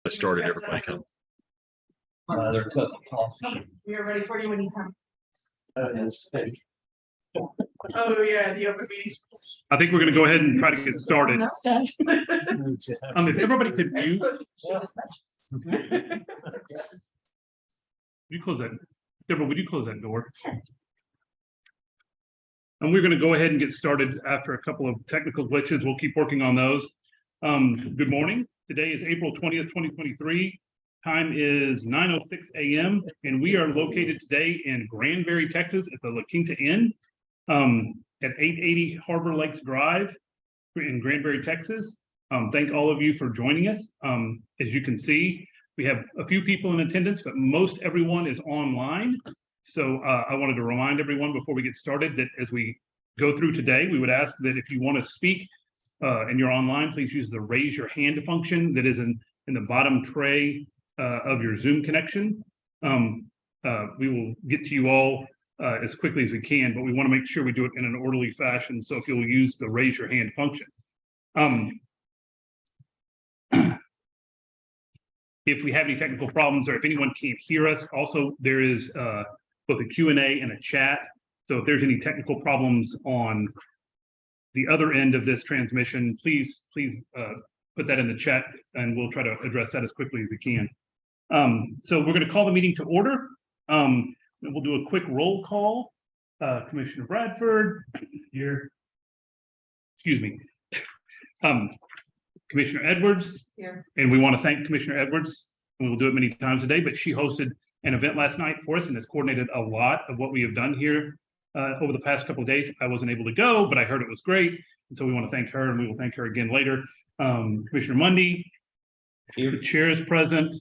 Started, everybody come. They're cooking coffee. We are ready for you when you come. Steak. Oh, yeah, the open meeting. I think we're going to go ahead and try to get started. If everybody could mute. You close that. Deborah, would you close that door? And we're going to go ahead and get started after a couple of technical glitches. We'll keep working on those. Good morning. Today is April 20th, 2023. Time is 9:06 a.m. and we are located today in Granbury, Texas at the La Quinta Inn at 880 Harbor Lakes Drive in Granbury, Texas. Thank all of you for joining us. As you can see, we have a few people in attendance, but most everyone is online. So I wanted to remind everyone before we get started that as we go through today, we would ask that if you want to speak and you're online, please use the raise your hand function that is in the bottom tray of your Zoom connection. We will get to you all as quickly as we can, but we want to make sure we do it in an orderly fashion. So if you'll use the raise your hand function. If we have any technical problems or if anyone can't hear us, also there is both a Q&A and a chat. So if there's any technical problems on the other end of this transmission, please put that in the chat and we'll try to address that as quickly as we can. So we're going to call the meeting to order. We'll do a quick roll call. Commissioner Bradford, here. Excuse me. Commissioner Edwards, Here. And we want to thank Commissioner Edwards, and we'll do it many times a day, but she hosted an event last night for us and has coordinated a lot of what we have done here over the past couple of days. I wasn't able to go, but I heard it was great. And so we want to thank her and we will thank her again later. Commissioner Mundy, here, the chair is present.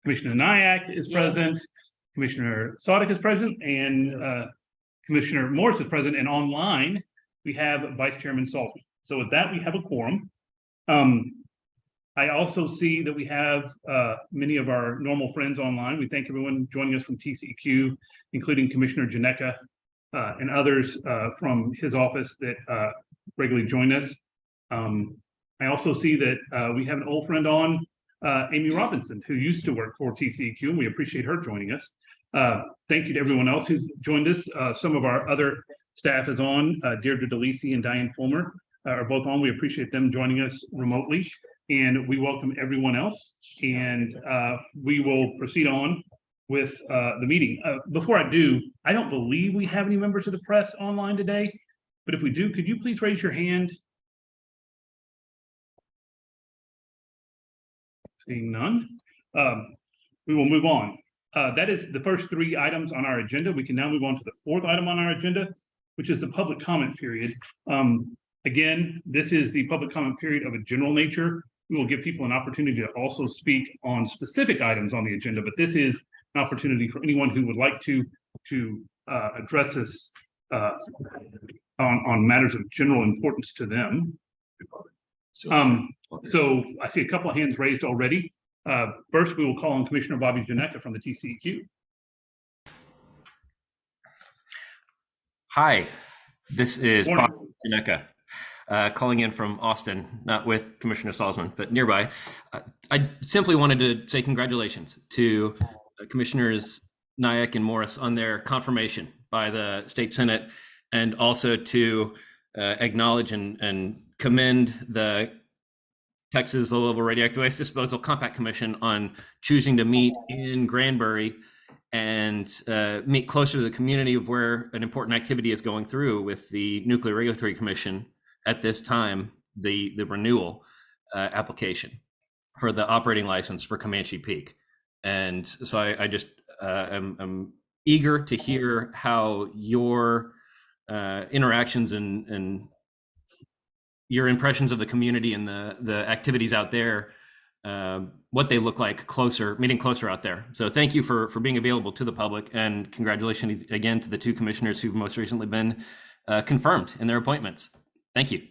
Commissioner Nyack is present. Commissioner Sodick is present, and Commissioner Morris is present. And online, we have Vice Chairman Salton. So with that, we have a quorum. I also see that we have many of our normal friends online. We thank everyone joining us from TCEQ, including Commissioner Janeka and others from his office that regularly join us. I also see that we have an old friend on, Amy Robinson, who used to work for TCEQ, and we appreciate her joining us. Thank you to everyone else who joined us. Some of our other staff is on. Deirdre DeLisi and Diane Fulmer are both on. We appreciate them joining us remotely, and we welcome everyone else. And we will proceed on with the meeting. Before I do, I don't believe we have any members of the press online today, but if we do, could you please raise your hand? Seeing none, we will move on. That is the first three items on our agenda. We can now move on to the fourth item on our agenda, which is the public comment period. Again, this is the public comment period of a general nature. We will give people an opportunity to also speak on specific items on the agenda, but this is an opportunity for anyone who would like to address us on matters of general importance to them. So I see a couple of hands raised already. First, we will call on Commissioner Bobby Janeka from the TCEQ. Hi, this is Bobby Janeka. Calling in from Austin, not with Commissioner Salzman, but nearby. I simply wanted to say congratulations to Commissioners Nyack and Morris on their confirmation by the State Senate, and also to acknowledge and commend the Texas Low-Level Radioactive Waste Disposal Compact Commission on choosing to meet in Granbury and meet closer to the community of where an important activity is going through with the Nuclear Regulatory Commission at this time, the renewal application for the operating license for Comanche Peak. And so I just am eager to hear how your interactions and your impressions of the community and the activities out there, what they look like meeting closer out there. So thank you for being available to the public, and congratulations again to the two commissioners who've most recently been confirmed in their appointments. Thank you.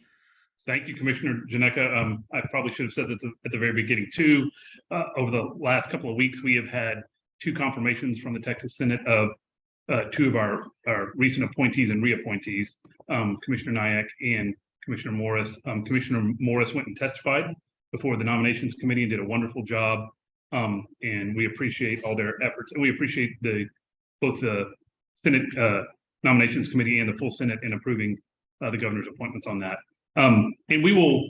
Thank you, Commissioner Janeka. I probably should have said that at the very beginning too. Over the last couple of weeks, we have had two confirmations from the Texas Senate of two of our recent appointees and reappointees, Commissioner Nyack and Commissioner Morris. Commissioner Morris went and testified before the nominations committee and did a wonderful job. And we appreciate all their efforts, and we appreciate both the Senate nominations committee and the full Senate in approving the governor's appointments on that. And we will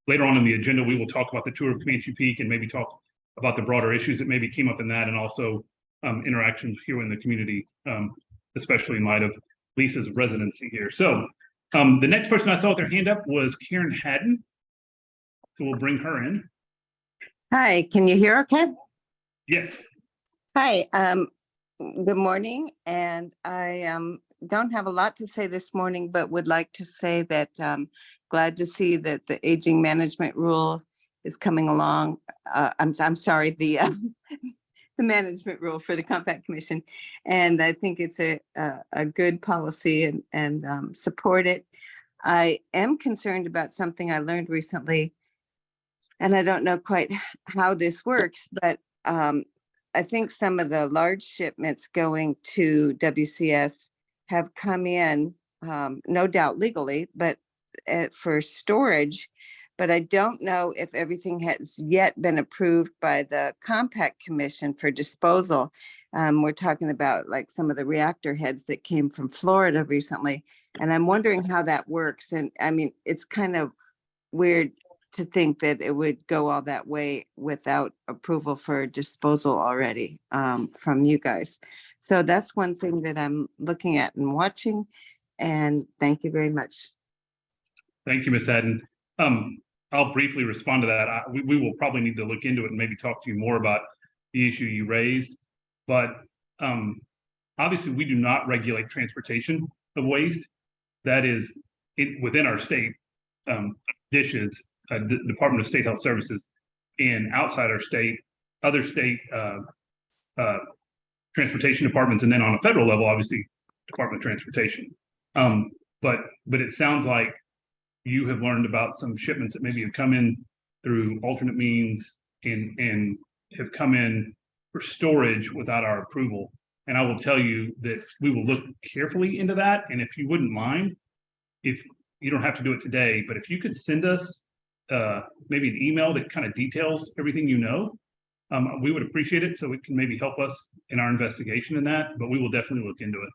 later on in the agenda, we will talk about the tour of Comanche Peak and maybe talk about the broader issues that maybe came up in that, and also interactions here in the community, especially in light of Lisa's residency here. So the next person I saw with their hand up was Karen Haddon. So we'll bring her in. Hi, can you hear okay? Yes. Hi, good morning. And I don't have a lot to say this morning, but would like to say that glad to see that the aging management rule is coming along. I'm sorry, the management rule for the Compact Commission. And I think it's a good policy and support it. I am concerned about something I learned recently, and I don't know quite how this works, but I think some of the large shipments going to WCS have come in, no doubt legally, but for storage. But I don't know if everything has yet been approved by the Compact Commission for disposal. We're talking about like some of the reactor heads that came from Florida recently. And I'm wondering how that works. And I mean, it's kind of weird to think that it would go all that way without approval for disposal already from you guys. So that's one thing that I'm looking at and watching. And thank you very much. Thank you, Ms. Haddon. I'll briefly respond to that. We will probably need to look into it and maybe talk to you more about the issue you raised. But obviously, we do not regulate transportation of waste. That is within our state dishes, the Department of State Health Services, and outside our state, other state transportation departments, and then on a federal level, obviously, Department of Transportation. But it sounds like you have learned about some shipments that maybe have come in through alternate means and have come in for storage without our approval. And I will tell you that we will look carefully into that. And if you wouldn't mind, if you don't have to do it today, but if you could send us maybe an email that kind of details everything you know, we would appreciate it, so it can maybe help us in our investigation in that, but we will definitely look into it.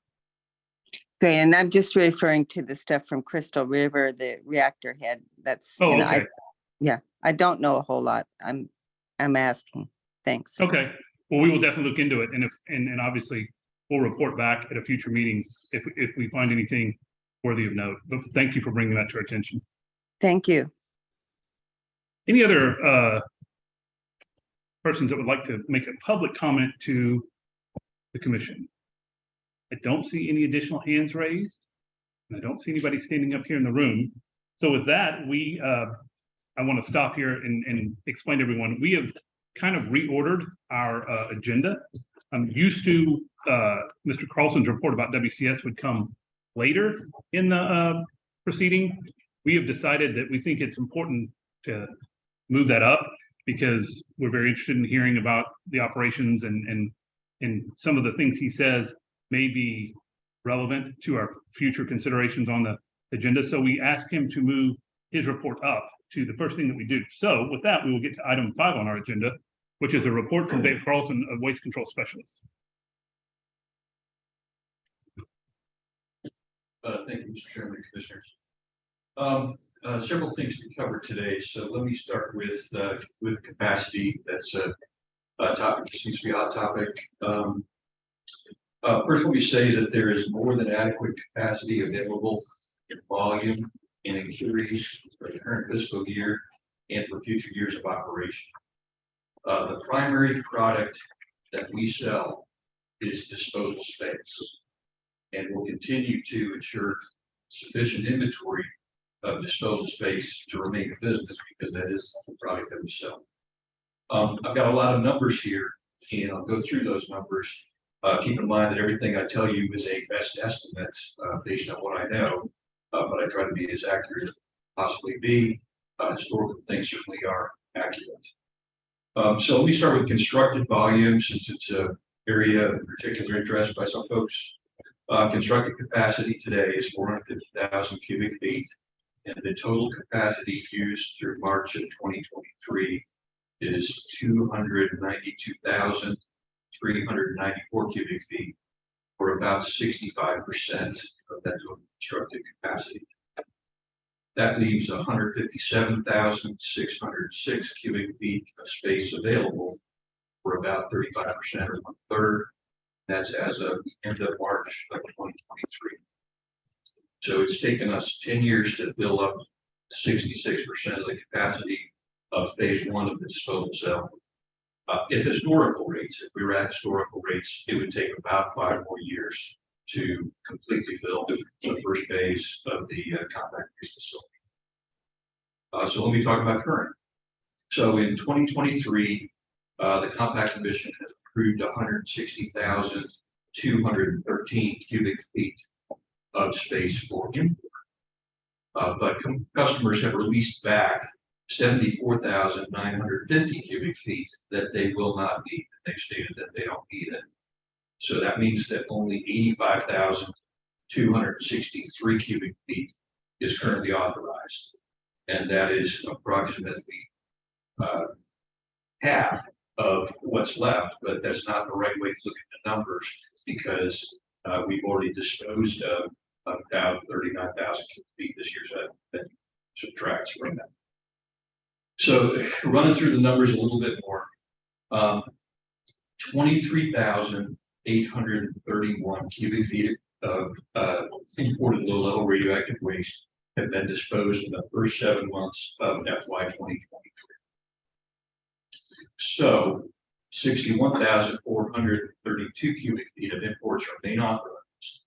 Okay, and I'm just referring to the stuff from Crystal River, the reactor head. That's, Oh, you know, okay. I don't know a whole lot. I'm asking. Thanks. Okay. Well, we will definitely look into it, and obviously we'll report back at a future meeting if we find anything worthy of note. But thank you for bringing that to our attention. Thank you. Any other persons that would like to make a public comment to the commission? I don't see any additional hands raised, and I don't see anybody standing up here in the room. So with that, I want to stop here and explain to everyone, we have kind of reordered our agenda. I'm used to Mr. Carlson's report about WCS would come later in the proceeding. We have decided that we think it's important to move that up because we're very interested in hearing about the operations, and some of the things he says may be relevant to our future considerations on the agenda. So we asked him to move his report up to the first thing that we do. So with that, we will get to item 5 on our agenda, which is a report from Dave Carlson, a waste control specialist. Thank you, Mr. Chairman and Commissioners. Several things to cover today. So let me start with capacity. That's a topic that seems to be a hot topic. First, let me say that there is more than adequate capacity available in volume and increase for the current fiscal year and for future years of operation. The primary product that we sell is disposal space, and we'll continue to ensure sufficient inventory of disposal space to remain in business because that is the product that we sell. I've got a lot of numbers here, and I'll go through those numbers. Keep in mind that everything I tell you is a best estimate based on what I know, but I try to be as accurate as possibly be. Historical things certainly are accurate. So let me start with constructed volume, since it's an area of particular interest by some folks. Constructed capacity today is 450,000 cubic feet. And the total capacity used through March of 2023 is 292,394 cubic feet, or about 65% of that total constructed capacity. That leaves 157,606 cubic feet of space available, for about 35% or 1/3. That's as of the end of March of 2023. So it's taken us 10 years to fill up 66% of the capacity of phase one of the disposal cell. At historical rates, if we were at historical rates, it would take about 5 more years to completely fill the first phase of the compact waste facility. So let me talk about current. So in 2023, the compact commission has approved 160,213 cubic feet of space for import. But customers have released back 74,950 cubic feet that they will not need. They've stated that they don't need it. So that means that only 85,263 cubic feet is currently authorized. And that is approximately half of what's left, but that's not the right way to look at the numbers, because we've already disposed of about 39,000 cubic feet this year, so that subtracts from that. So running through the numbers a little bit more, 23,831 cubic feet of imported low-level radioactive waste have been disposed in the first 7 months of FY 2023. So 61,432 cubic feet of imports remain authorized.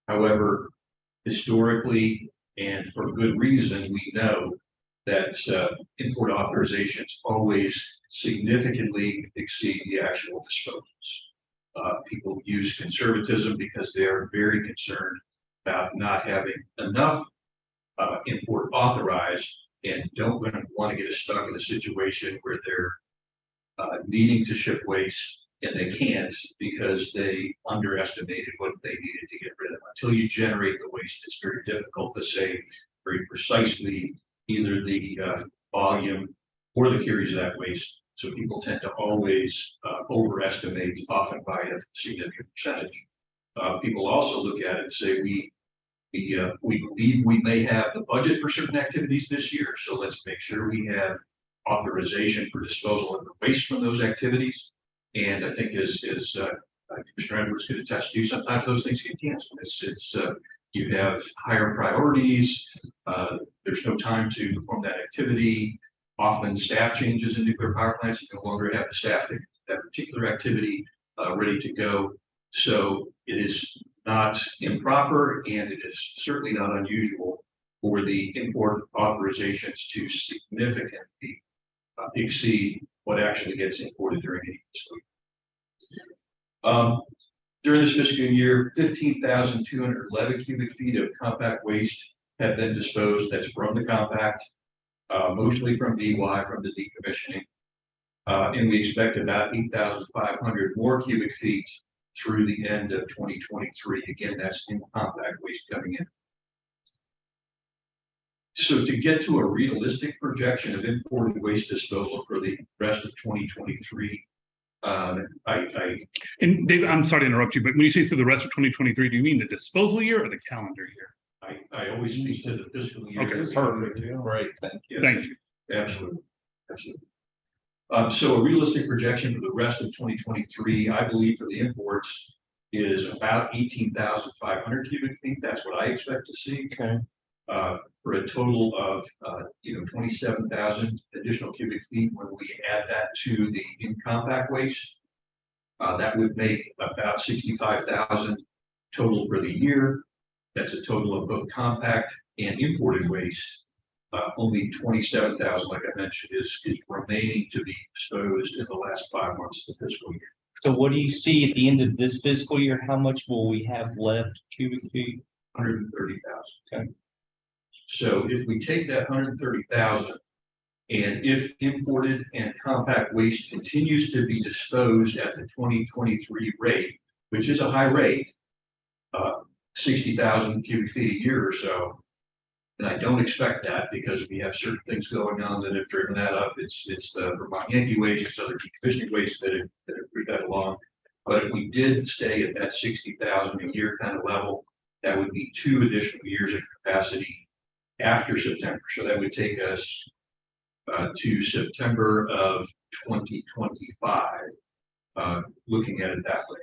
However, historically and for good reason, we know that import authorizations always significantly exceed the actual disposals. People use conservatism because they are very concerned about not having enough import authorized, and don't want to get us stuck in a situation where they're needing to ship waste and they can't because they underestimated what they needed to get rid of. Until you generate the waste, it's very difficult to say very precisely either the volume or the carries of that waste. So people tend to always overestimate, often by a significant percentage. People also look at it and say, we believe we may have the budget for certain activities this year, so let's make sure we have authorization for disposal of the waste from those activities. And I think as Commissioner Edwards could attest to, sometimes those things get canceled. You have higher priorities. There's no time to perform that activity. Often staff changes in nuclear power plants. You no longer have the staff that particular activity ready to go. So it is not improper, and it is certainly not unusual for the import authorizations to significantly exceed what actually gets imported during any fiscal year. During this fiscal year, 15,211 cubic feet of compact waste have been disposed. That's from the compact, mostly from DY, from the decommissioning. And we expect about 8,500 more cubic feet through the end of 2023. Again, that's in compact waste coming in. So to get to a realistic projection of imported waste disposal for the rest of 2023, And Dave, I'm sorry to interrupt you, but when you say through the rest of 2023, do you mean the disposal year or the calendar year? I always speak to the fiscal year. Okay, perfect. Right. Thank you. Thank you. Absolutely. So a realistic projection for the rest of 2023, I believe for the imports is about 18,500 cubic feet. That's what I expect to see. Okay. For a total of 27,000 additional cubic feet. When we add that to the in-compact waste, that would make about 65,000 total for the year. That's a total of both compact and imported waste. Only 27,000, like I mentioned, is remaining to be disposed in the last 5 months of the fiscal year. So what do you see at the end of this fiscal year? How much will we have left cubic feet? 130,000. Okay. So if we take that 130,000, and if imported and compact waste continues to be disposed at the 2023 rate, which is a high rate, 60,000 cubic feet a year or so, And I don't expect that because we have certain things going on that have driven that up. It's the Vermont Yankee waste, other decommissioning waste that have moved that along. But if we did stay at that 60,000 a year kind of level, that would be 2 additional years of capacity after September. So that would take us to September of 2025, looking at it that way.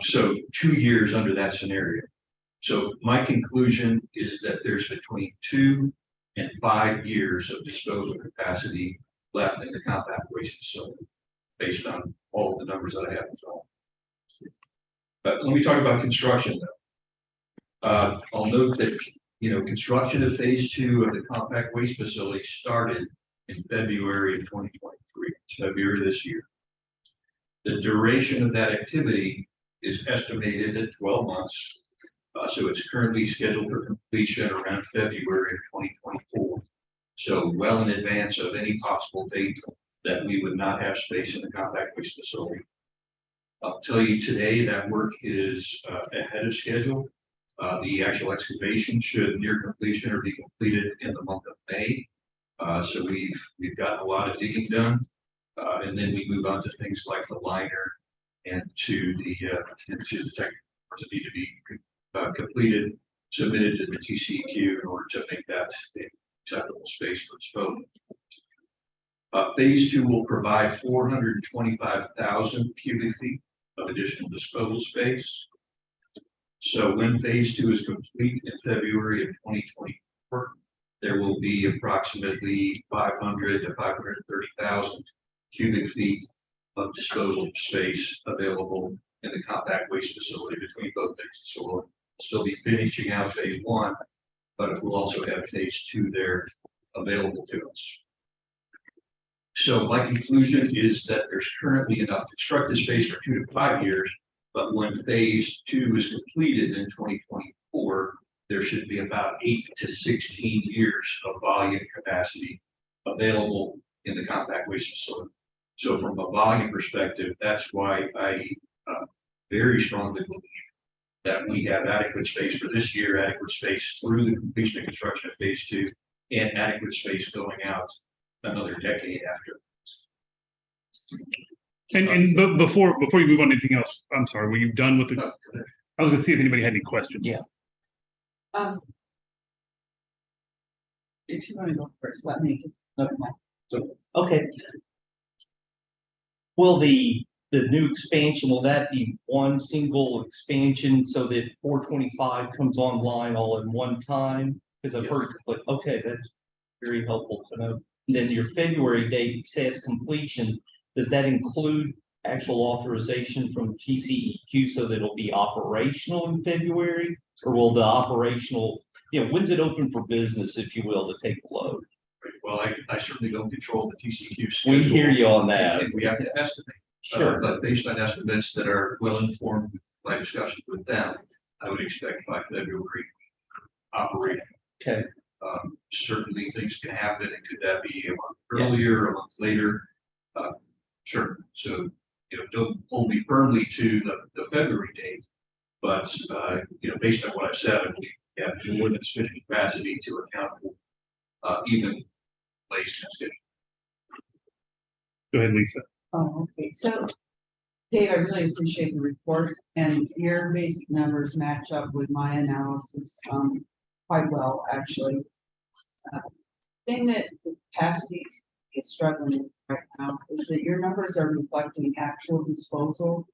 So 2 years under that scenario. So my conclusion is that there's between 2 and 5 years of disposal capacity left in the compact waste facility, based on all of the numbers that I have. But let me talk about construction though. I'll note that, construction of phase 2 of the compact waste facility started in February of 2023, February this year. The duration of that activity is estimated at 12 months. So it's currently scheduled for completion around February of 2024. So well in advance of any possible date that we would not have space in the compact waste facility. I'll tell you today that work is ahead of schedule. The actual excavation should near completion or be completed in the month of May. So we've got a lot of digging done. And then we move on to things like the liner and to the technical parts that need to be completed, submitted to the TCEQ in order to make that an acceptable space for disposal. Phase 2 will provide 425,000 cubic feet of additional disposal space. So when phase 2 is complete in February of 2024, there will be approximately 500 to 530,000 cubic feet of disposal space available in the compact waste facility between both phases. So we'll still be finishing out phase 1, but it will also have phase 2 there available to us. So my conclusion is that there's currently enough constructed space for 2 to 5 years, but when phase 2 is completed in 2024, there should be about 8 to 16 years of volume capacity available in the compact waste facility. So from a volume perspective, that's why I very strongly believe that we have adequate space for this year, adequate space through the completion and construction of phase 2, and adequate space going out another decade after. But before you move on to anything else, I'm sorry, were you done with the? I was going to see if anybody had any questions. Yeah. If you want to go first, let me. Okay. Will the new expansion, will that be one single expansion so that 425 comes online all in one time? Because I've heard conflict. Okay, that's very helpful to know. And then your February date says completion. Does that include actual authorization from TCEQ so that it'll be operational in February? Or will the operational, when's it open for business, if you will, to take the load? Well, I certainly don't control the TCEQ schedule. We hear you on that. And we have to estimate. Sure. But based on estimates that are well informed by discussions with them, I would expect by February operating. Okay. Certainly things can happen. And could that be a month earlier, a month later? Sure. So, don't hold me firmly to the February date, but, based on what I've said, I believe we have more than sufficient capacity to account for even place schedule. Go ahead, Lisa. Oh, okay. So, Dave, I really appreciate the report, and your basic numbers match up with my analysis quite well, actually. Thing that the capacity is struggling with right now is that your numbers are reflecting actual disposal,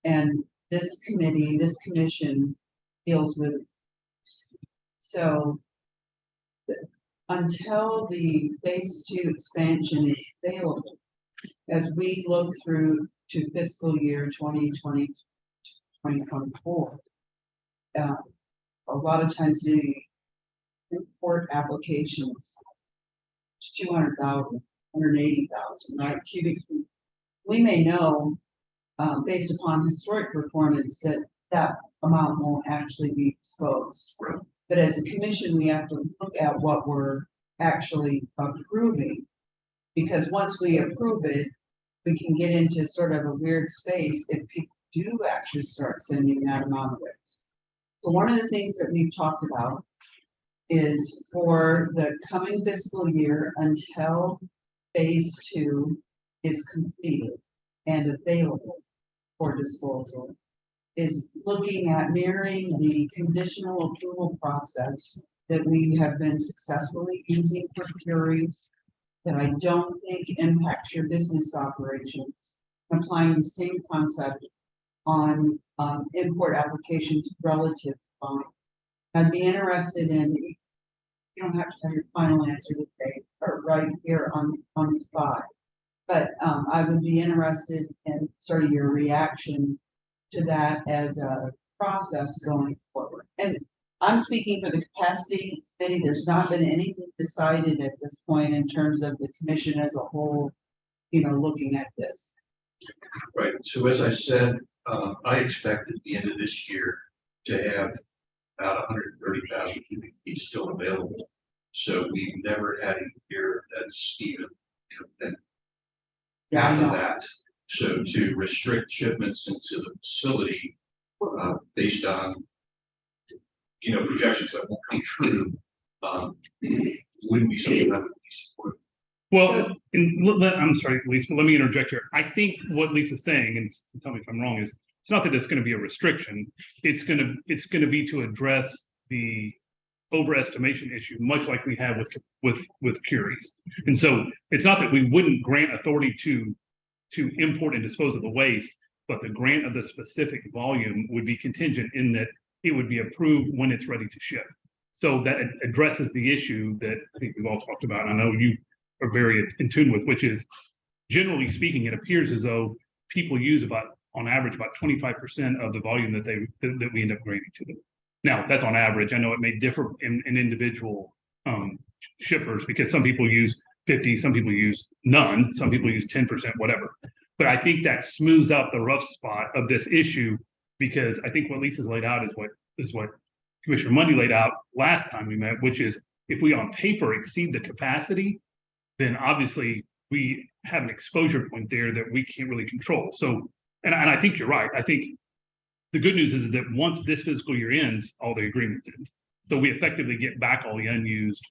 and this commission deals with. So until the phase 2 expansion is available, as we look through to fiscal year 2020, 2024, a lot of times the import applications, 200,000, 180,000, right, cubic feet. We may know, based upon historic performance, that that amount won't actually be disposed. But as a commission, we have to look at what we're actually approving, because once we approve it, we can get into sort of a weird space if people do actually start sending that amount of waste. So one of the things that we've talked about is for the coming fiscal year until phase 2 is completed and available for disposal, is looking at mirroring the conditional approval process that we have been successfully using for curies that I don't think impacts your business operations, applying the same concept on import applications relative to volume. I'd be interested in, you don't have to have your final answer today or right here on the spot, but I would be interested in sort of your reaction to that as a process going forward. And I'm speaking for the capacity committee. There's not been anything decided at this point in terms of the commission as a whole, looking at this. Right, so as I said, I expect at the end of this year to have about 130,000 cubic feet still available. So we've never had a year that's even, than half of that. So to restrict shipments into the facility, based on, projections that won't come true, wouldn't be something that would be supported. Well, I'm sorry, Lisa, but let me interject here. I think what Lisa's saying, and tell me if I'm wrong, is it's not that it's going to be a restriction. It's going to be to address the overestimation issue, much like we have with curies. And so it's not that we wouldn't grant authority to import and dispose of the waste, but the grant of the specific volume would be contingent in that it would be approved when it's ready to ship. So that addresses the issue that I think we've all talked about. I know you are very in tune with, which is, generally speaking, it appears as though people use on average, about 25% of the volume that we end up granting to them. Now, that's on average. I know it may differ in individual shippers, because some people use 50, some people use none, some people use 10%, whatever. But I think that smooths out the rough spot of this issue, because I think what Lisa's laid out is what Commissioner Mundy laid out last time we met, which is if we on paper exceed the capacity, then obviously we have an exposure point there that we can't really control. So, and I think you're right. I think the good news is that once this fiscal year ends, all the agreements end. So we effectively get back all the unused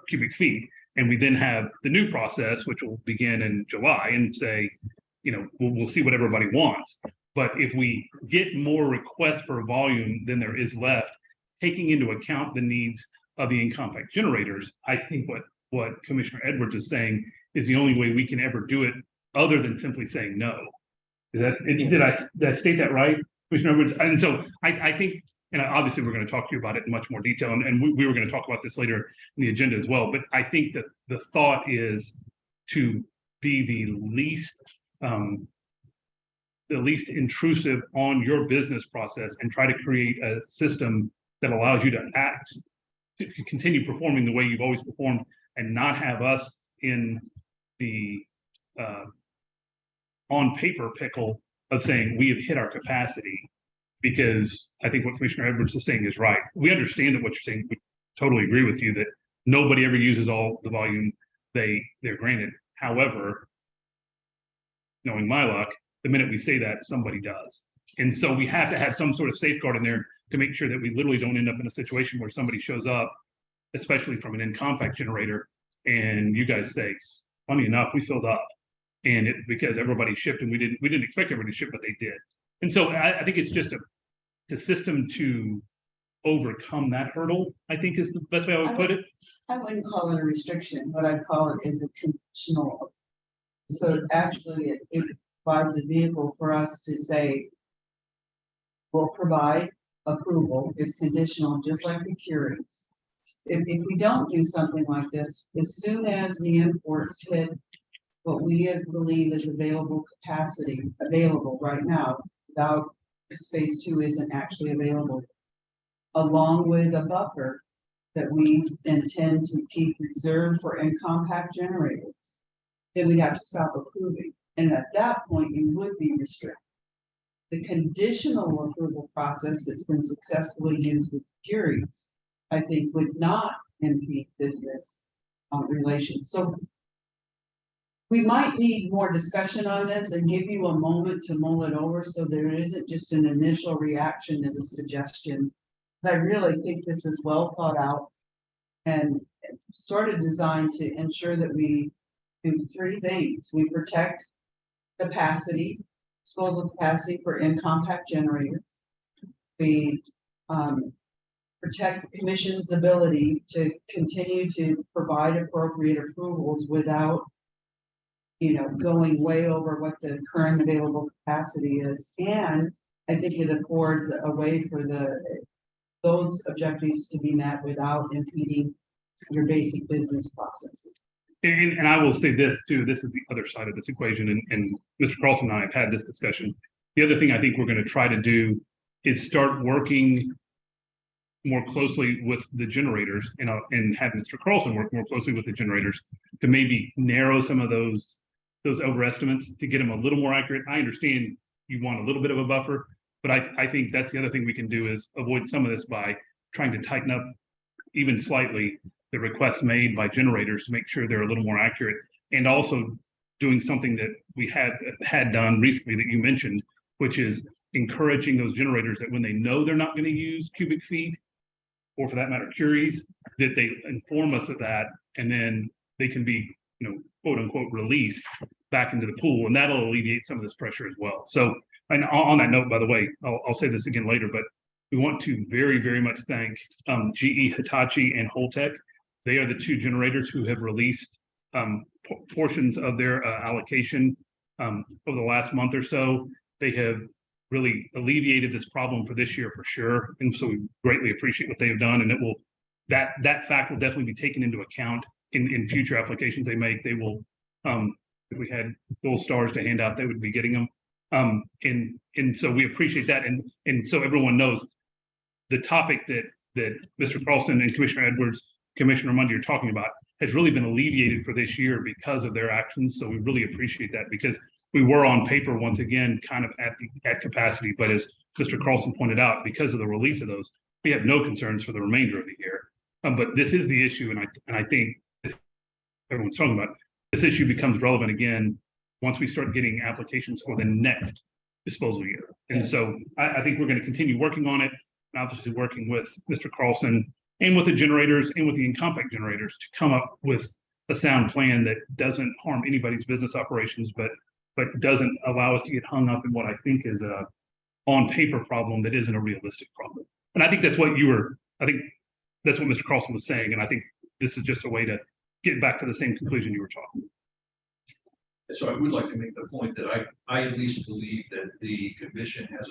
cubic feet. And we then have the new process, which will begin in July, and say, we'll see what everybody wants. But if we get more requests for volume than there is left, taking into account the needs of the in-compact generators, I think what Commissioner Edwards is saying is the only way we can ever do it, other than simply saying no. Did I state that right, Commissioner Edwards? And so I think, and obviously we're going to talk to you about it in much more detail, and we were going to talk about this later in the agenda as well. But I think that the thought is to be the least intrusive on your business process and try to create a system that allows you to continue performing the way you've always performed, and not have us in the on paper pickle of saying we have hit our capacity. Because I think what Commissioner Edwards is saying is right. We understand that what you're saying. We totally agree with you that nobody ever uses all the volume they're granted. However, knowing my luck, the minute we say that, somebody does. And so we have to have some sort of safeguard in there to make sure that we literally don't end up in a situation where somebody shows up, especially from an in-compact generator, and you guys say, funny enough, we filled up. And because everybody shipped, and we didn't expect everybody to ship, but they did. And so I think it's just a system to overcome that hurdle, I think is the best way I would put it. I wouldn't call it a restriction. What I'd call it is a conditional. So actually it provides a vehicle for us to say, we'll provide approval. It's conditional, just like the curies. If we don't do something like this, as soon as the imports hit what we believe is available capacity, available right now, without phase 2 isn't actually available, along with a buffer that we intend to keep reserved for in-compact generators, then we'd have to stop approving. And at that point, you would be restricted. The conditional approval process that's been successfully used with curies, I think, would not impede business relations. So we might need more discussion on this and give you a moment to mull it over, so there isn't just an initial reaction to the suggestion. I really think this is well thought out. and sort of designed to ensure that we do three things. We protect capacity, disposal capacity for in-compact generators. We protect the commission's ability to continue to provide appropriate approvals without, going way over what the current available capacity is. And I think it affords a way for those objectives to be met without impeding your basic business processes. And I will say this too, this is the other side of this equation, and Mr. Carlson and I have had this discussion. The other thing I think we're going to try to do is start working more closely with the generators and have Mr. Carlson work more closely with the generators to maybe narrow some of those overestimates to get them a little more accurate. I understand you want a little bit of a buffer, but I think that's the other thing we can do is avoid some of this by trying to tighten up even slightly the requests made by generators to make sure they're a little more accurate, and also doing something that we had done recently that you mentioned, which is encouraging those generators that when they know they're not going to use cubic feet, or for that matter, curies, that they inform us of that, and then they can be, quote unquote, released back into the pool, and that'll alleviate some of this pressure as well. So, and on that note, by the way, I'll say this again later, but we want to very, very much thank GE, Hitachi, and Holtec. They are the two generators who have released portions of their allocation over the last month or so. They have really alleviated this problem for this year for sure, and so we greatly appreciate what they have done. And it will that fact will definitely be taken into account in future applications they make. They will, if we had gold stars to hand out, they would be getting them. And so we appreciate that, and so everyone knows the topic that Mr. Carlson and Commissioner Edwards, Commissioner Mundy are talking about has really been alleviated for this year because of their actions. So we really appreciate that, because we were on paper once again kind of at capacity, but as Mr. Carlson pointed out, because of the release of those, we have no concerns for the remainder of the year. But this is the issue, and I think everyone's talking about this issue becomes relevant again once we start getting applications for the next disposal year. And so I think we're going to continue working on it, and obviously working with Mr. Carlson and with the generators and with the in-compact generators to come up with a sound plan that doesn't harm anybody's business operations, but doesn't allow us to get hung up in what I think is a on paper problem that isn't a realistic problem. And I think that's what that's what Mr. Carlson was saying. And I think this is just a way to get back to the same conclusion you were talking. So I would like to make the point that I at least believe that the commission has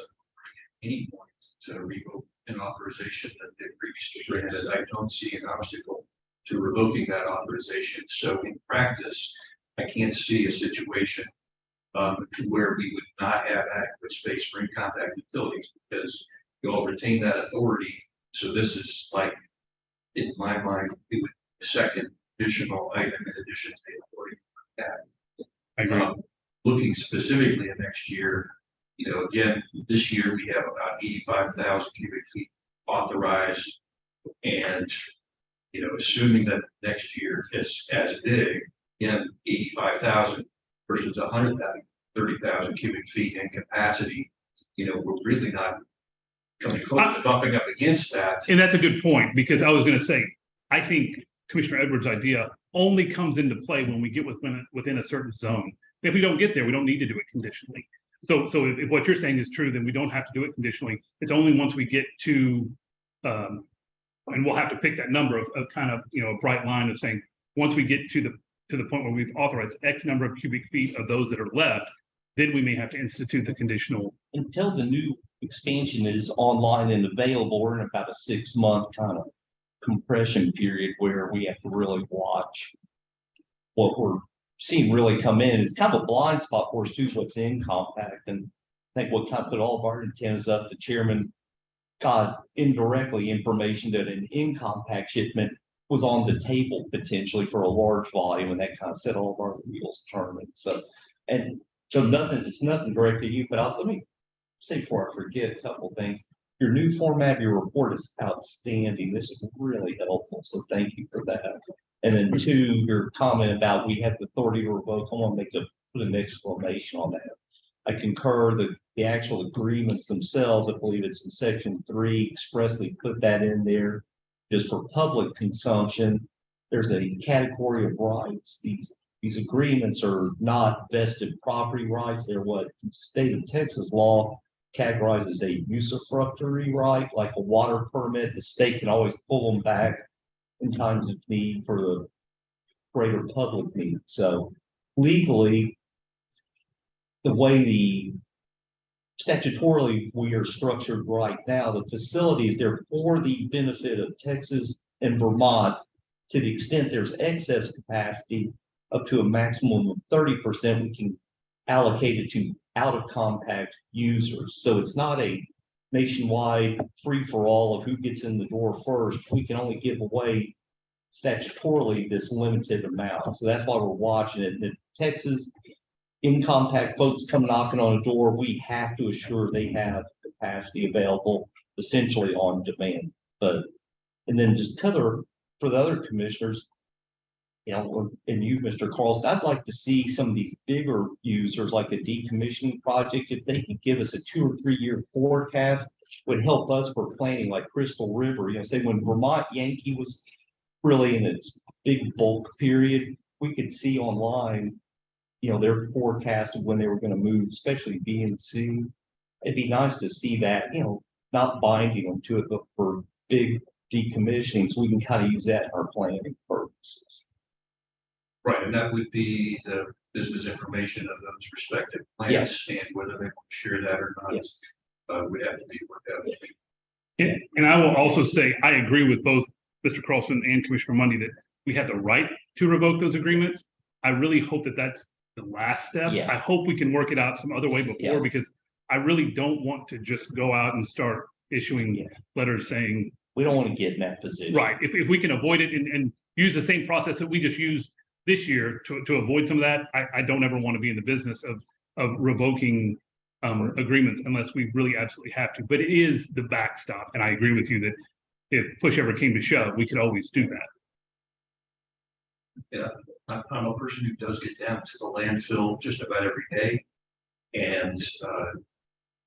any point to revoke an authorization that they previously granted. I don't see an obstacle to revoking that authorization. So in practice, I can't see a situation where we would not have adequate space for in-compact utilities, because you all retain that authority. So this is like, in my mind, it would be the second additional item in addition to the authority. I agree. Looking specifically at next year, again, this year we have about 85,000 cubic feet authorized, and assuming that next year is as big, again, 85,000 versus 130,000 cubic feet in capacity, we're really not coming close to bumping up against that. And that's a good point, because I was going to say, I think Commissioner Edwards' idea only comes into play when we get within a certain zone. If we don't get there, we don't need to do it conditionally. So if what you're saying is true, then we don't have to do it conditionally. It's only once we get to, and we'll have to pick that number of kind of, a bright line of saying, once we get to the point where we've authorized X number of cubic feet of those that are left, then we may have to institute the conditional. Until the new expansion is online and available, we're in about a 6-month kind of compression period where we have to really watch what we're seeing really come in. It's kind of a blind spot for us too, what's in compact. And I think what kind of put all of our antennas up, the chairman got indirectly information that an in-compact shipment was on the table potentially for a large volume, and that kind of set all of our wheels turning. So it's nothing direct to you, but let me say before I forget a couple of things. Your new format of your report is outstanding. This is really helpful, so thank you for that. And then two, your comment about we have the authority to revoke, I want to put an exclamation on that. I concur that the actual agreements themselves, I believe it's in section 3, expressly put that in there. just for public consumption, there's a category of rights. These agreements are not vested property rights. They're what the state of Texas law categorizes a usufructuary right, like a water permit. The state can always pull them back in times of need for the greater public need. So legally, the way statutorily we are structured right now, the facilities, they're for the benefit of Texas and Vermont. To the extent there's excess capacity, up to a maximum of 30%, we can allocate it to out of compact users. So it's not a nationwide free for all of who gets in the door first. We can only give away statutorily this limited amount. So that's why we're watching it. And Texas in compact folks come knocking on a door, we have to assure they have capacity available essentially on demand. And then just cover for the other commissioners, you know, and you, Mr. Carlson, I'd like to see some of these bigger users like a decommissioning project, if they could give us a 2 or 3 year forecast, would help us for planning, like Crystal River. You know, say when Vermont Yankee was really in its big bulk period, we could see online, you know, their forecast of when they were going to move, especially B and C. It'd be nice to see that, you know, not binding them to it, but for big decommissioning, so we can kind of use that in our planning purposes. Right, and that would be the business information of those respective plans, Yes. and whether they want to share that or not, Yes. would have to be worked out. And I will also say, I agree with both Mr. Carlson and Commissioner Mundy that we have the right to revoke those agreements. I really hope that that's the last step. Yeah. I hope we can work it out some other way before, Yeah. because I really don't want to just go out and start issuing Yeah. letters saying, We don't want to get in that position. right, if we can avoid it and use the same process that we just used this year to avoid some of that, I don't ever want to be in the business of revoking agreements unless we really absolutely have to. But it is the backstop, and I agree with you that if push ever came to shove, we could always do that. Yeah, I'm a person who does get down to the landfill just about every day. And,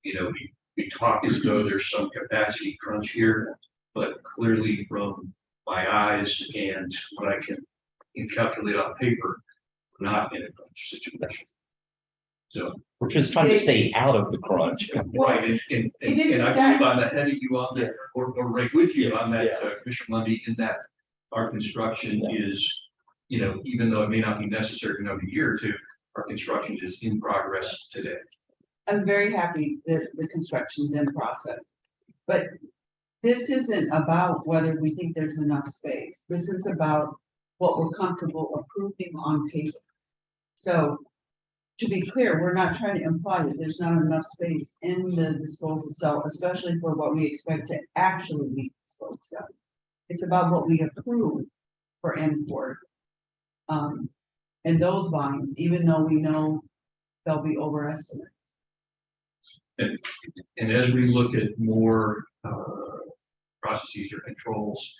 you know, we talk as though there's some capacity crunch here, but clearly from my eyes and what I can calculate on paper, we're not in a crunch situation. So, We're just trying to stay out of the crunch. right, and It is I that- believe I'm ahead of you on that, or right with you on that, Yeah. Commissioner Lundy, in that our construction Yeah. is, you know, even though it may not be necessary in another year or two, our construction is in progress today. I'm very happy that the construction's in process. But this isn't about whether we think there's enough space. This is about what we're comfortable approving on paper. So to be clear, we're not trying to imply that there's not enough space in the disposal cell, especially for what we expect to actually be disposed of. It's about what we approve for import. And those volumes, even though we know they'll be overestimates. And as we look at more processes or controls,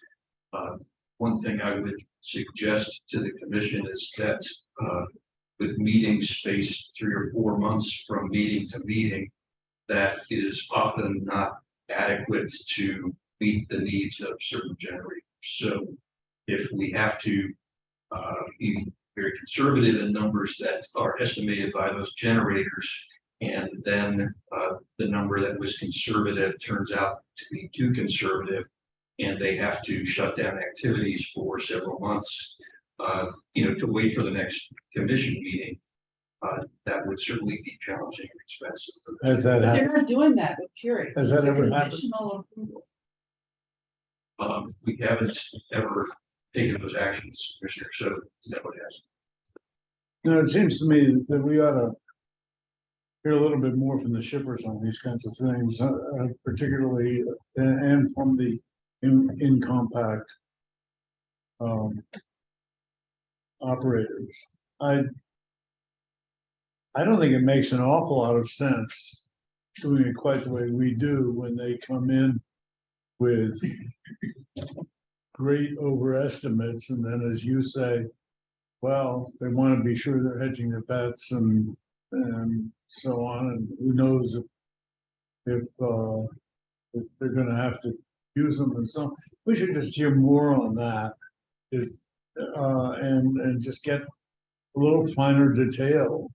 one thing I would suggest to the commission is that with meetings spaced 3 or 4 months from meeting to meeting, that is often not adequate to meet the needs of certain generators. So if we have to be very conservative in numbers that are estimated by those generators, and then the number that was conservative turns out to be too conservative, and they have to shut down activities for several months, you know, to wait for the next commission meeting, that would certainly be challenging and expensive. Has that But happened? they're not doing that with Curie. Has that It's a ever happened? conditional approval. We haven't ever taken those actions, Commissioner, so that would happen. You know, it seems to me that we ought to hear a little bit more from the shippers on these kinds of things, particularly and from the in compact operators. I don't think it makes an awful lot of sense doing it quite the way we do when they come in with great overestimates, and then, as you say, well, they want to be sure they're hedging their bets and so on, and who knows if they're going to have to use them and so on. We should just hear more on that. And just get a little finer detail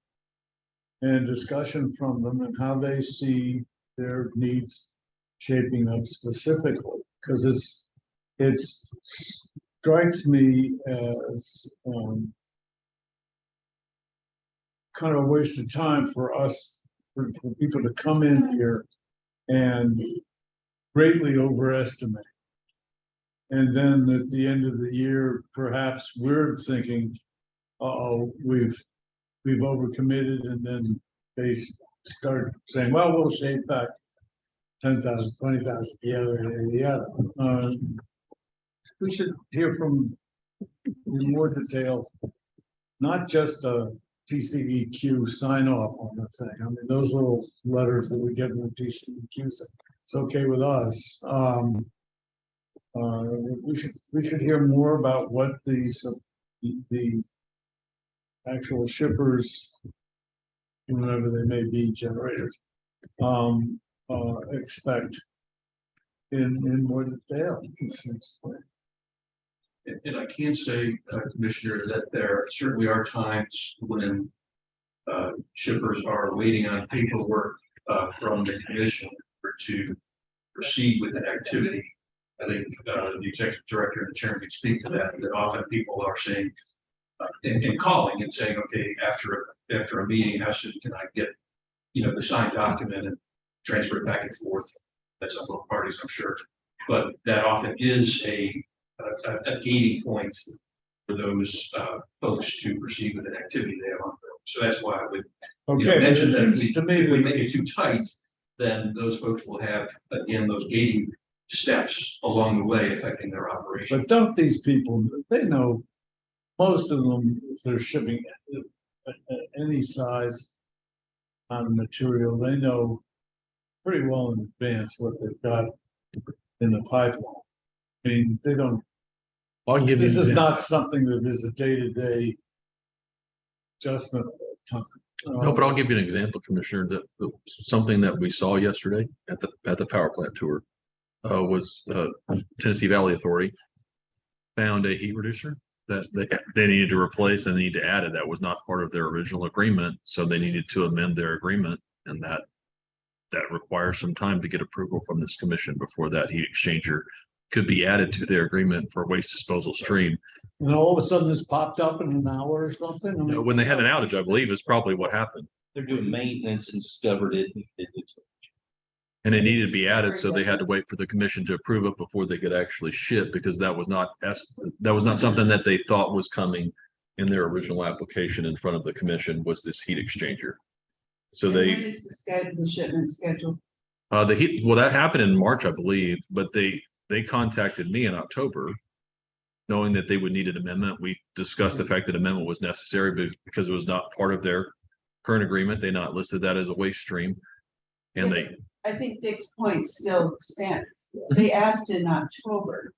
and discussion from them and how they see their needs shaping up specifically. Because it strikes me as kind of a waste of time for us, for people to come in here and greatly overestimate. And then at the end of the year, perhaps we're thinking, uh-oh, we've overcommitted, and then they start saying, well, we'll shave back 10,000, 20,000, yada. We should hear from in more detail, not just a TCEQ sign off on the thing. I mean, those little letters that we get from the TCEQ say, it's okay with us. We should hear more about what the actual shippers, whatever they may be, generators, expect in more detail. And I can say, Commissioner, that there certainly are times when shippers are waiting on paperwork from the commission to proceed with an activity. I think the executive director and the chairman can speak to that often people are saying, and calling and saying, okay, after a meeting, how soon can I get, the signed document and transfer it back and forth? That's on both parties, I'm sure. But that often is a gating point for those folks to proceed with an activity they have on. So that's why I would mention that if we make it too tight, then those folks will have, again, those gating steps along the way affecting their operation. But don't these people, they know, most of them, if they're shipping any size on material, they know pretty well in advance what they've got in the pipeline. I mean, they don't, this is not something that is a day-to-day adjustment time. No, but I'll give you an example, Commissioner, that something that we saw yesterday at the power plant tour was Tennessee Valley Authority found a heat reducer that they needed to replace and they need to add it. That was not part of their original agreement, so they needed to amend their agreement, and that requires some time to get approval from this commission before that heat exchanger could be added to their agreement for waste disposal stream. And all of a sudden this popped up in an hour or something? I mean, When they had an outage, I believe is probably what happened. They're doing maintenance and discovered it. And it needed to be added, so they had to wait for the commission to approve it before they could actually ship, because that was not something that they thought was coming in their original application in front of the commission, was this heat exchanger. So And when is the shipment scheduled? that happened in March, I believe, but they contacted me in October, knowing that they would need an amendment. We discussed the fact that amendment was necessary, but because it was not part of their current agreement, they not listed that as a waste stream. And I think Dick's point still stands. They asked in October,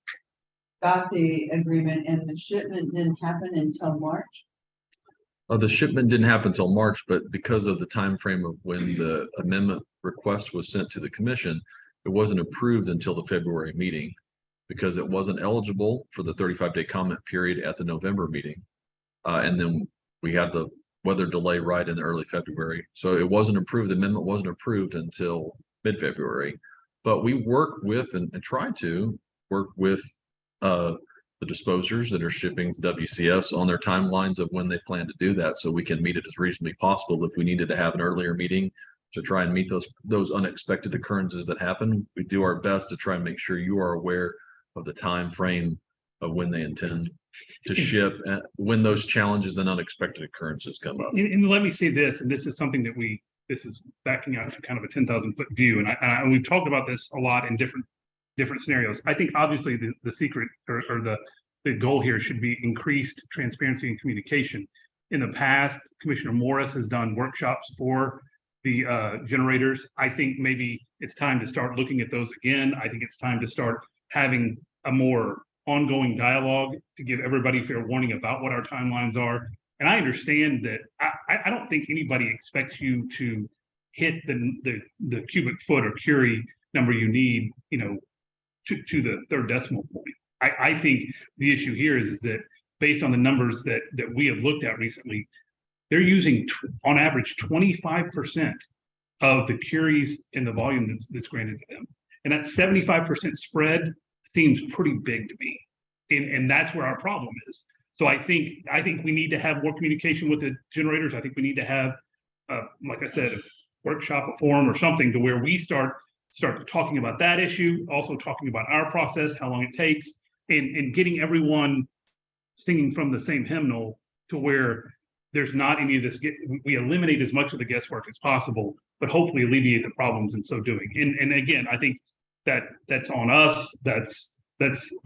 got the agreement, and the shipment didn't happen until March. the shipment didn't happen until March, but because of the time frame of when the amendment request was sent to the commission, it wasn't approved until the February meeting, because it wasn't eligible for the 35-day comment period at the November meeting. And then we had the weather delay right in early February. So it wasn't approved. The amendment wasn't approved until mid-February. But we worked with and tried to work with the disposers that are shipping to WCS on their timelines of when they plan to do that, so we can meet it as reasonably possible. If we needed to have an earlier meeting to try and meet those unexpected occurrences that happen, we do our best to try and make sure you are aware of the time frame of when they intend to ship, when those challenges and unexpected occurrences come up. And let me say this, and this is something that this is backing out to kind of a 10,000-foot view, and we've talked about this a lot in different scenarios. I think obviously the secret or the goal here should be increased transparency and communication. In the past, Commissioner Morris has done workshops for the generators. I think maybe it's time to start looking at those again. I think it's time to start having a more ongoing dialogue to give everybody fair warning about what our timelines are. And I understand that I don't think anybody expects you to hit the cubic foot or curie number you need, to the third decimal point. I think the issue here is that based on the numbers that we have looked at recently, they're using on average 25% of the queries in the volume that's granted to them. And that 75% spread seems pretty big to me. And that's where our problem is. So I think we need to have more communication with the generators. I think we need to have, like I said, a workshop, a forum or something to where we start talking about that issue, also talking about our process, how long it takes, and getting everyone singing from the same hymnal to where there's not any of this, we eliminate as much of the guesswork as possible, but hopefully alleviate the problems in so doing. And again, I think that's on us, that's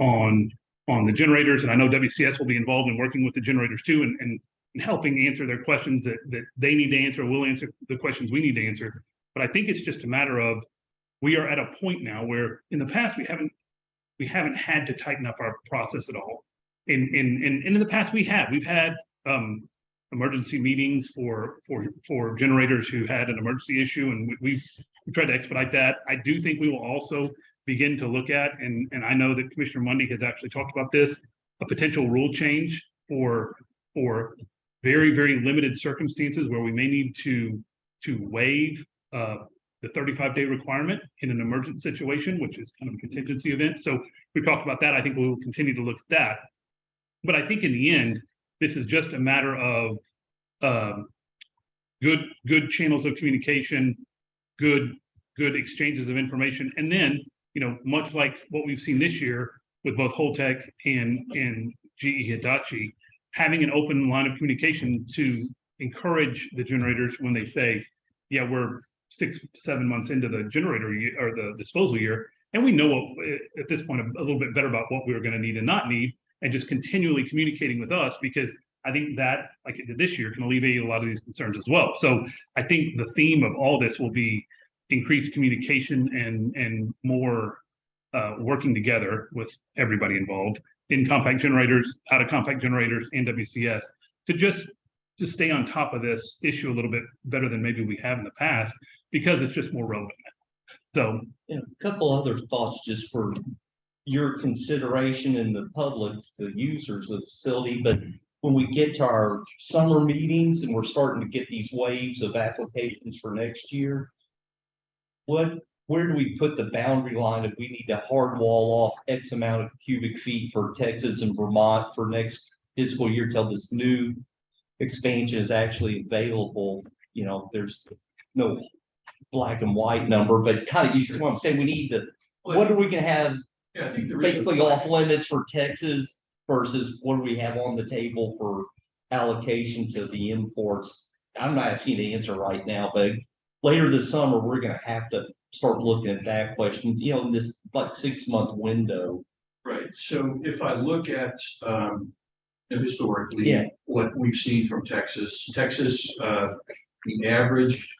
on the generators, and I know WCS will be involved in working with the generators too, and helping answer their questions that they need to answer. We'll answer the questions we need to answer. But I think it's just a matter of, we are at a point now where in the past we haven't had to tighten up our process at all. And in the past we've had emergency meetings for generators who had an emergency issue, and we've tried to expedite that. I do think we will also begin to look at, and I know that Commissioner Mundy has actually talked about this, a potential rule change for very, very limited circumstances where we may need to waive the 35-day requirement in an emergent situation, which is kind of a contingency event. So we talked about that. I think we will continue to look at that. But I think in the end, this is just a matter of good channels of communication, good exchanges of information, and then, you know, much like what we've seen this year with both Holtec and GE Hitachi, having an open line of communication to encourage the generators when they say, yeah, we're 6-7 months into the generator year or the disposal year, and we know at this point a little bit better about what we're going to need and not need, and just continually communicating with us, because I think that, like it did this year, can alleviate a lot of these concerns as well. So I think the theme of all this will be increased communication and more working together with everybody involved in compact generators, out of compact generators, and WCS to just stay on top of this issue a little bit better than maybe we have in the past, because it's just more relevant now. So, yeah, a couple other thoughts just for your consideration and the public, the users of the facility. But when we get to our summer meetings and we're starting to get these waves of applications for next year, where do we put the boundary line if we need to hard wall off X amount of cubic feet for Texas and Vermont for next fiscal year till this new expansion is actually available? You know, there's no black and white number, but kind of, you see what I'm saying? We need to, what are we gonna have Yeah, I think there is basically off limits for Texas versus what do we have on the table for allocation to the imports? I'm not asking you to answer right now, but later this summer, we're gonna have to start looking at that question, you know, in this like 6-month window. Right, so if I look at historically, Yeah. what we've seen from Texas, the average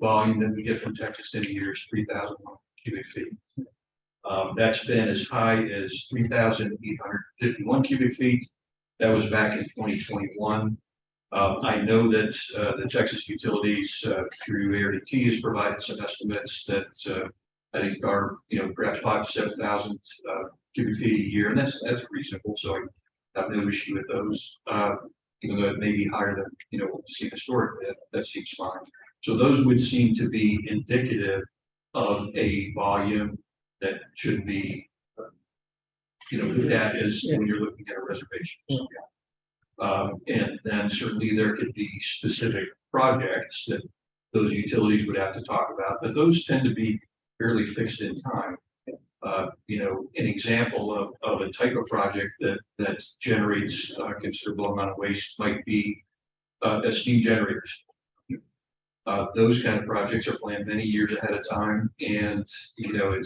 volume that we get from Texas in a year is 3,000 cubic feet. That's been as high as 3,851 cubic feet. That was back in 2021. I know that the Texas utilities through ARDT has provided some estimates that I think are, you know, perhaps 5,000 to 7,000 cubic feet a year, and that's reasonable. So I have no issue with those, even though it may be higher than, you know, what we've seen historically. That seems fine. So those would seem to be indicative of a volume that should be, you know, looked at as when you're looking at a reservation. And then certainly there could be specific projects that those utilities would have to talk about, but those tend to be fairly fixed in time. You know, an example of a type of project that generates a considerable amount of waste might be a steam generators. Those kind of projects are planned many years ahead of time, and you know,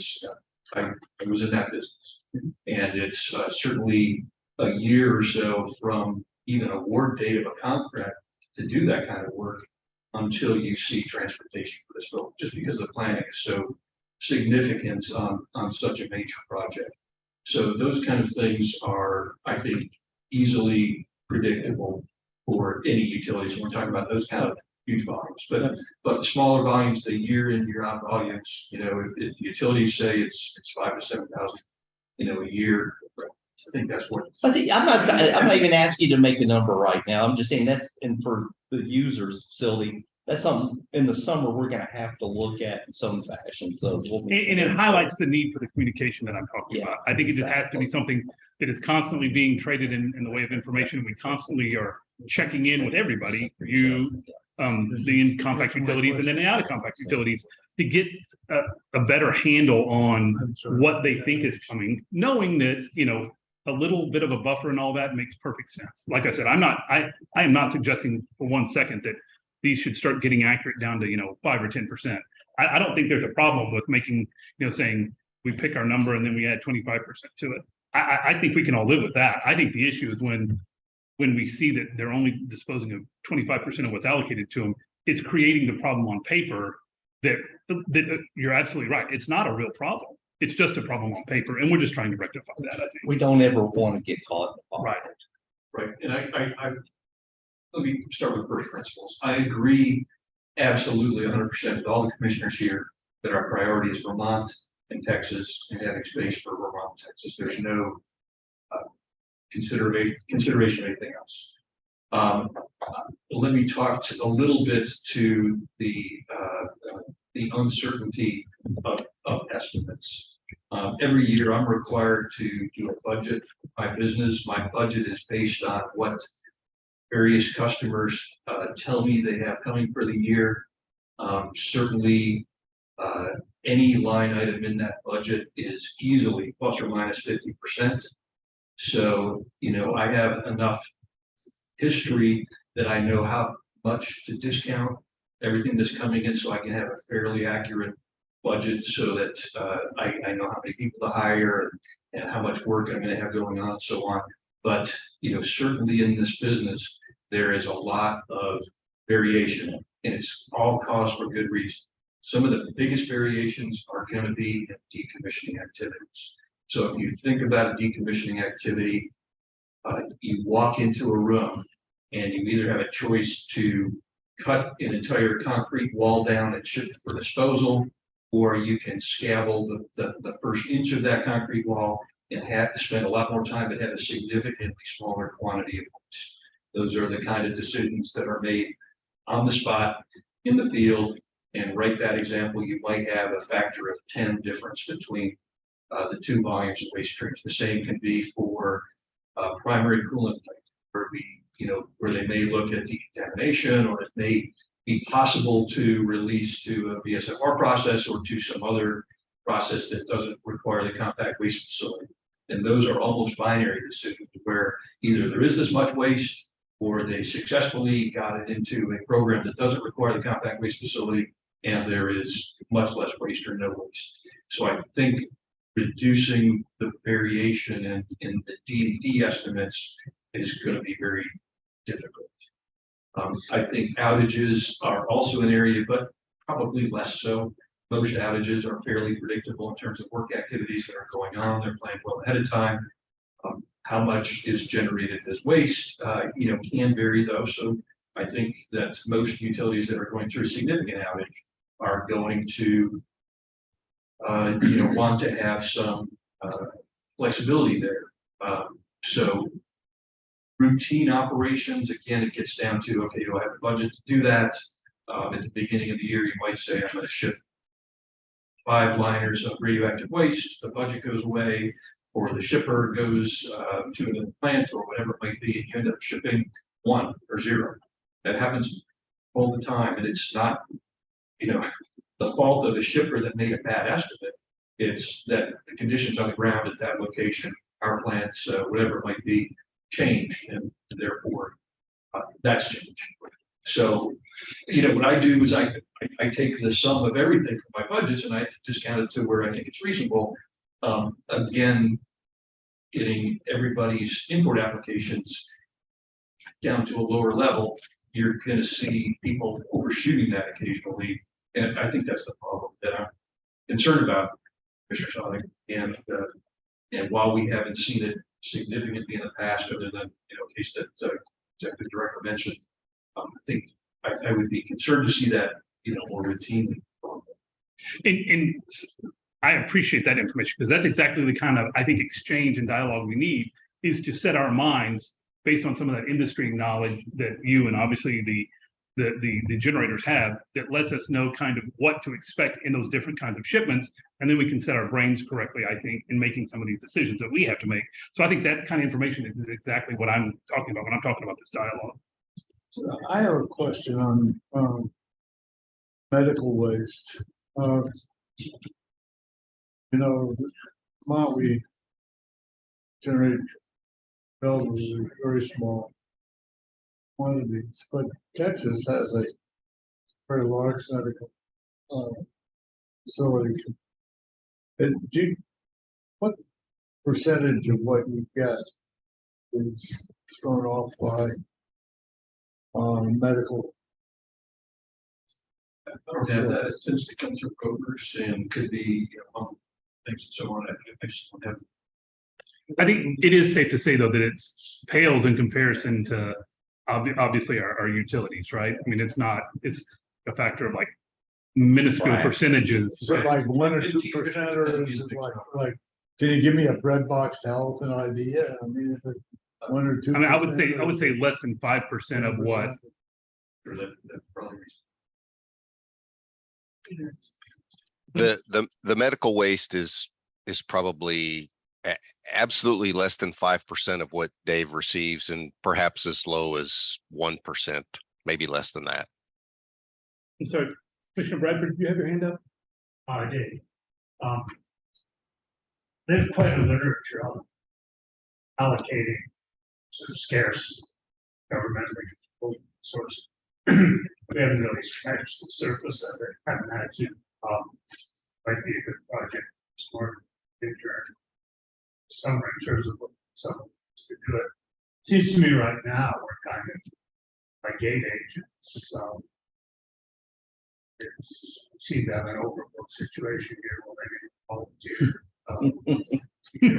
I was in that business, and it's certainly a year or so from even award date of a contract to do that kind of work until you see transportation for this bill, just because the planning is so significant on such a major project. So those kind of things are, I think, easily predictable for any utilities. We're talking about those kind of huge volumes, but the smaller volumes, the year in, year out volumes, if utilities say it's 5,000 to 7,000, a year, I think that's what. I think I'm not even asking you to make a number right now. I'm just saying that's, and for the users facility, that's something in the summer we're gonna have to look at in some fashion. So And it highlights the need for the communication that I'm talking Yeah, about. I think it just has to be something that is constantly being traded in the way of information. We constantly are checking in with everybody, you, the in-compact utilities, and then the out-of-compact utilities, to get a better handle on what they think is coming, knowing that, a little bit of a buffer and all that makes perfect sense. Like I said, I am not suggesting for 1 second that these should start getting accurate down to, 5 or 10%. I don't think there's a problem with making, saying we pick our number and then we add 25% to it. I think we can all live with that. I think the issue is when we see that they're only disposing of 25% of what's allocated to them, it's creating the problem on paper that you're absolutely right. It's not a real problem. It's just a problem on paper, and we're just trying to rectify that, I think. we don't ever want to get caught. Right. Right, and I let me start with first principles. I agree absolutely 100% with all the commissioners here that our priority is Vermont and Texas and having space for Vermont, Texas. There's no consideration of anything else. Let me talk a little bit to the uncertainty of estimates. Every year I'm required to do a budget. My business, my budget is based on what various customers tell me they have coming for the year. Certainly, any line item in that budget is easily plus or minus 50%. So, I have enough history that I know how much to discount everything that's coming in, so I can have a fairly accurate budget, so that I know how many people to hire and how much work I'm going to have going on and so on. But certainly in this business, there is a lot of variation, and it's all caused for good reason. Some of the biggest variations are going to be in decommissioning activities. So if you think about a decommissioning activity, you walk into a room and you either have a choice to cut an entire concrete wall down and ship it for disposal, or you can scabble the first inch of that concrete wall and have to spend a lot more time but have a significantly smaller quantity of waste. Those are the kind of decisions that are made on the spot in the field. And right, that example, you might have a factor of 10 difference between the two volumes of waste streams. The same can be for primary coolant plant, where they may look at decontamination, or it may be possible to release to a VSFR process or to some other process that doesn't require the compact waste facility. And those are almost binary decisions, where either there is this much waste or they successfully got it into a program that doesn't require the compact waste facility, and there is much less waste or no waste. So I think reducing the variation in the DDD estimates is going to be very difficult. I think outages are also an area, but probably less so. Most outages are fairly predictable in terms of work activities that are going on. They're planned well ahead of time. How much is generated as waste, can vary though. So I think that most utilities that are going through a significant outage are going to, want to have some flexibility there. So routine operations, again, it gets down to, okay, do I have a budget to do that? At the beginning of the year, you might say, I'm going to ship 5 liners of radioactive waste. The budget goes away, or the shipper goes to the plant or whatever it might be, and you end up shipping 1 or 0. That happens all the time, and it's not, the fault of the shipper that made a bad estimate. It's that the conditions on the ground at that location, our plants, whatever it might be, changed, and therefore that's changed. So, what I do is I take the sum of everything from my budgets and I discount it to where I think it's reasonable. Again, getting everybody's import applications down to a lower level, you're going to see people overshooting that occasionally, and I think that's the problem that I'm concerned about, Commissioner Sonic. And while we haven't seen it significantly in the past, other than case that Executive Director mentioned, I think I would be concerned to see that, more routinely. And I appreciate that information because that's exactly the kind of, I think, exchange and dialogue we need is to set our minds based on some of that industry knowledge that you and obviously the generators have that lets us know kind of what to expect in those different kinds of shipments. And then we can set our brains correctly, I think, in making some of these decisions that we have to make. So I think that kind of information is exactly what I'm talking about when I'm talking about this dialogue. I have a question on medical waste. Vermont, we generate relatively very small quantities, but Texas has a very large medical facility. What percentage of what you get is thrown off by medical? I don't have that. It tends to come through brokers and could be, things and so on. I just don't have. I think it is safe to say, though, that it's pales in comparison to obviously our utilities, right? I mean, it's a factor of like minuscule percentages. Is it like 1 or 2%, or is it like, can you give me a bread box to help an idea? I mean, if it's 1 or 2%. I mean, I would say less than 5% of what. Sure, that probably. The medical waste is probably absolutely less than 5% of what Dave receives, and perhaps as low as 1%, maybe less than that. I'm sorry, Commissioner Bradford, do you have your hand up? I did. There's quite a literature on allocating sort of scarce government sources. We haven't really scratched the surface of it. Haven't had to. Might be a good project. It's more future summer in terms of what someone wants to do it. Seems to me right now we're kind of like gate agents. So we seem to have an overbooked situation here. We'll make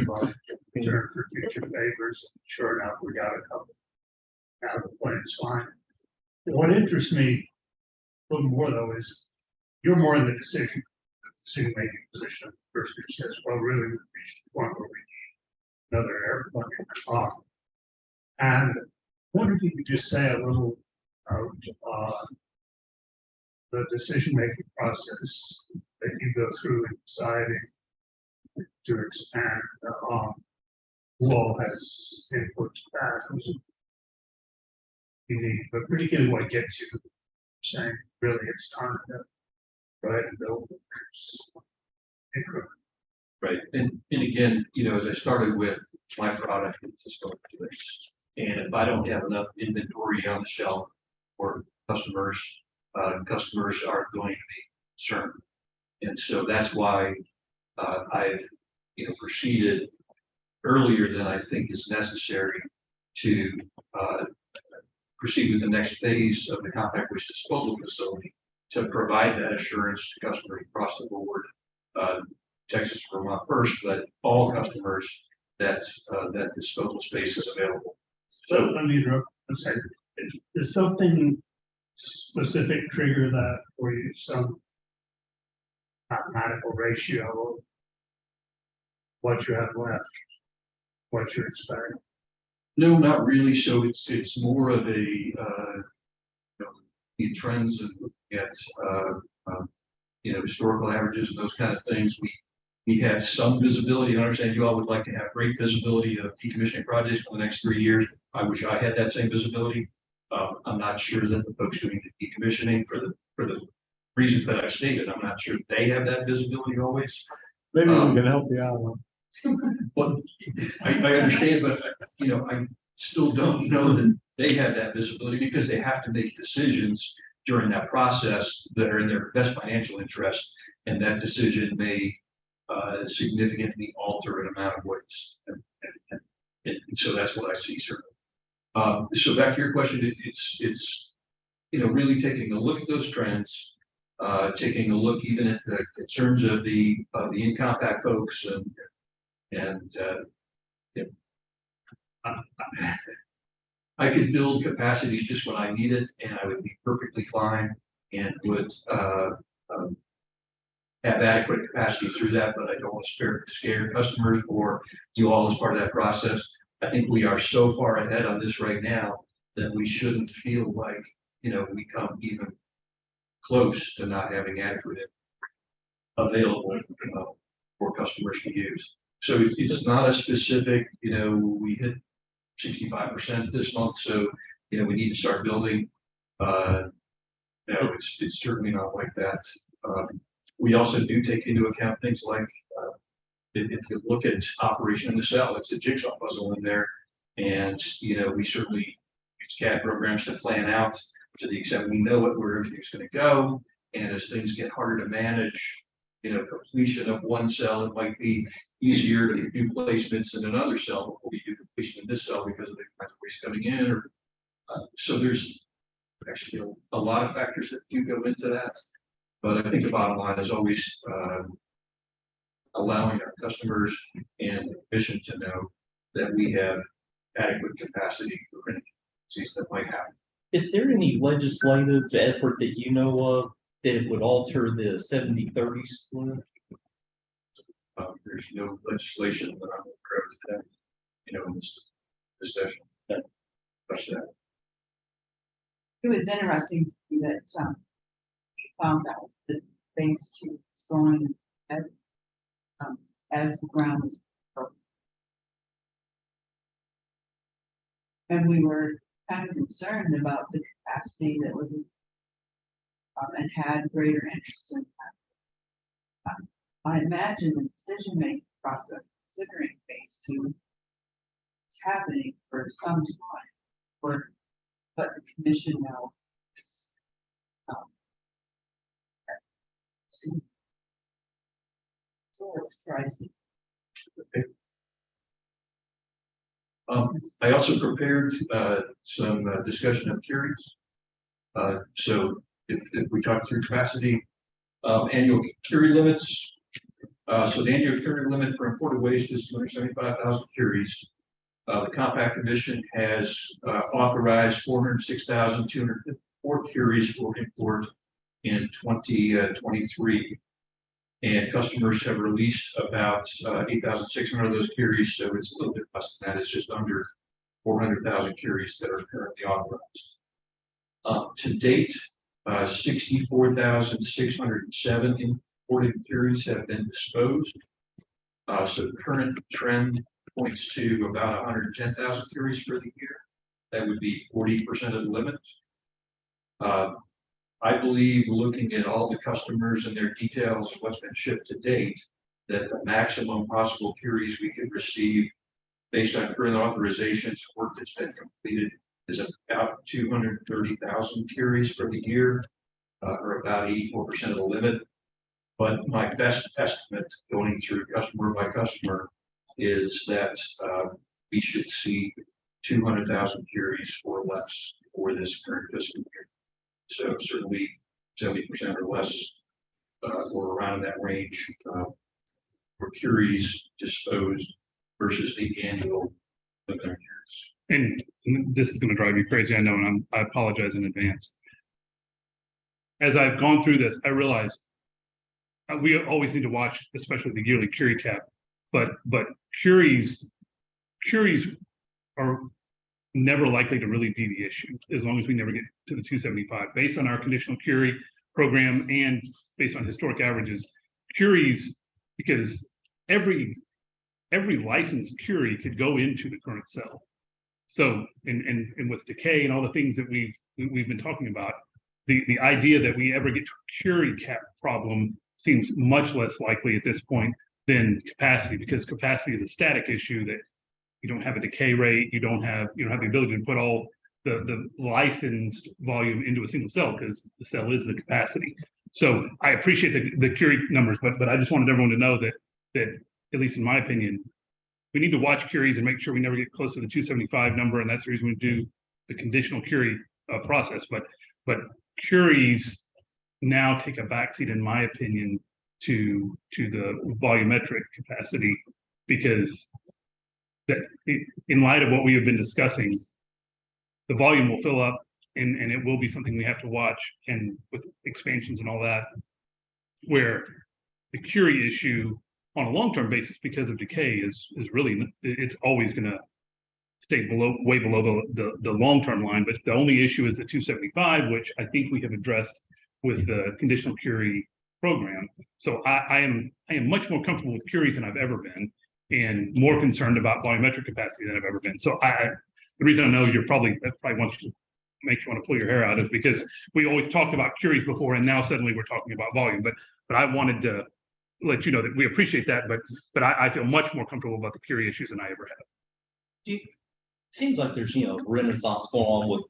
volunteer return for future favors. Sure enough, we got a couple. Now the plan's fine. What interests me a little more though is you're more in the decision making position. First it says, well, really, we reached the point where we need another airplane. And I wonder if you could just say a little about the decision making process that you go through in deciding to expand. Who all has input to that? You need, but particularly what gets you saying, really, it's time to go ahead and build increment. Right, and again, as I started with my product, it's just going to waste. And if I don't have enough inventory on the shelf for customers, customers are going to be concerned. And so that's why I've proceeded earlier than I think is necessary to proceed with the next phase of the compact waste disposal facility to provide that assurance to customers across the board, Texas, Vermont first, but all customers that that disposal space is available. So let me say, is something specific trigger that for you, some mathematical ratio, what you have left, what you're expecting? No, not really. So it's more of a the trends and looking at historical averages and those kind of things. We have some visibility. I understand you all would like to have great visibility of decommissioning projects for the next 3 years. I wish I had that same visibility. I'm not sure that the folks doing the decommissioning for the reasons that I've stated, I'm not sure they have that visibility always. Maybe we can help you out. But I understand, but I still don't know that they have that visibility because they have to make decisions during that process that are in their best financial interest, and that decision may significantly alter an amount of waste. And so that's what I see, certainly. So back to your question, it's really taking a look at those trends, taking a look even at the concerns of the in-compact folks, and I could build capacity just when I need it, and I would be perfectly fine and would have adequate capacity through that, but I don't want to scare customers or you all as part of that process. I think we are so far ahead on this right now that we shouldn't feel like, we come even close to not having adequate available for customers to use. So it's not a specific, we hit 65% this month, so, we need to start building. No, it's certainly not like that. We also do take into account things like, if you look at operation in the cell, it's a jigsaw puzzle in there. And, we certainly use CAD programs to plan out to the extent we know where everything's going to go. And as things get harder to manage, completion of one cell, it might be easier to do placements in another cell before we do completion in this cell because of the kinds of waste coming in. Or so there's actually a lot of factors that do go into that. But I think the bottom line is always allowing our customers and the commission to know that we have adequate capacity for any emergencies that might happen. Is there any legislative effort that you know of that would alter the 70-30 split? There's no legislation that I'm aware of today, in this session. That. It was interesting to see that we found out that phase 2 is going as the ground is broken. And we were kind of concerned about the capacity that was and had greater interest in that. I imagine the decision-making process, considering phase 2, is happening for some time, but the commission now so it's surprising. Okay. I also prepared some discussion of curious. So if we talk through capacity, annual curie limits. So the annual curie limit for imported waste is 275,000 curies. The Compact Commission has authorized 406,204 curies for import in 2023. And customers have released about 8,600 of those curies, so it's a little bit less than that. It's just under 400,000 curies that are currently authorized. To date, 64,607 imported curies have been disposed. So the current trend points to about 110,000 curies for the year. That would be 40% of the limit. I believe, looking at all the customers and their details of what's been shipped to date, that the maximum possible curies we could receive based on current authorizations, work that's been completed, is about 230,000 curies for the year, or about 84% of the limit. But my best estimate going through customer by customer is that we should see 200,000 curies or less for this current fiscal year. So certainly 70% or less, or around that range, for curies disposed versus the annual limit. And this is going to drive you crazy, I know, and I apologize in advance. As I've gone through this, I realize we always need to watch, especially the yearly curie cap, but curies are never likely to really be the issue as long as we never get to the 275. Based on our conditional curie program and based on historic averages, curies, because every licensed curie could go into the current cell. So and with decay and all the things that we've been talking about, the idea that we ever get to a curie cap problem seems much less likely at this point than capacity, because capacity is a static issue that you don't have a decay rate, you don't have the ability to put all the licensed volume into a single cell because the cell is the capacity. So I appreciate the curie numbers, but I just wanted everyone to know that at least in my opinion, we need to watch curies and make sure we never get close to the 275 number, and that's the reason we do the conditional curie process. But curies now take a backseat, in my opinion, to the volumetric capacity, because that in light of what we have been discussing, the volume will fill up and it will be something we have to watch, and with expansions and all that, where the Curie issue on a long-term basis because of decay is really, it's always going to stay way below the long-term line. But the only issue is the 275, which I think we have addressed with the conditional Curie program. So I am much more comfortable with Curies than I've ever been, and more concerned about volumetric capacity than I've ever been. So the reason I know that probably wants to make you want to pull your hair out is because we always talked about Curies before, and now suddenly we're talking about volume. But I wanted to let you know that we appreciate that, but I feel much more comfortable about the Curie issues than I ever have. Seems like there's, renaissance going on with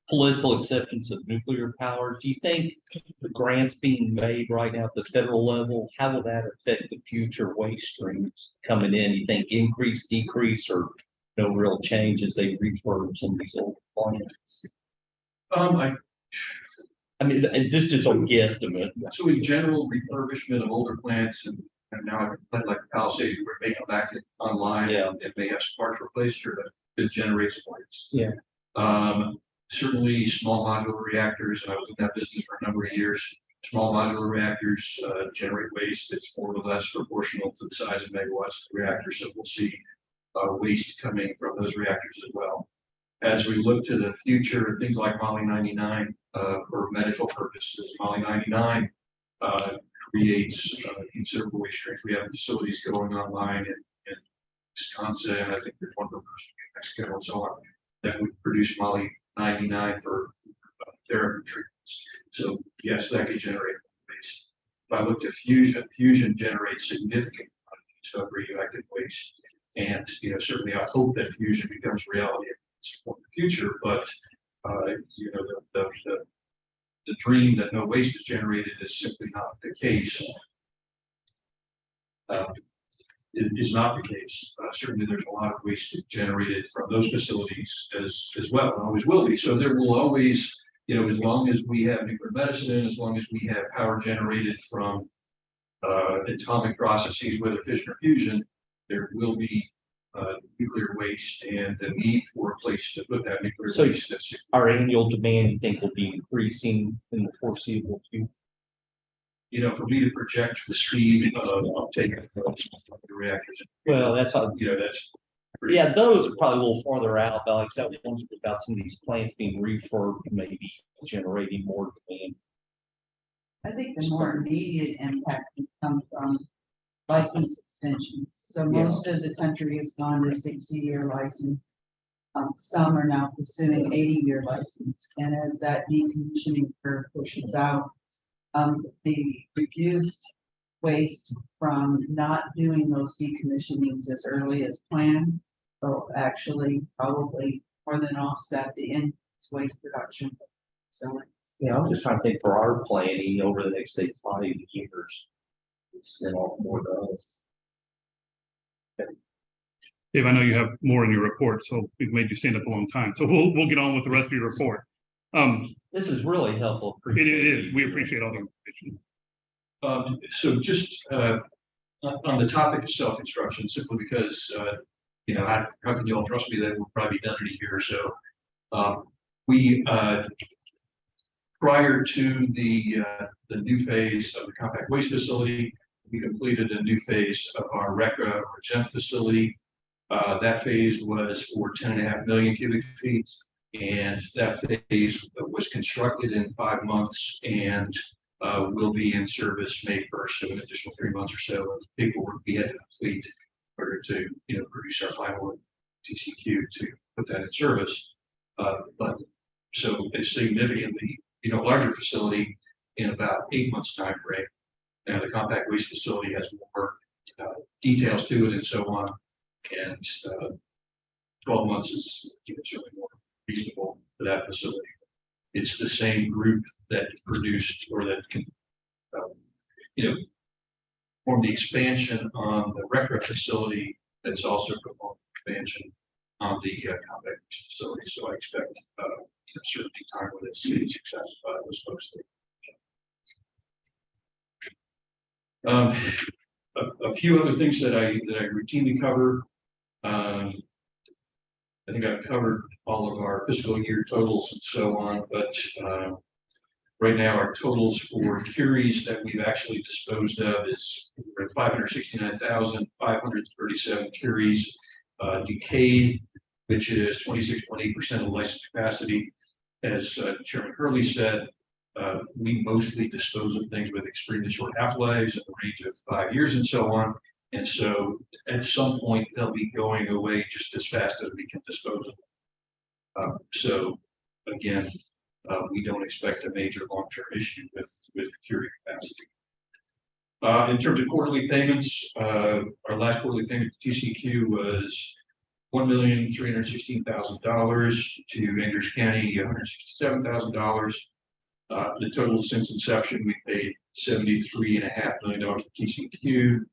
political acceptance of nuclear power. Do you think the grants being made right now at the federal level, how will that affect the future waste streams coming in? You think increase, decrease, or no real change as they refurb some of these old plants? I mean, it's just a guesstimate. So in general, refurbishment of older plants and now I've plant like Palisades, we're making them back online. Yeah. If they have sparks replaced or that generates waste. Yeah. Certainly small modular reactors, and I was in that business for a number of years. Small modular reactors generate waste. It's more or less proportional to the size of megawatts of the reactor. So we'll see waste coming from those reactors as well. As we look to the future, things like Moly 99 for medical purposes, Moly 99 creates considerable waste streams. We have facilities going online in Wisconsin. I think there's one for Mexico and so on that would produce Moly 99 for therapy treatments. So yes, that could generate waste. If I look at fusion generates significant of radioactive waste. And certainly I hope that fusion becomes reality in the future, but the dream that no waste is generated is simply not the case. It is not the case. Certainly there's a lot of waste generated from those facilities as well, and always will be. So there will always, as long as we have nuclear medicine, as long as we have power generated from atomic processes, whether fission or fusion, there will be nuclear waste and the need for a place to put that nuclear waste. Our annual demand, you think, will be increasing in the foreseeable future? For me to project the speed of uptake of the reactors. Well, that's how, yeah, those are probably a little farther out, but like that one about some of these plants being refurbed, maybe generating more demand. I think the more immediate impact can come from license extensions. So most of the country has gone to 60-year license. Some are now pursuing 80-year license. And as that decommissioning curve pushes out, the reduced waste from not doing those decommissionings as early as planned will actually probably more than offset the increased waste production. So Yeah, I'm just trying to think for our planning over the next, say, 5 years. It's more to us. Dave, I know you have more in your report, so we've made you stand up a long time. So we'll get on with the rest of your report. This is really helpful. It is. We appreciate all the information. So just on the topic of self-construction, simply because, how can you all trust me that we'll probably be done in a year or so? We, prior to the new phase of the compact waste facility, we completed a new phase of our RECA or GEM facility. That phase was for 10.5 million cubic feet. And that phase was constructed in 5 months and will be in service May 1st, so an additional 3 months or so of paperwork we had to complete in order to produce our final TCQ to put that in service. But so a significantly larger facility in about 8 months time frame. Now the compact waste facility has more details to it and so on, and 12 months is certainly more reasonable for that facility. It's the same group that produced or that can, form the expansion on the RECA facility that's also performed expansion on the compact facility. So I expect certainly time with it, see success by those folks. A few other things that I routinely cover. I think I've covered all of our fiscal year totals and so on, but right now our totals for curies that we've actually disposed of is 569,537 curies. Decayed, which is 26.8% of licensed capacity. As Chairman Hurley said, we mostly dispose of things with extremely short half-lives in the range of 5 years and so on. And so at some point, they'll be going away just as fast as we can dispose of them. So again, we don't expect a major long-term issue with curie capacity. In terms of quarterly payments, our last quarterly payment to TCQ was $1,316,000, to Andrews County, $167,000. The total since inception, we paid $73.5 million to TCQ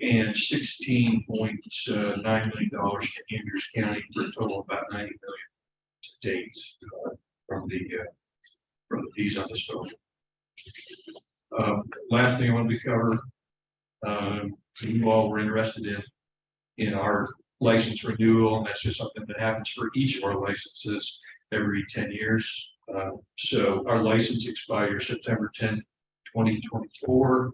and $16.9 million to Andrews County, for a total of about $90 million to date from the fees on disposal. Last thing I want to cover, you all were interested in our license renewal, and that's just something that happens for each of our licenses every 10 years. So our license expires September 10, 2024.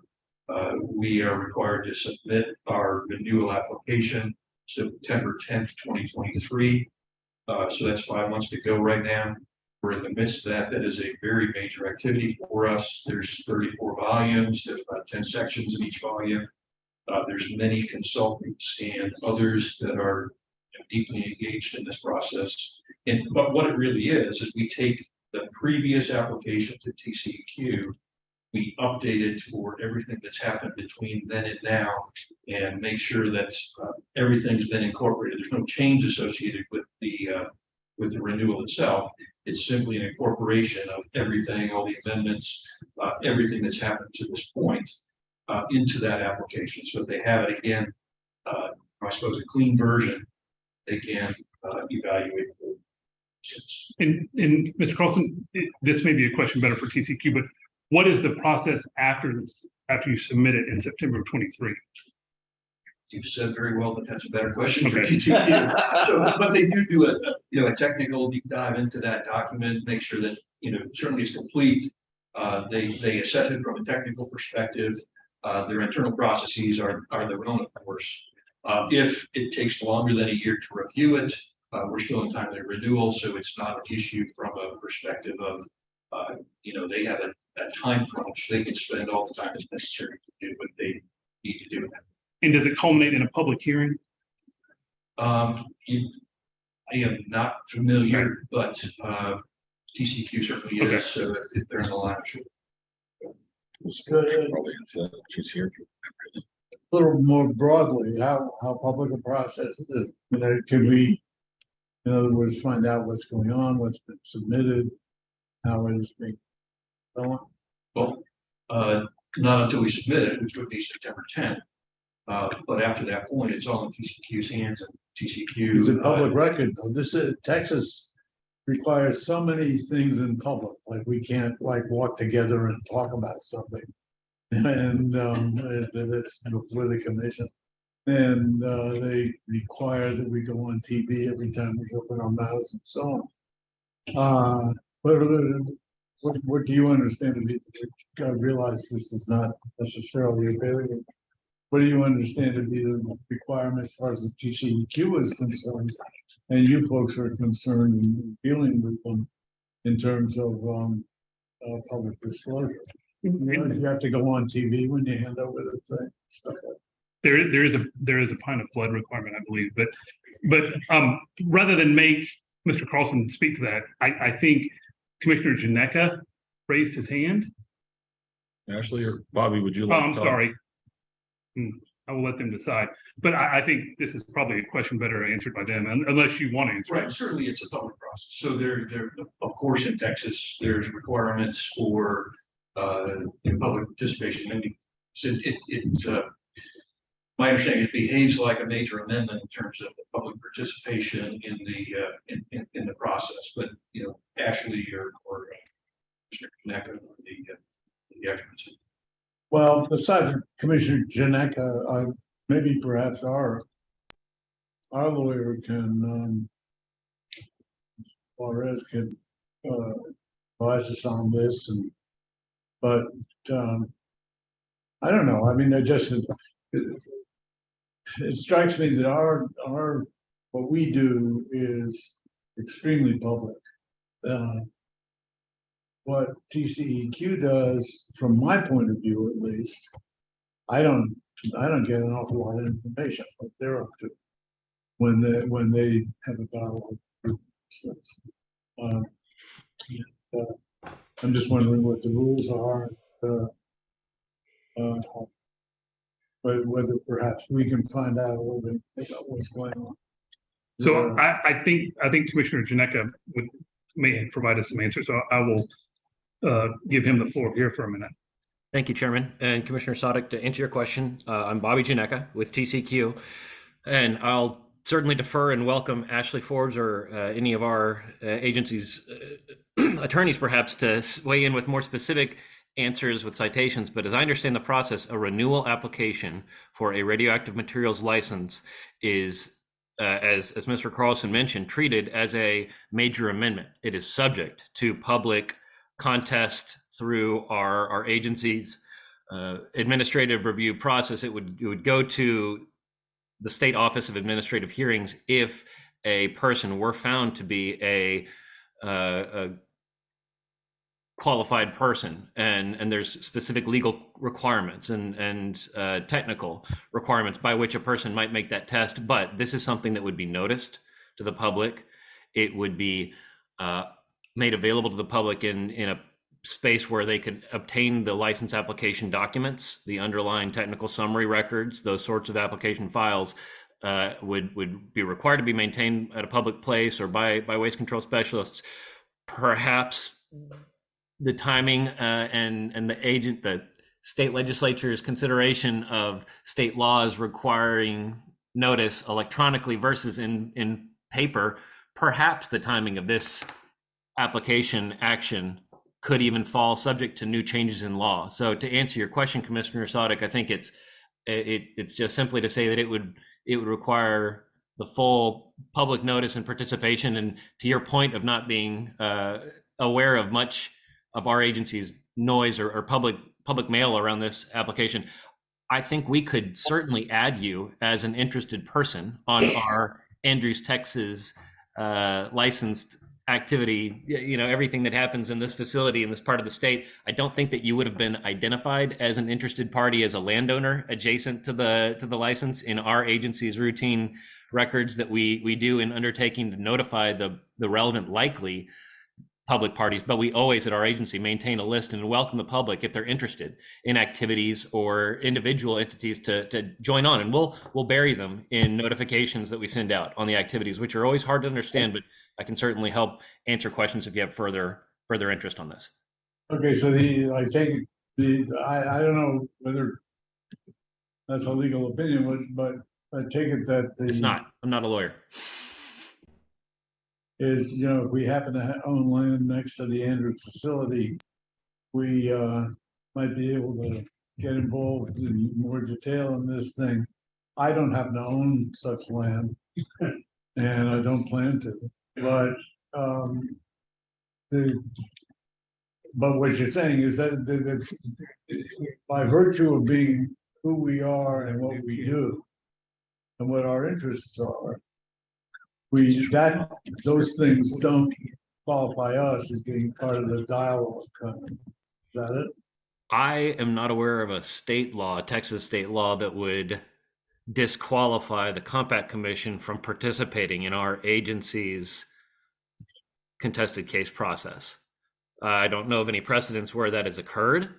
We are required to submit our renewal application September 10th, 2023. So that's 5 months to go right now. We're in the midst of that. That is a very major activity for us. There's 34 volumes. There's about 10 sections in each volume. There's many consultants and others that are deeply engaged in this process. But what it really is we take the previous application to TCEQ, we update it for everything that's happened between then and now, and make sure that everything's been incorporated. There's no change associated with the renewal itself. It's simply an incorporation of everything, all the amendments, everything that's happened to this point into that application. So if they have it again, I suppose a clean version, they can evaluate the options. And Mr. Carlson, this may be a question better for TCQ, but what is the process after this, after you submit it in September of 23? You've said very well that that's a better question for Okay. TCQ. But they do a technical deep dive into that document, make sure that certainly it's complete. They assess it from a technical perspective. Their internal processes are their own, of course. If it takes longer than a year to review it, we're still in time of renewal, so it's not an issue from a perspective of they have a time crunch. They can spend all the time that's necessary to do what they need to do. And does it culminate in a public hearing? I am not familiar, but TCQ certainly is. So if they're in the line, sure. It's good. Probably she's here. A little more broadly, how public a process is. Can we, in other words, find out what's going on, what's been submitted, how it is being done? Well, not until we submit it, which would be September 10th. But after that point, it's all in TCQ's hands, and TCQ. It's a public record, though. This is Texas requires so many things in public, like we can't walk together and talk about something. And that it's before the commission. And they require that we go on TV every time we open our mouths and so on. What do you understand to be? I realize this is not necessarily a barrier. What do you understand to be the requirement as far as the TCEQ is concerned, and you folks are concerned in dealing with them in terms of public disclosure? You have to go on TV when you hand over the thing, stuff like that. There is a pint of blood requirement, I believe, but rather than make Mr. Carlson speak to that, I think Commissioner Janeka raised his hand. Ashley or Bobby, would you Oh, like I'm to talk? sorry. I will let them decide, but I think this is probably a question better answered by them, unless you want to answer. Right, certainly it's a public process. So there, of course, in Texas, there's requirements for public participation. And my understanding, it behaves like a major amendment in terms of the public participation in the process. But Ashley or Mr. Janeka, the experts. Well, besides Commissioner Janeka, maybe perhaps our lawyer can Juarez can, advise us on this but, I don't know. I mean, it strikes me that what we do is extremely public. What TCEQ does, from my point of view at least, I don't get an awful lot of information what they're up to when they have a dialogue. Um, I'm just wondering what the rules are. But whether perhaps we can find out a little bit about what's going on. So I think Commissioner Janeka may provide us some answers. So I will give him the floor here for a minute. Thank you, Chairman. And Commissioner Sadek, to answer your question, I'm Bobby Janeka with TCQ, and I'll certainly defer and welcome Ashley Forbes or any of our agency's attorneys perhaps to weigh in with more specific answers with citations. But as I understand the process, a renewal application for a radioactive materials license is, as Mr. Carlson mentioned, treated as a major amendment. It is subject to public contest through our agency's administrative review process. It would go to the State Office of Administrative Hearings if a person were found to be a qualified person, and there's specific legal requirements and technical requirements by which a person might make that test. But this is something that would be noticed to the public. It would be made available to the public in a space where they could obtain the license application documents, the underlying technical summary records. Those sorts of application files would be required to be maintained at a public place or by waste control specialists. Perhaps the timing and the state legislature's consideration of state laws requiring notice electronically versus in paper, perhaps the timing of this application action could even fall subject to new changes in law. So to answer your question, Commissioner Sadek, I think it's just simply to say that it would require the full public notice and participation. And to your point of not being aware of much of our agency's noise or public mail around this application, I think we could certainly add you as an interested person on our Andrews, Texas licensed activity, everything that happens in this facility in this part of the state. I don't think that you would have been identified as an interested party as a landowner adjacent to the license in our agency's routine records that we do in undertaking to notify the relevant likely public parties. But we always at our agency maintain a list and welcome the public if they're interested in activities or individual entities to join on, and we'll bury them in notifications that we send out on the activities, which are always hard to understand, but I can certainly help answer questions if you have further interest on this. Okay, so I don't know whether that's a legal opinion, but I take it that It's not. I'm not a lawyer. Is, if we happen to own land next to the Andrews facility, we might be able to get involved in more detail in this thing. I don't happen to own such land, and I don't plan to. But what you're saying is that by virtue of being who we are and what we do, and what our interests are, those things don't qualify us as being part of the dialogue. Is that it? I am not aware of a state law, Texas state law, that would disqualify the Compact Commission from participating in our agency's contested case process. I don't know of any precedents where that has occurred.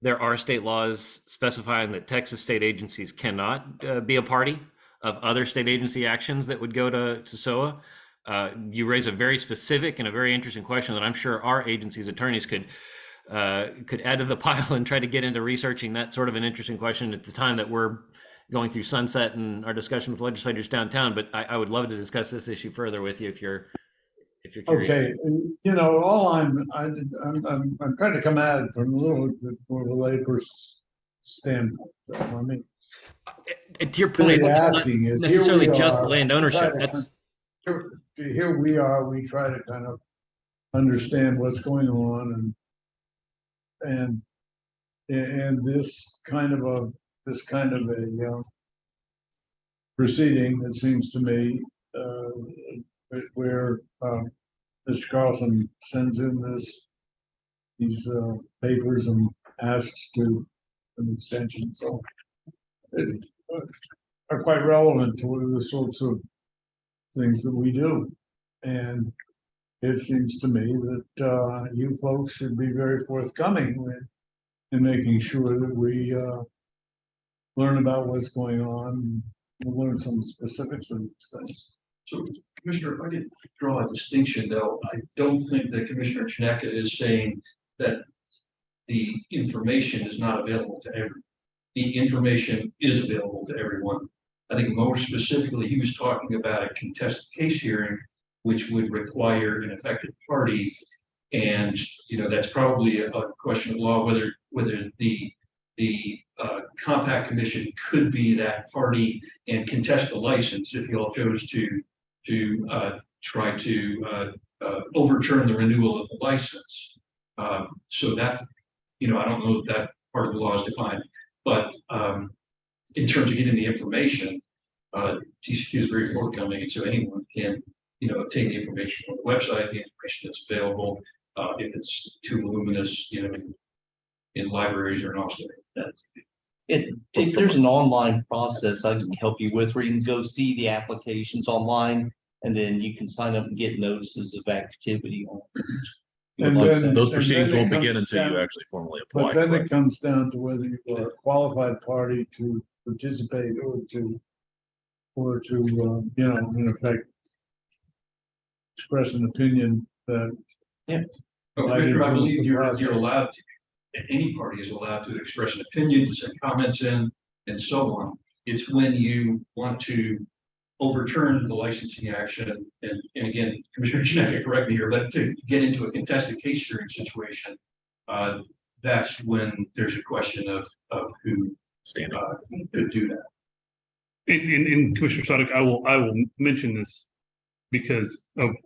There are state laws specifying that Texas state agencies cannot be a party of other state agency actions that would go to SOA. You raise a very specific and a very interesting question that I'm sure our agency's attorneys could add to the pile and try to get into researching that sort of an interesting question at the time that we're going through sunset and our discussion with legislators downtown. But I would love to discuss this issue further with you if you're curious. Okay, all I'm trying to come at it from a little bit more of a layperson's standpoint. I mean, to your point, it's not necessarily just land ownership. Here we are, we try to kind of understand what's going on and this kind of a proceeding, it seems to me, where Mr. Carlson sends in these papers and asks to an extension, so it are quite relevant to the sorts of things that we do. And it seems to me that you folks should be very forthcoming in making sure that we learn about what's going on, and learn some specifics of these things. So, Commissioner, if I could draw a distinction, though, I don't think that Commissioner Chineka is saying that the information is not available to everyone. The information is available to everyone. I think more specifically, he was talking about a contested case hearing, which would require an affected party. And, you know, that's probably a question of law, whether the compact commission could be that party and contest the license if you all chose to try to overturn the renewal of the license. So that, you know, I don't know if that part of the law is defined, but in terms of getting the information, TCQ is very forthcoming, and so anyone can, you know, obtain the information from the website, the information that's available. If it's too voluminous, you know, in libraries or in Austin. If there's an online process I can help you with, where you can go see the applications online, and then you can sign up and get notices of activity on. And then- Those and proceedings then it won't comes begin until you down- actually formally apply. But then correct? it comes down to whether you are a qualified party to participate or to, you know, in effect, express an opinion that. But Commissioner, I believe you're allowed, any party is allowed to express an opinion, to send comments in, and so on. It's when you want to overturn the licensing action, and again, Commissioner Chineka, correct me here, but to get into a contested case hearing situation, that's when there's a question of who could do that. In Commissioner Sadek, I will mention this because of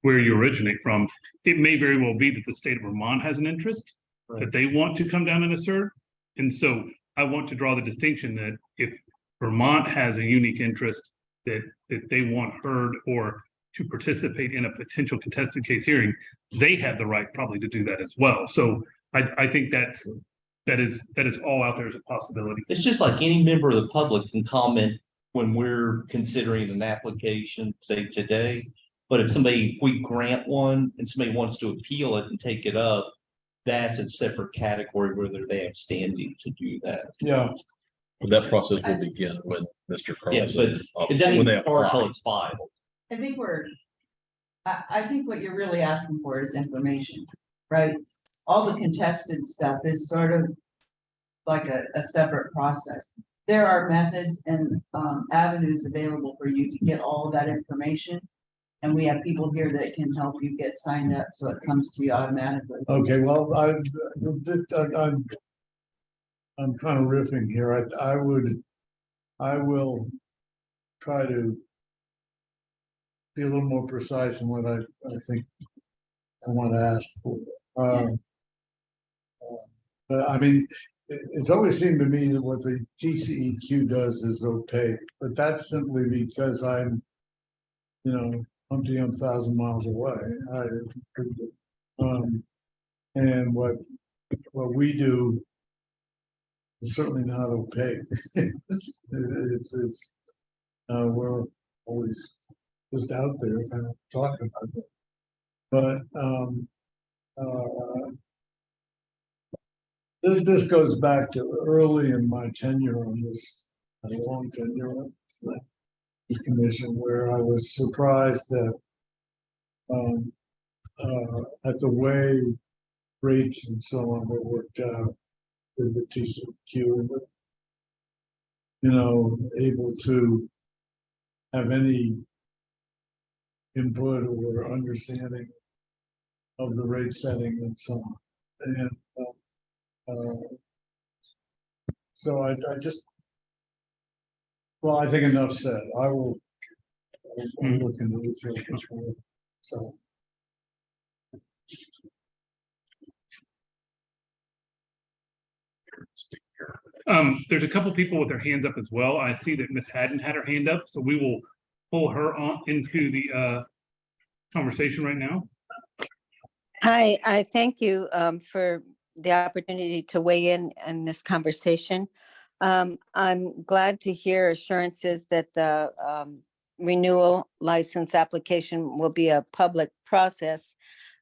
where you originate from. It may very well be that the state of Vermont has an interest that they want to come down and assert. And so I want to draw the distinction that if Vermont has a unique interest that they want heard or to participate in a potential contested case hearing, they have the right probably to do that as well. So I think that is all out there as a possibility. It's just like any member of the public can comment when we're considering an application, say today. But if we grant one and somebody wants to appeal it and take it up, that's a separate category whether they have standing to do that. Yeah. That process will begin when Mr. Yeah, Carlson but is up. it doesn't when they even start apply. till it's filed. I think I think what you're really asking for is information, right? All the contested stuff is sort of like a separate process. There are methods and avenues available for you to get all of that information. And we have people here that can help you get signed up, so it comes to you automatically. Okay, well, I'm kind of riffing here. I will try to be a little more precise in what I think I want to ask for. But I mean, it's always seemed to me that what the GCEQ does is opaque, but that's simply because I'm, you know, Humpty 1,000 miles away. And what we do is certainly not opaque. We're always just out there kind of talking about that. But this goes back to early in my tenure on this, a long tenure on this commission, where I was surprised at the way rates and so on were worked out with the TCQ, you know, able to have any input or understanding of the rate setting and so on. And so I just, well, I think enough said. I will look into this. So There's a couple people with their hands up as well. I see that Ms. Haddon had her hand up, so we will pull her on into the conversation right now. Hi, I thank you for the opportunity to weigh in this conversation. I'm glad to hear assurances that the renewal license application will be a public process.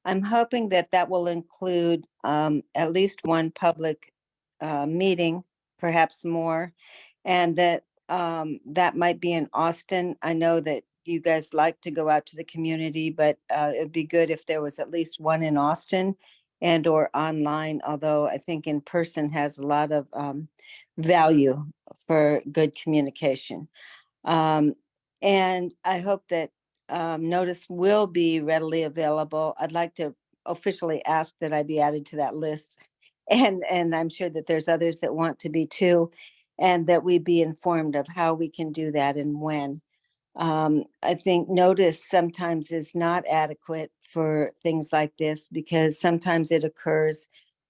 I'm hoping that that will include at least one public meeting, perhaps more, and that that might be in Austin. I know that you guys like to go out to the community, but it'd be good if there was at least one in Austin and or online, although I think in person has a lot of value for good communication. And I hope that notice will be readily available. I'd like to officially ask that I be added to that list. And I'm sure that there's others that want to be too, and that we be informed of how we can do that and when. I think notice sometimes is not adequate for things like this because sometimes it occurs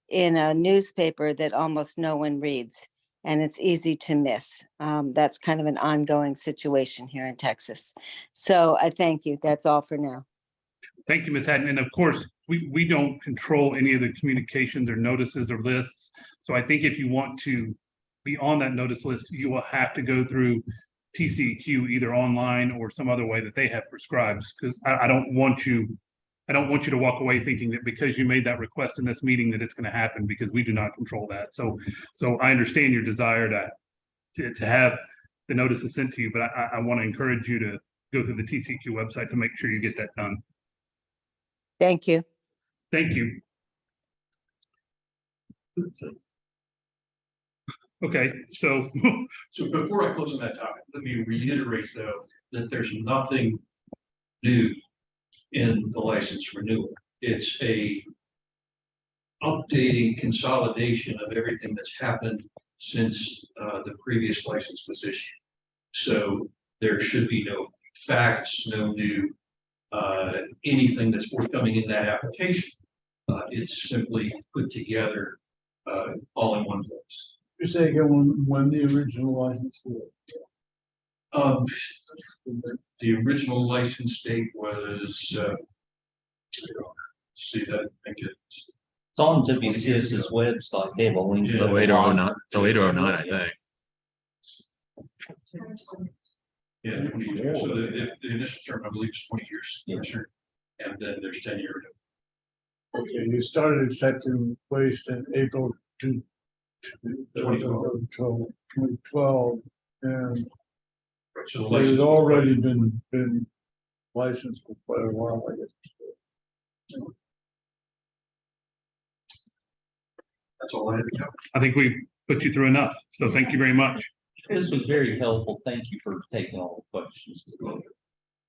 in a newspaper that almost no one reads and it's easy to miss. That's kind of an ongoing situation here in Texas. So I thank you. That's all for now. Thank you, Ms. Haddon. And of course, we don't control any of the communications or notices or lists. So I think if you want to be on that notice list, you will have to go through TCEQ either online or some other way that they have prescribed. Because I don't want you to walk away thinking that because you made that request in this meeting that it's going to happen, because we do not control that. So I understand your desire to have the notices sent to you, but I want to encourage you to go through the TCEQ website to make sure you get that done. Thank you. Thank you. Okay, so So before I close on that topic, let me reiterate though, that there's nothing new in the license renewal. It's a updating consolidation of everything that's happened since the previous license was issued. So there should be no facts, no new anything that's forthcoming in that application. It's simply put together all in one place. You say again when the original license was? The original license date was, see that, I think it's. It's on WCS's website. They have a link. Yeah. So 8009, so 8009, I think. Yeah, 20 years. So the initial term, I believe, is 20 years. Yeah. Sure. And then there's 10-year. Okay, you started accepting waste in April 2012, and So the it license had already been licensed for quite a while, I guess. That's all I had to know. I think we put you through enough. So thank you very much. This was very helpful. Thank you for taking all the questions.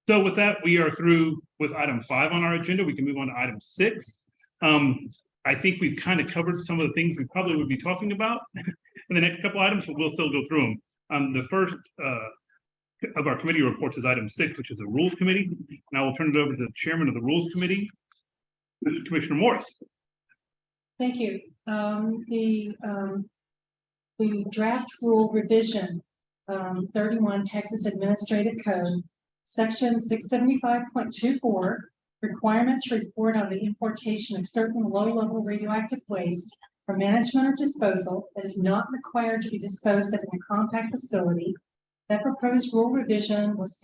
So with that, we are through with item 5 on our agenda. We can move on to item 6. I think we've kind of covered some of the things we probably would be talking about in the next couple items, but we'll still go through them. The first of our committee reports is item 6, which is the Rules Committee. Now we'll turn it over to the chairman of the Rules Committee, Commissioner Morris. Thank you. The draft rule revision, 31 Texas Administrative Code, section 675.24, requirement to report on the importation of certain low-level radioactive waste for management or disposal that is not required to be disposed of in a compact facility. That proposed rule revision was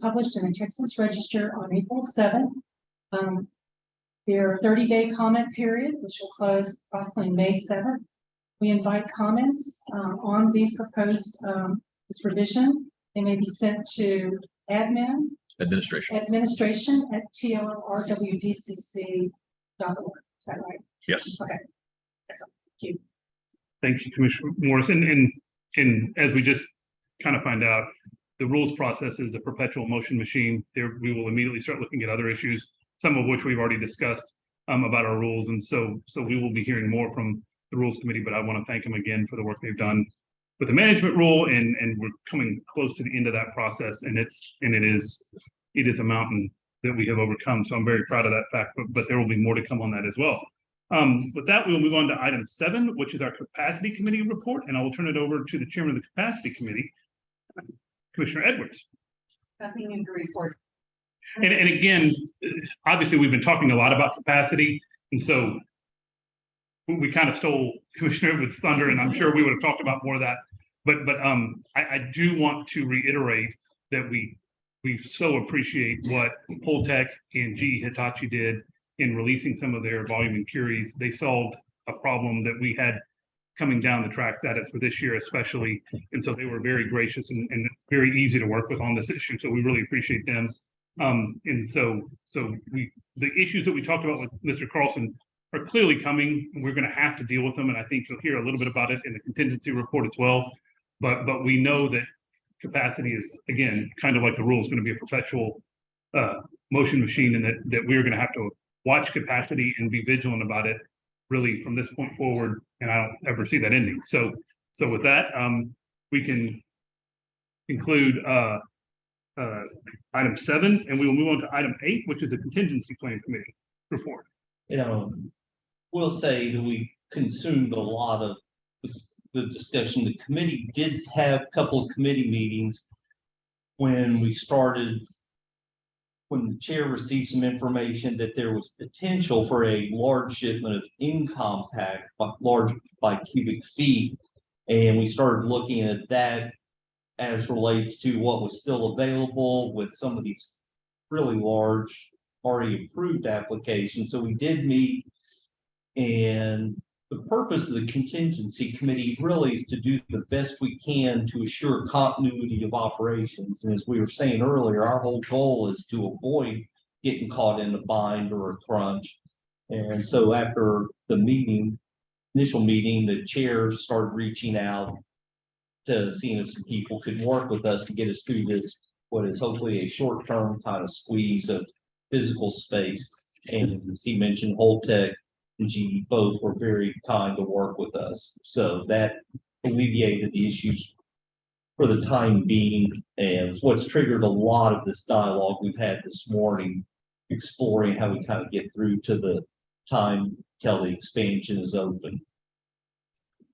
published in the Texas Register on April 7th. There are 30-day comment period, which will close approximately May 7th. We invite comments on these proposed this revision. They may be sent to administration at TLLRWDCC.org. Is that right? Yes. Okay. That's all. Thank you. Thank you, Commissioner Morris. And as we just kind of find out, the rules process is a perpetual motion machine. There, we will immediately start looking at other issues, some of which we've already discussed about our rules. And so we will be hearing more from the Rules Committee, but I want to thank them again for the work they've done with the management rule, and we're coming close to the end of that process, and it is a mountain that we have overcome. So I'm very proud of that fact, but there will be more to come on that as well. With that, we will move on to item 7, which is our capacity committee report, and I will turn it over to the chairman of the capacity committee, Commissioner Edwards. Nothing new to report. And again, obviously, we've been talking a lot about capacity, and so we kind of stole Commissioner Edwards' thunder, and I'm sure we would have talked about more of that. But I do want to reiterate that we so appreciate what Holtec and GE Hitachi did in releasing some of their volume inquiries. They solved a problem that we had coming down the track, that is for this year especially. And so they were very gracious and very easy to work with on this issue. So we really appreciate them. And so the issues that we talked about with Mr. Carlson are clearly coming. We're going to have to deal with them. And I think you'll hear a little bit about it in the contingency report as well. But we know that capacity is, again, kind of like the rule, is going to be a perpetual motion machine, and that we're going to have to watch capacity and be vigilant about it really from this point forward. And I don't ever see that ending. So with that, we can conclude item 7, and we will move on to item 8, which is a contingency plan committee report. We'll say that we consumed a lot of the discussion. The committee did have a couple of committee meetings when we started, when the chair received some information that there was potential for a large shipment of in-compact, large by cubic feet. And we started looking at that as relates to what was still available with some of these really large already approved applications. So we did meet, and the purpose of the contingency committee really is to do the best we can to assure continuity of operations. And as we were saying earlier, our whole goal is to avoid getting caught in a bind or a crunch. And so after the initial meeting, the chair started reaching out to seeing if some people could work with us to get us through this, what is hopefully a short-term kind of squeeze of physical space. And as he mentioned, Holtec and GE both were very kind to work with us. So that alleviated the issues for the time being, and it's what's triggered a lot of this dialogue we've had this morning, exploring how we kind of get through to the time till the expansion is open.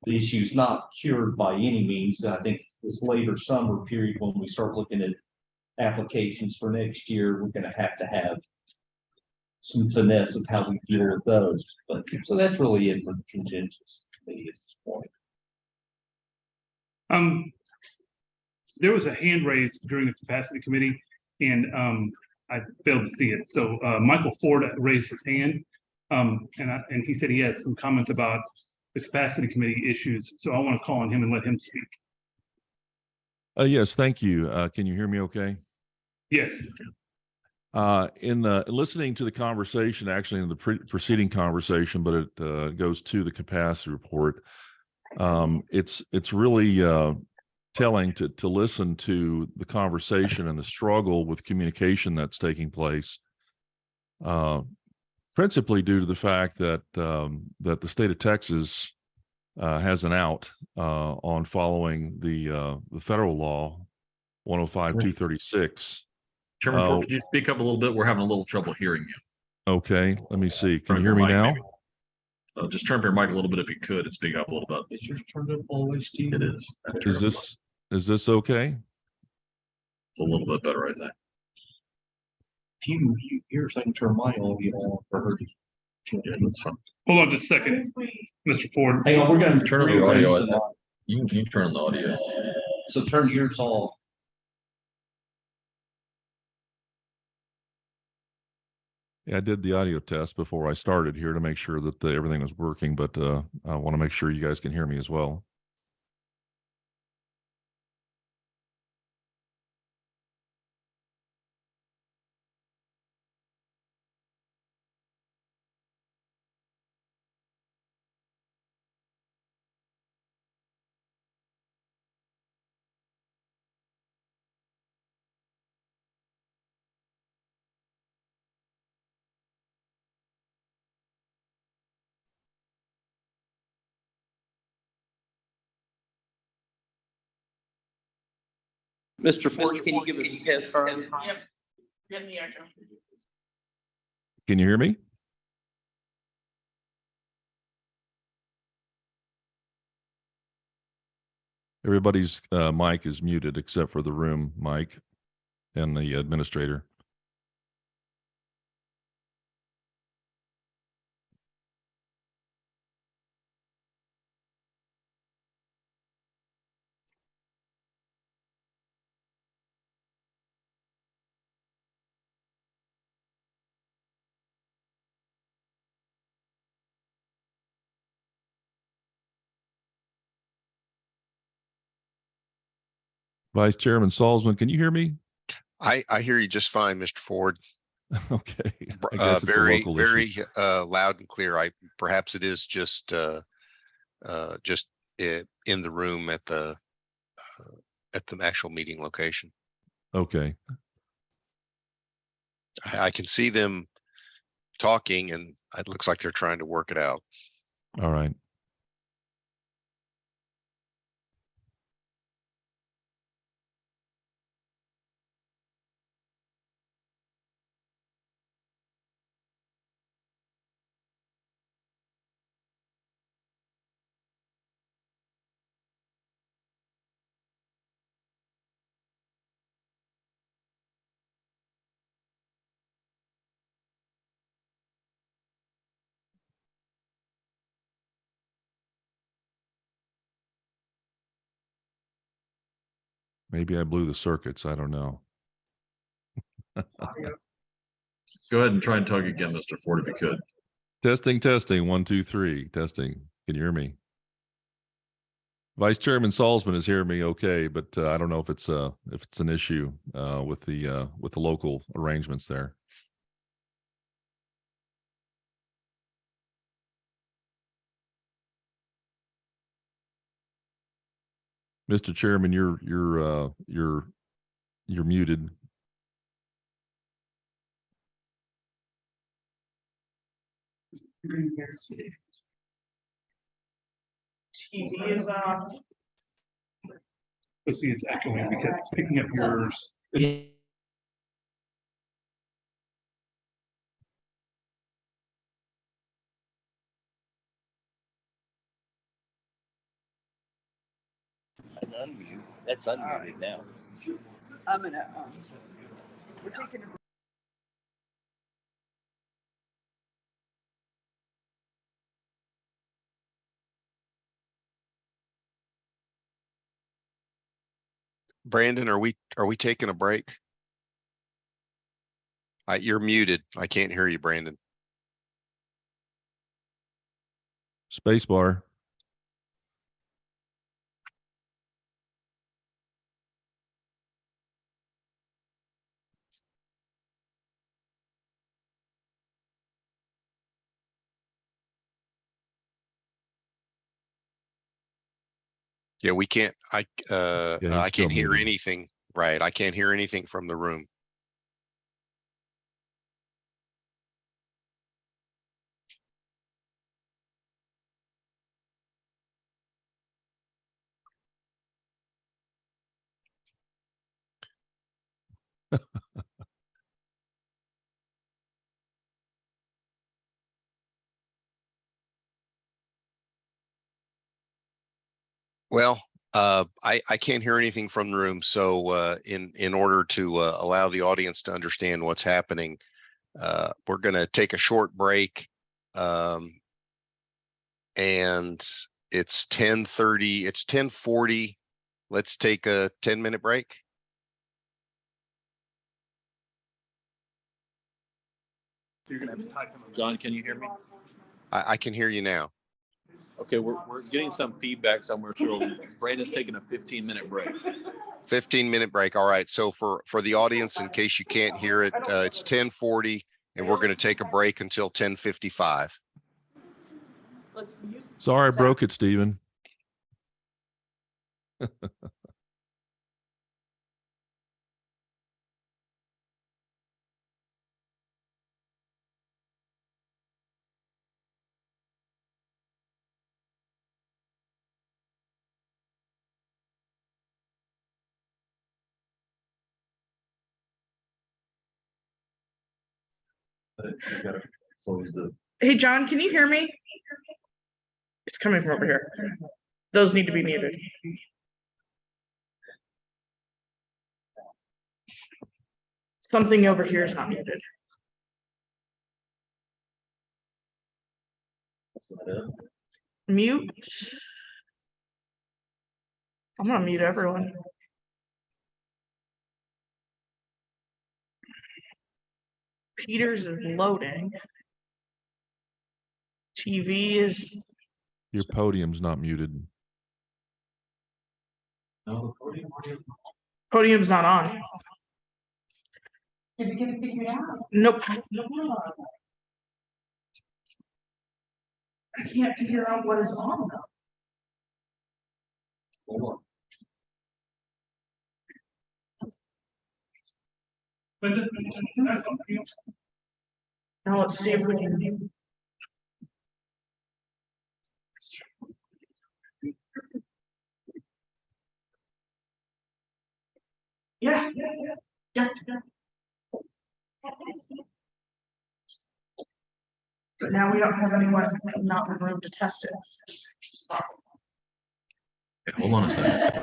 The issue is not cured by any means. I think this later summer period, when we start looking at applications for next year, we're going to have some finesse of how we deal with those. But so that's really it for the contingency committee at this point. There was a hand raised during the capacity committee, and I failed to see it. So Michael Ford raised his hand, and he said he has some comments about the capacity committee issues. So I want to call on him and let him speak. Yes, thank you. Can you hear me okay? Yes. In listening to the conversation, actually in the preceding conversation, but it goes to the capacity report. It's really telling to listen to the conversation and the struggle with communication that's taking place, principally due to the fact that that the state of Texas has an out on following the federal law 105-236. Chairman Ford, could you speak up a little bit? We're having a little trouble hearing you. Okay, let me see. Can you hear me now? Just turn up your mic a little bit if you could and speak up a little bit. Is yours turned up always, Steve? It is. Is this okay? It's a little bit better, I think. If you hear, I can turn my audio on for her. Yeah, that's fine. Hold on just a second, Mr. Ford. Hang on, we're going to Turn on your audio. You turn on the audio. So turn yours off. Yeah, I did the audio test before I started here to make sure that everything was working, but I want to make sure you guys can hear me as well. Mr. Ford, can you give us a test first? Yep. Get the echo. Can you hear me? Everybody's mic is muted except for the room mic and the administrator. Vice Chairman Salzman, can you hear me? I hear you just fine, Mr. Ford. Okay. I guess it's a Very, local very issue. loud and clear. Perhaps it is just in the room at the actual meeting location. Okay. I can see them talking, and it looks like they're trying to work it out. All right. Maybe I blew the circuits. I don't know. Go ahead and try and talk again, Mr. Ford, if you could. Testing, testing. 1, 2, 3. Testing. Can you hear me? Vice Chairman Salzman is hearing me okay, but I don't know if it's an issue with the local arrangements there. Mr. Chairman, you're muted. TV is off. Let's see, it's echoing because it's picking up yours. That's unmuted now. I'm gonna, we're taking a Brandon, are we taking a break? You're muted. I can't hear you, Brandon. Space bar. Yeah, we can't. I he's still can't hear muted. anything. Right, I can't hear anything from the room. Well, I can't hear anything from the room. So in order to allow the audience to understand what's happening, we're going to take a short break. And it's 10:30. It's 10:40. Let's take a 10-minute break. John, can you hear me? I can hear you now. Okay, we're getting some feedback somewhere. So Brandon's taking a 15-minute break. 15-minute break. All right. So for the audience, in case you can't hear it, it's 10:40, and we're going to take a break until 10:55. Sorry, I broke it, Stephen. Hey, John, can you hear me? It's coming from over here. Those need to be muted. Something over here is not muted. Mute. I'm gonna mute everyone. Peters is loading. TV is, Your podium's not muted. podium's not on. Did we get it figured out? Nope. I can't figure out what is on though. Now let's see if we can. Yeah. But now we don't have anyone not in the room to test it. Okay, hold on a second.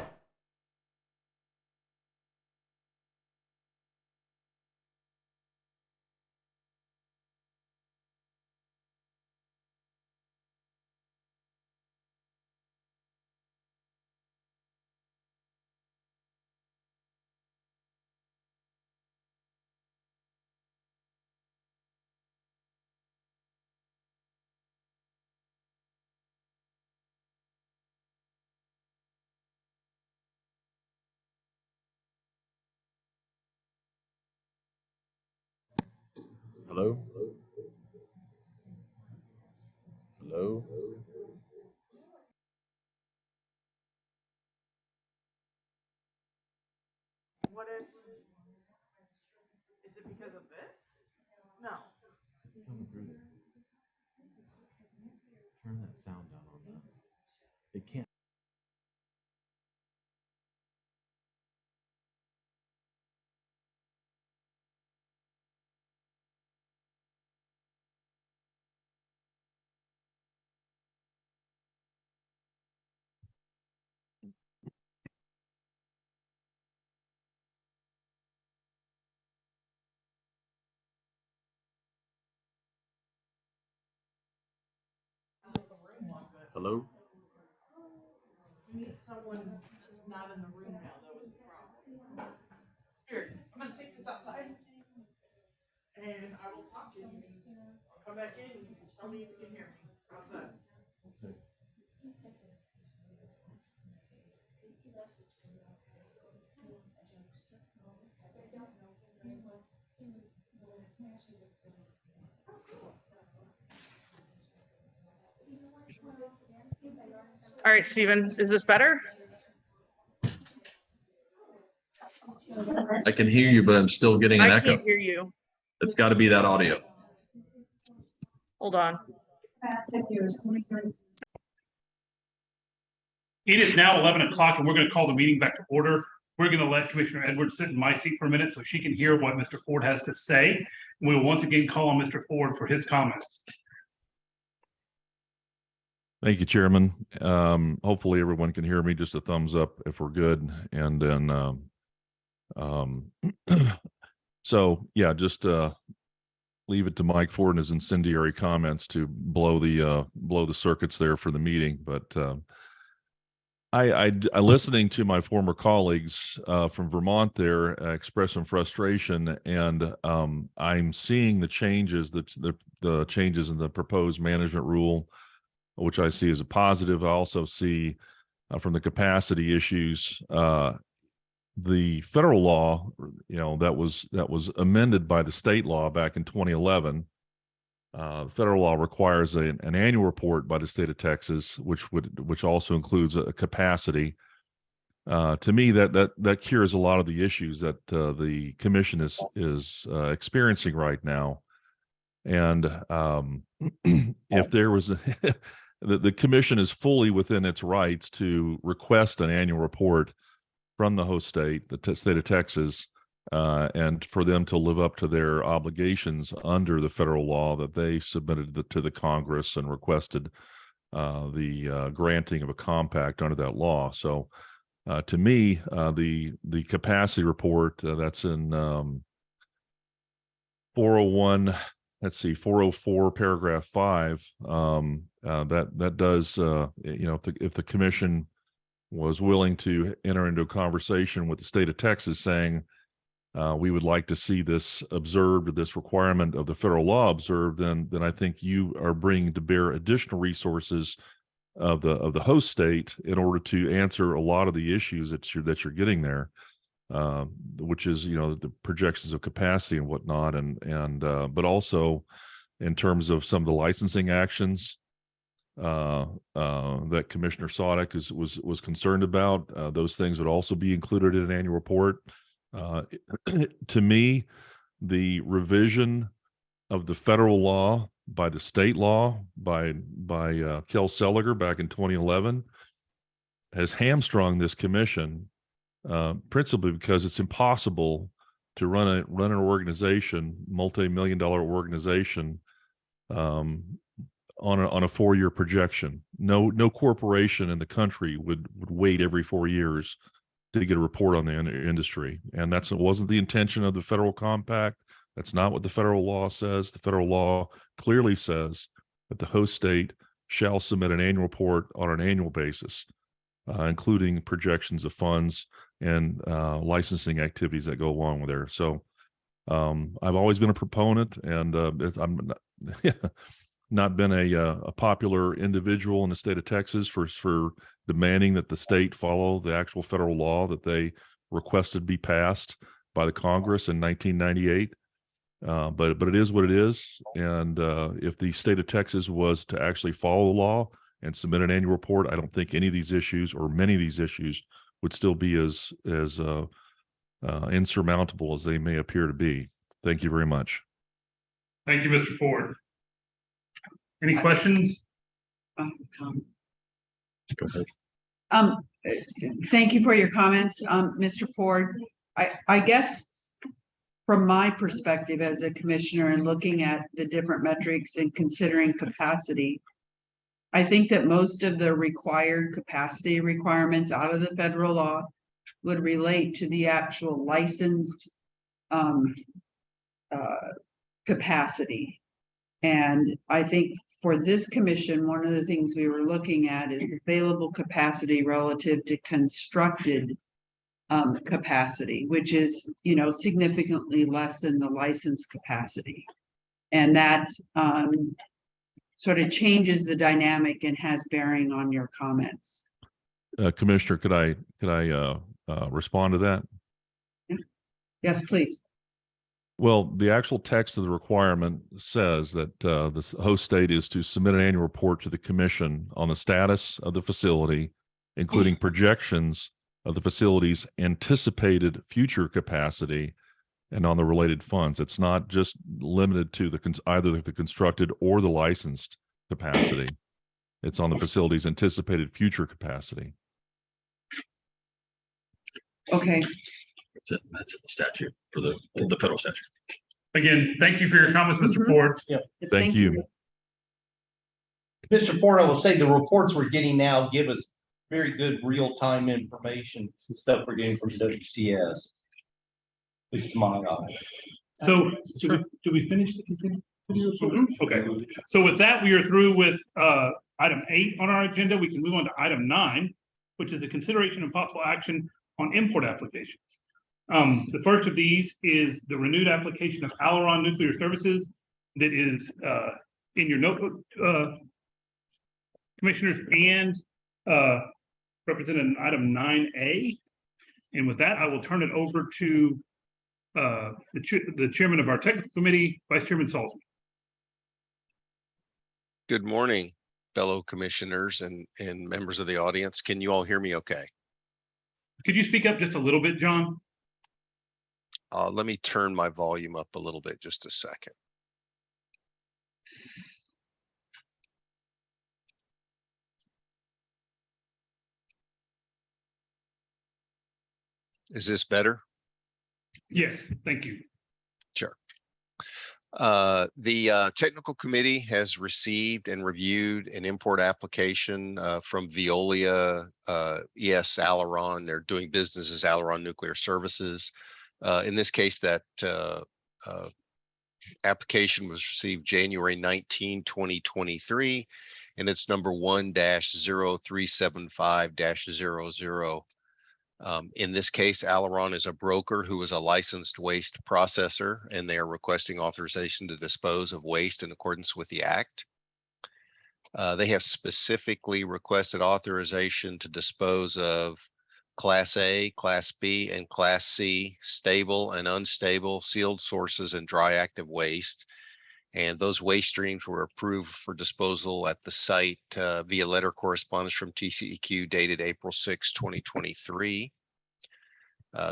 Hello? Hello? What if? Is it because of this? No. Turn that sound down on that. It can't. Hello? We need someone that's not in the room now, that was the problem. Here, I'm gonna take this outside. And I will talk to you. I'll come back in and you can tell me if you can hear me. How's that? All right, Steven, is this better? I can hear you, but I'm still getting an I echo. can't hear you. It's got to be that audio. Hold on. It is now 11 o'clock and we're going to call the meeting back to order. We're going to let Commissioner Edwards sit in my seat for a minute so she can hear what Mr. Ford has to say. We will once again call on Mr. Ford for his comments. Thank you, Chairman. Hopefully everyone can hear me. Just a thumbs up if we're good. And then, so yeah, just leave it to Mike Ford and his incendiary comments to blow the circuits there for the meeting. But I listening to my former colleagues from Vermont there express some frustration, and I'm seeing the changes the changes in the proposed management rule, which I see as a positive. I also see from the capacity issues, the federal law, that was amended by the state law back in 2011. Federal law requires an annual report by the state of Texas, which also includes a capacity. To me, that cures a lot of the issues that the commission is experiencing right now. And if there was the commission is fully within its rights to request an annual report from the host state, the state of Texas, and for them to live up to their obligations under the federal law that they submitted to the Congress and requested the granting of a compact under that law. So to me, the capacity report that's in 401, let's see, 404, paragraph 5, that does, if the commission was willing to enter into a conversation with the state of Texas saying, we would like to see this observed, or this requirement of the federal law observed, then I think you are bringing to bear additional resources of the host state in order to answer a lot of the issues that you're getting there, which is the projections of capacity and whatnot, but also in terms of some of the licensing actions that Commissioner Sodick was concerned about. Those things would also be included in an annual report. To me, the revision of the federal law by the state law by Kel Seliger back in 2011 has hamstrung this commission, principally because it's impossible to run an organization, multi-million-dollar organization, on a 4-year projection. No corporation in the country would wait every 4 years to get a report on the industry, and wasn't the intention of the federal compact. That's not what the federal law says. The federal law clearly says that the host state shall submit an annual report on an annual basis, including projections of funds and licensing activities that go along with there. So I've always been a proponent, and I'm not been a popular individual in the state of Texas for demanding that the state follow the actual federal law that they requested be passed by the Congress in 1998. But it is what it is. And if the state of Texas was to actually follow the law and submit an annual report, I don't think any of these issues, or many of these issues, would still be as insurmountable as they may appear to be. Thank you very much. Thank you, Mr. Ford. Any questions? Go ahead. Thank you for your comments, Mr. Ford. I guess from my perspective as a commissioner and looking at the different metrics and considering capacity, I think that most of the required capacity requirements out of the federal law would relate to the actual licensed capacity. And I think for this commission, one of the things we were looking at is available capacity relative to constructed capacity, which is, significantly less than the licensed capacity. And that sort of changes the dynamic and has bearing on your comments. Commissioner, could I respond to that? Yes, please. Well, the actual text of the requirement says that the host state is to submit an annual report to the commission on the status of the facility, including projections of the facility's anticipated future capacity and on the related funds. It's not just limited to either the constructed or the licensed capacity. It's on the facility's anticipated future capacity. Okay. That's the statute for the federal statute. Again, thank you for your comments, Mr. Ford. Thank you. Mr. Ford, I will say the reports we're getting now give us very good real-time information, the stuff we're getting from WCS. It's my eye. So do we finish the video? Okay. So with that, we are through with item 8 on our agenda. We can move on to item 9, which is the consideration and possible action on import applications. The first of these is the renewed application of Aileron Nuclear Services that is in your notebook, commissioners, and represented in item 9A. And with that, I will turn it over to the chairman of our technical committee, Vice Chairman Salzman. Good morning, fellow commissioners and members of the audience. Can you all hear me okay? Could you speak up just a little bit, John? Let me turn my volume up a little bit, just a second. Is this better? Yes, thank you. Sure. The technical committee has received and reviewed an import application from Veolia ES Aileron. They're doing business as Aileron Nuclear Services. In this case, that application was received January 19, 2023, and it's number 1-0375-00. In this case, Aileron is a broker who is a licensed waste processor, and they are requesting authorization to dispose of waste in accordance with the Act. They have specifically requested authorization to dispose of Class A, Class B, and Class C stable and unstable sealed sources and dry active waste. And those waste streams were approved for disposal at the site via letter correspondence from TCEQ dated April 6, 2023.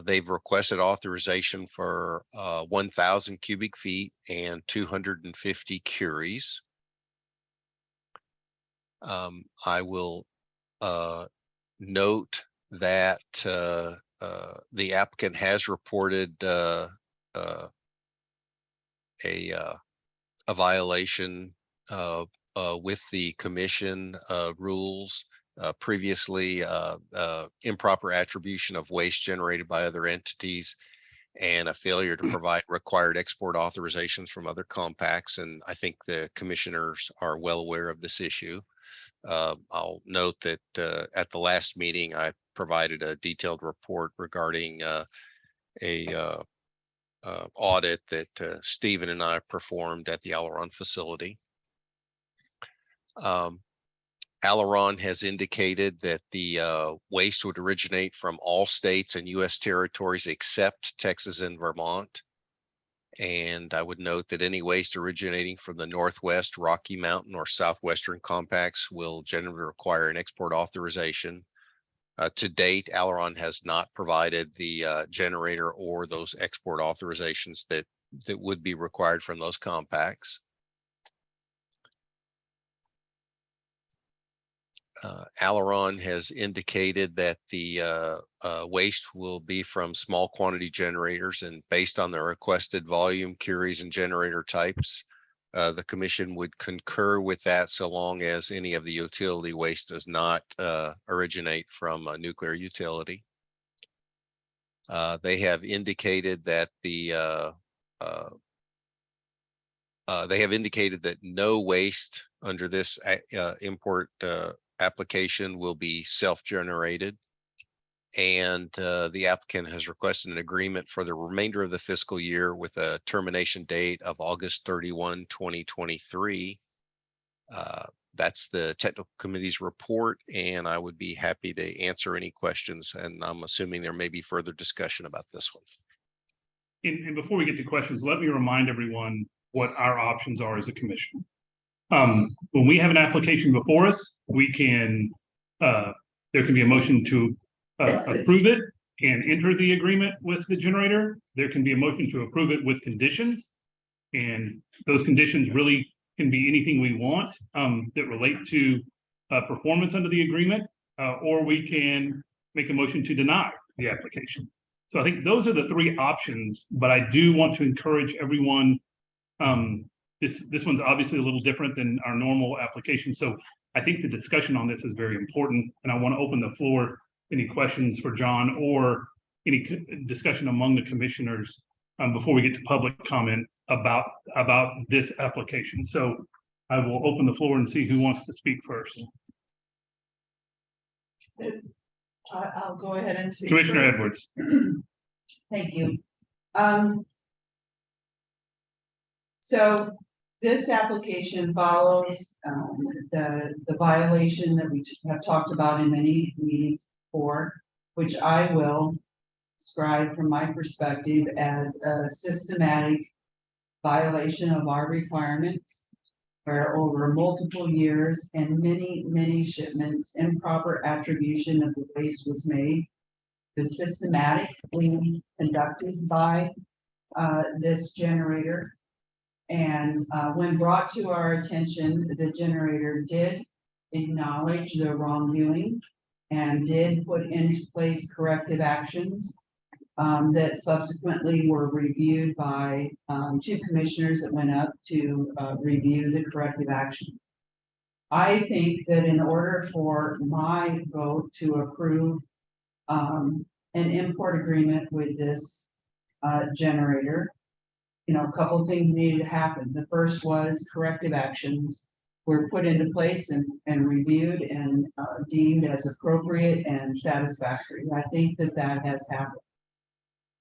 They've requested authorization for 1,000 cubic feet and 250 curies. I will note that the applicant has reported a violation with the commission rules previously, improper attribution of waste generated by other entities, and a failure to provide required export authorizations from other compacts. And I think the commissioners are well aware of this issue. I'll note that at the last meeting, I provided a detailed report regarding a audit that Stephen and I performed at the Aileron facility. Aileron has indicated that the waste would originate from all states and U.S. territories except Texas and Vermont. And I would note that any waste originating from the Northwest, Rocky Mountain, or Southwestern compacts will generally require an export authorization. To date, Aileron has not provided the generator or those export authorizations that would be required from those compacts. Aileron has indicated that the waste will be from small quantity generators, and based on the requested volume, curies, and generator types, the commission would concur with that so long as any of the utility waste does not originate from a nuclear utility. They have indicated that no waste under this import application will be self-generated, and the applicant has requested an agreement for the remainder of the fiscal year with a termination date of August 31, 2023. That's the technical committee's report, and I would be happy to answer any questions, and I'm assuming there may be further discussion about this one. And before we get to questions, let me remind everyone what our options are as a commission. When we have an application before us, we can, there can be a motion to approve it and enter the agreement with the generator. There can be a motion to approve it with conditions. And those conditions really can be anything we want that relate to performance under the agreement, or we can make a motion to deny the application. So I think those are the three options, but I do want to encourage everyone. This one's obviously a little different than our normal application. So I think the discussion on this is very important, and I want to open the floor. Any questions for John or any discussion among the commissioners before we get to public comment about this application. So I will open the floor and see who wants to speak first. I'll go ahead and speak. Commissioner Edwards. Thank you. So this application follows the violation that we have talked about in many meetings before, which I will describe from my perspective as a systematic violation of our requirements, where over multiple years and many shipments, improper attribution of the waste was made. The systematically conducted by this generator. And when brought to our attention, the generator did acknowledge the wrongdoing and did put into place corrective actions that subsequently were reviewed by two commissioners that went up to review the corrective action. I think that in order for my vote to approve an import agreement with this generator, a couple of things needed to happen. The first was corrective actions were put into place and reviewed and deemed as appropriate and satisfactory. I think that that has happened.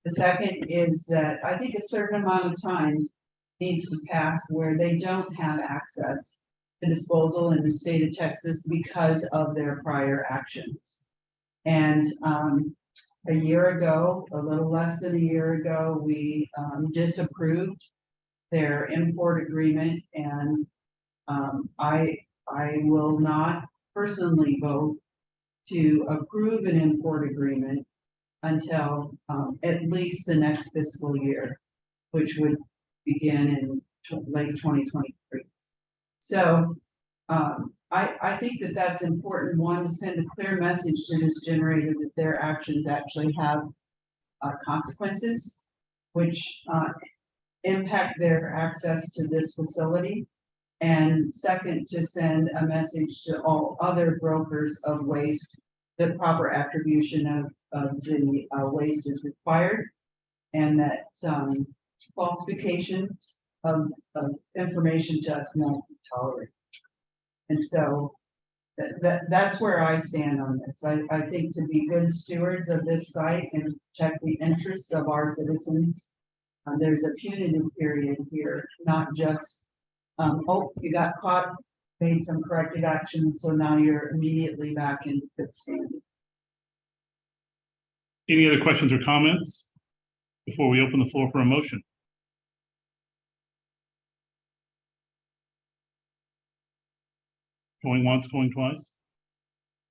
The second is that I think a certain amount of time needs to pass where they don't have access to disposal in the state of Texas because of their prior actions. And a year ago, a little less than a year ago, we disapproved their import agreement, and I will not personally vote to approve an import agreement until at least the next fiscal year, which would begin in late 2023. So I think that that's important, one, to send a clear message to this generator that their actions actually have consequences, which impact their access to this facility. And second, to send a message to all other brokers of waste that proper attribution of the waste is required, and that falsification of information just won't be tolerated. And so that's where I stand on this. I think to be good stewards of this site and protect the interests of our citizens, there's a punitive period here, not just, oh, you got caught, made some corrective action, so now you're immediately back in good standing. Any other questions or comments before we open the floor for a motion? Going once, going twice.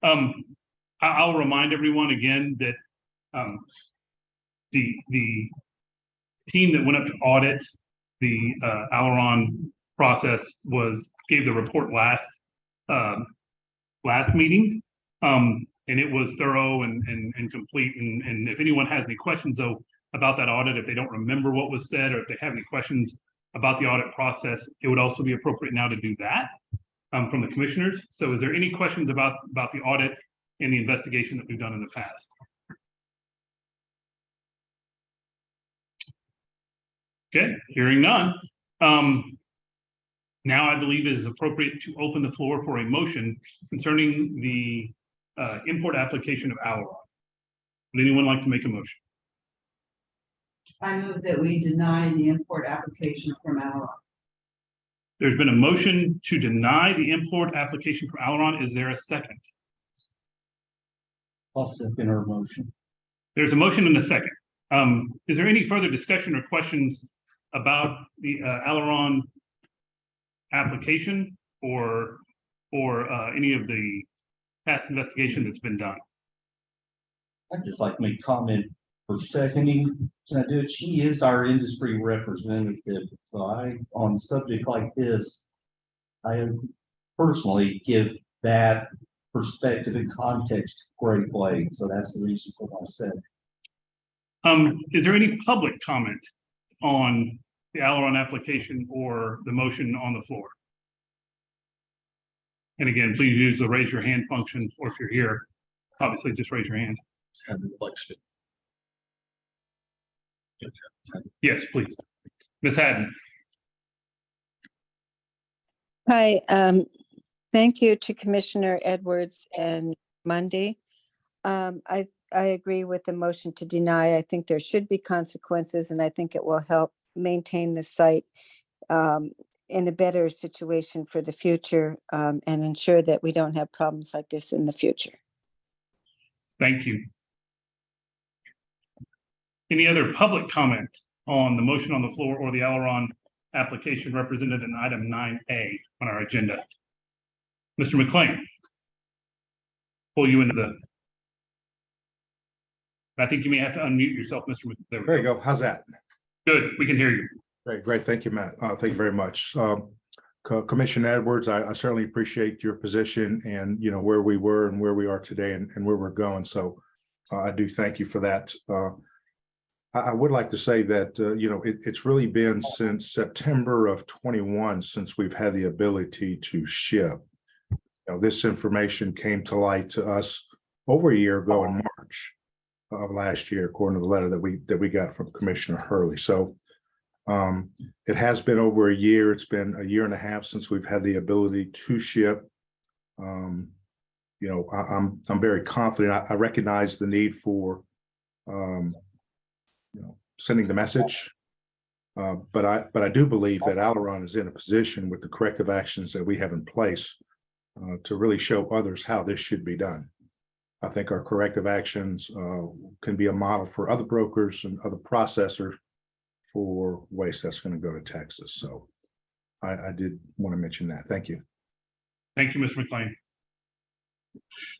I'll remind everyone again that the team that went up to audit the Aileron process gave the report last meeting, and it was thorough and complete. And if anyone has any questions though about that audit, if they don't remember what was said, or if they have any questions about the audit process, it would also be appropriate now to do that from the commissioners. So is there any questions about the audit and the investigation that we've done in the past? Okay, hearing none. Now I believe it is appropriate to open the floor for a motion concerning the import application of Aileron. Would anyone like to make a motion? I move that we deny the import application from Aileron. There's been a motion to deny the import application for Aileron. Is there a second? I'll second our motion. There's a motion and a second. Is there any further discussion or questions about the Aileron application or any of the past investigation that's been done? I'd just like to make a comment for seconding. She is our industry representative. So on a subject like this, I personally give that perspective and context great weight. So that's the reason for what I said. Is there any public comment on the Aileron application or the motion on the floor? And again, please use the raise your hand function, or if you're here, obviously just raise your hand. Yes, please. Ms. Haddon. Hi, thank you to Commissioner Edwards and Mundy. I agree with the motion to deny. I think there should be consequences, and I think it will help maintain the site in a better situation for the future, and ensure that we don't have problems like this in the future. Thank you. Any other public comment on the motion on the floor or the Aileron application represented in item 9A on our agenda? Mr. McLean, pull you into the. I think you may have to unmute yourself, Mr. There you go. How's that? Good. We can hear you. Great. Thank you, Matt. Thank you very much. Commissioner Edwards, I certainly appreciate your position and, where we were and where we are today and where we're going. So I do thank you for that. I would like to say that, it's really been since September of 21 since we've had the ability to ship. This information came to light to us over a year ago in March of last year, according to the letter that we got from Commissioner Hurley. So It has been over a year. It's been a year and a half since we've had the ability to ship. I'm very confident. I recognize the need for sending the message. But I do believe that Aileron is in a position with the corrective actions that we have in place to really show others how this should be done. I think our corrective actions can be a model for other brokers and other processors for waste that's going to go to Texas. So I did want to mention that. Thank you. Thank you, Mr. McLean.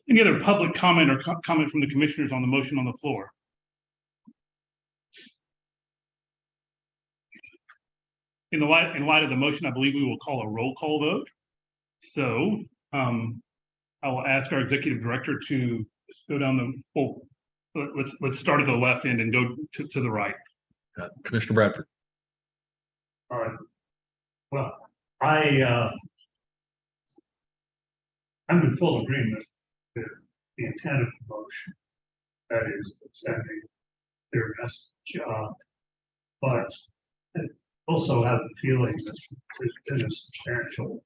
Any other public comment or comment from the commissioners on the motion on the floor? In light of the motion, I believe we will call a roll call vote. So I will ask our executive director to go down let's start at the left end and go to the right. Commissioner Bradford. All right. Well, I'm in full agreement with the intent of the motion. That is sending their message. But I also have the feeling that there's been a substantial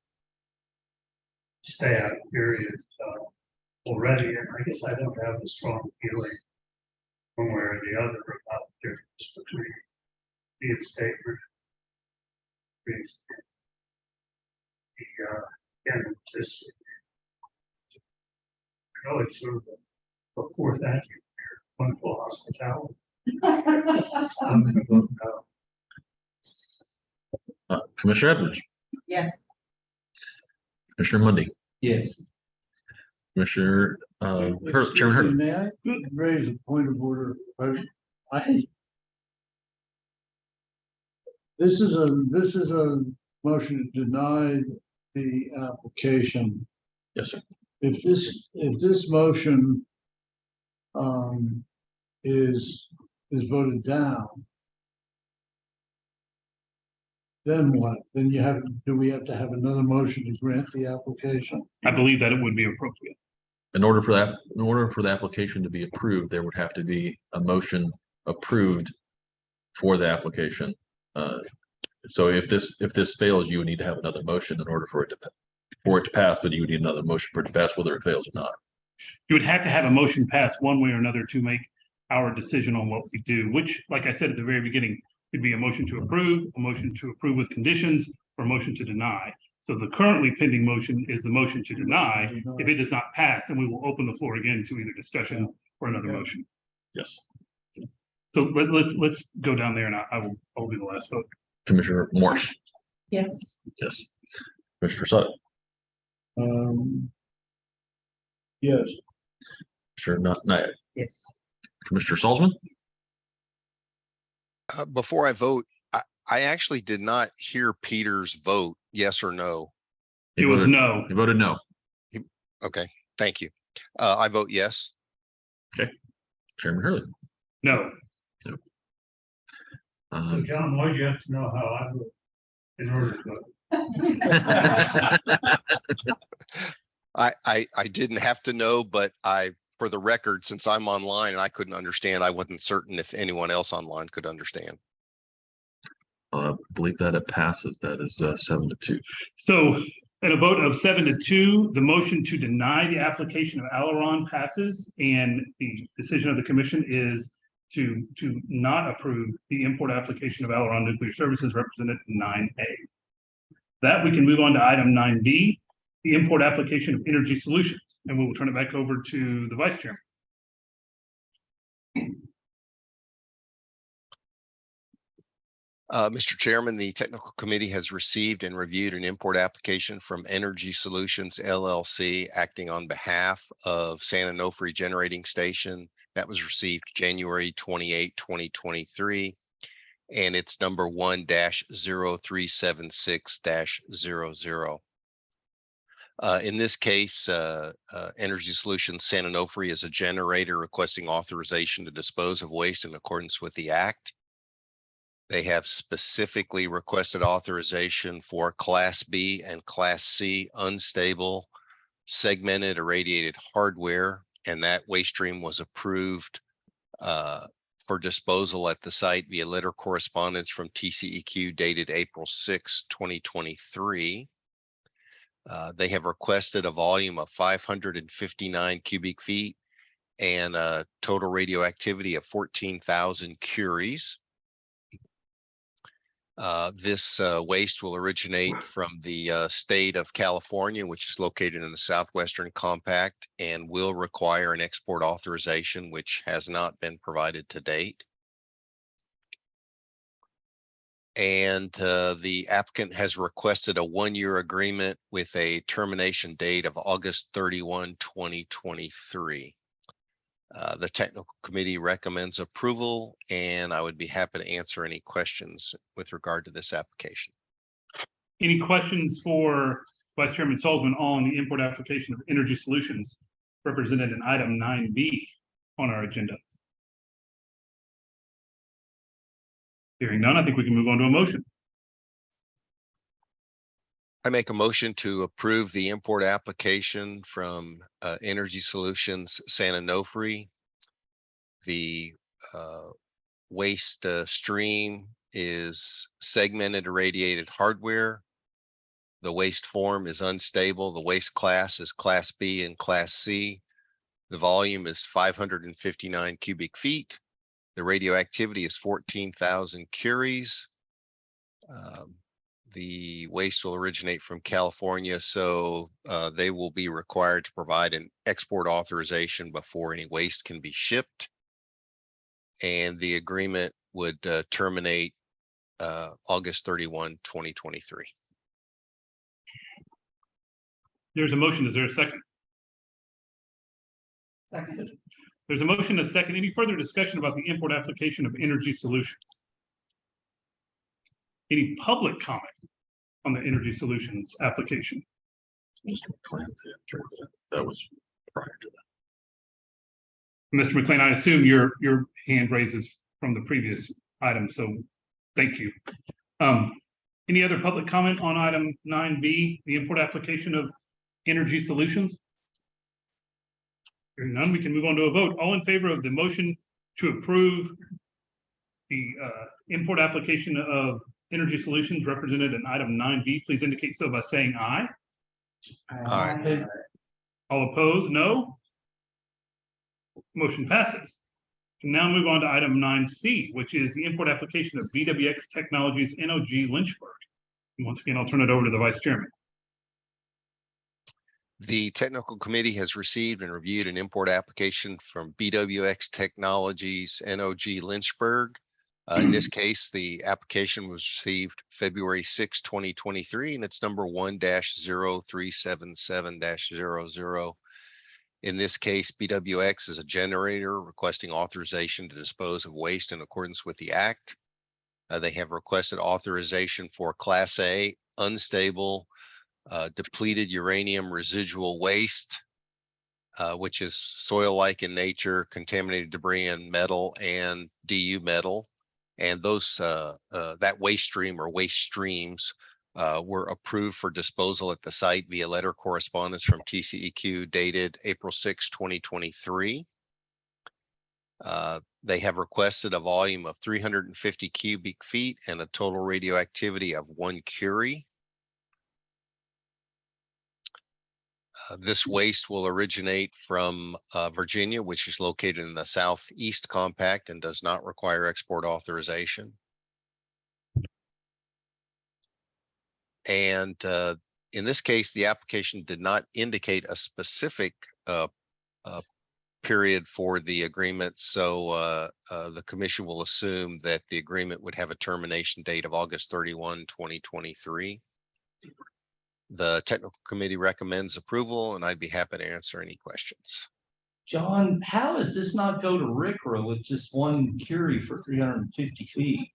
staff period already, and I guess I don't have a strong feeling one way or the other about the difference between reinstatement, the end of this. I know it's sort of a poor thank you here, wonderful hospitality. I'm going to vote no. Commissioner Edwards. Yes. Commissioner Mundy. Yes. Commissioner Chairman Hurd. May I raise a point of order? This is a motion to deny the application. Yes, sir. If this motion is voted down, then what? Then do we have to have another motion to grant the application? I believe that it would be appropriate. In order for the application to be approved, there would have to be a motion approved for the application. So if this fails, you would need to have another motion in order for it to pass, but you would need another motion for it to pass whether it fails or not. You would have to have a motion passed one way or another to make our decision on what we do, which, like I said at the very beginning, could be a motion to approve, a motion to approve with conditions, or a motion to deny. So the currently pending motion is the motion to deny. If it does not pass, then we will open the floor again to either discussion or another motion. Yes. So let's go down there, and I will be the last vote. Commissioner Morse. Yes. Yes. Commissioner Sutton. Yes. Commissioner Nyack. Yes. Commissioner Salzman. Before I vote, I actually did not hear Peter's vote, yes or no. It was no. He voted no. Okay, thank you. I vote yes. Okay. Chairman Hurley. No. No. So John, why do you have to know how I vote in order to vote? I didn't have to know, but for the record, since I'm online and I couldn't understand, I wasn't certain if anyone else online could understand. I believe that it passes. That is 7-2. So in a vote of 7-2, the motion to deny the application of Aileron passes, and the decision of the commission is to not approve the import application of Aileron Nuclear Services represented in 9A. That we can move on to item 9B, the import application of Energy Solutions, and we will turn it back over to the vice chairman. Mr. Chairman, the technical committee has received and reviewed an import application from Energy Solutions LLC, acting on behalf of San Onofre Generating Station. That was received January 28, 2023, and it's number 1-0376-00. In this case, Energy Solutions San Onofre is a generator requesting authorization to dispose of waste in accordance with the Act. They have specifically requested authorization for Class B and Class C unstable segmented irradiated hardware, and that waste stream was approved for disposal at the site via letter correspondence from TCEQ dated April 6, 2023. They have requested a volume of 559 cubic feet and a total radioactivity of 14,000 curies. This waste will originate from the state of California, which is located in the Southwestern Compact, and will require an export authorization, which has not been provided to date. And the applicant has requested a one-year agreement with a termination date of August 31, 2023. The technical committee recommends approval, and I would be happy to answer any questions with regard to this application. Any questions for Vice Chairman Salzman on the import application of Energy Solutions represented in item 9B on our agenda? Hearing none, I think we can move on to a motion. I make a motion to approve the import application from Energy Solutions San Onofre. The waste stream is segmented irradiated hardware. The waste form is unstable. The waste class is Class B and Class C. The volume is 559 cubic feet. The radioactivity is 14,000 curies. The waste will originate from California, so they will be required to provide an export authorization before any waste can be shipped. And the agreement would terminate August 31, 2023. There's a motion. Is there a second? Second. There's a motion, a second. Any further discussion about the import application of Energy Solutions? Any public comment on the Energy Solutions application? That was prior to that. Mr. McLean, I assume your hand raises from the previous item, so thank you. Any other public comment on item 9B, the import application of Energy Solutions? Hearing none, we can move on to a vote. All in favor of the motion to approve the import application of Energy Solutions represented in item 9B, please indicate so by saying aye. Aye. All opposed, no. Motion passes. We now move on to item 9C, which is the import application of BWX Technologies NOG Lynchburg. And once again, I'll turn it over to the Vice Chairman. The technical committee has received and reviewed an import application from BWX Technologies NOG Lynchburg. In this case, the application was received February 6, 2023, and it's number 1-0377-00. In this case, BWX is a generator requesting authorization to dispose of waste in accordance with the Act. They have requested authorization for Class A unstable depleted uranium residual waste, which is soil-like in nature, contaminated debris and metal and DU metal. And those that waste stream or waste streams were approved for disposal at the site via letter correspondence from TCEQ dated April 6, 2023. They have requested a volume of 350 cubic feet and a total radioactivity of 1 curie. This waste will originate from Virginia, which is located in the Southeast Compact and does not require export authorization. And in this case, the application did not indicate a specific period for the agreement. So the commission will assume that the agreement would have a termination date of August 31, 2023. The technical committee recommends approval, and I'd be happy to answer any questions. John, how does this not go to RCRA with just 1 curie for 350 feet?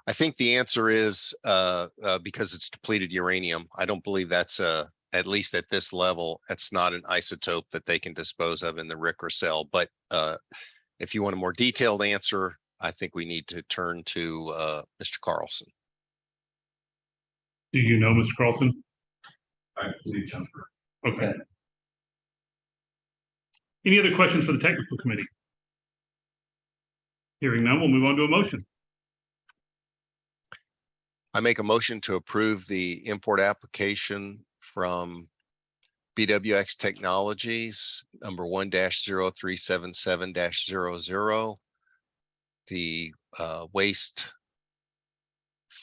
I think the answer is because it's depleted uranium. I don't believe that's at least at this level, that's not an isotope that they can dispose of in the RCRA cell. But if you want a more detailed answer, I think we need to turn to Mr. Carlson. Do you know, Mr. Carlson? I believe so. Okay. Any other questions for the technical committee? Hearing none, we'll move on to a motion. I make a motion to approve the import application from BWX Technologies, number 1-0377-00. The waste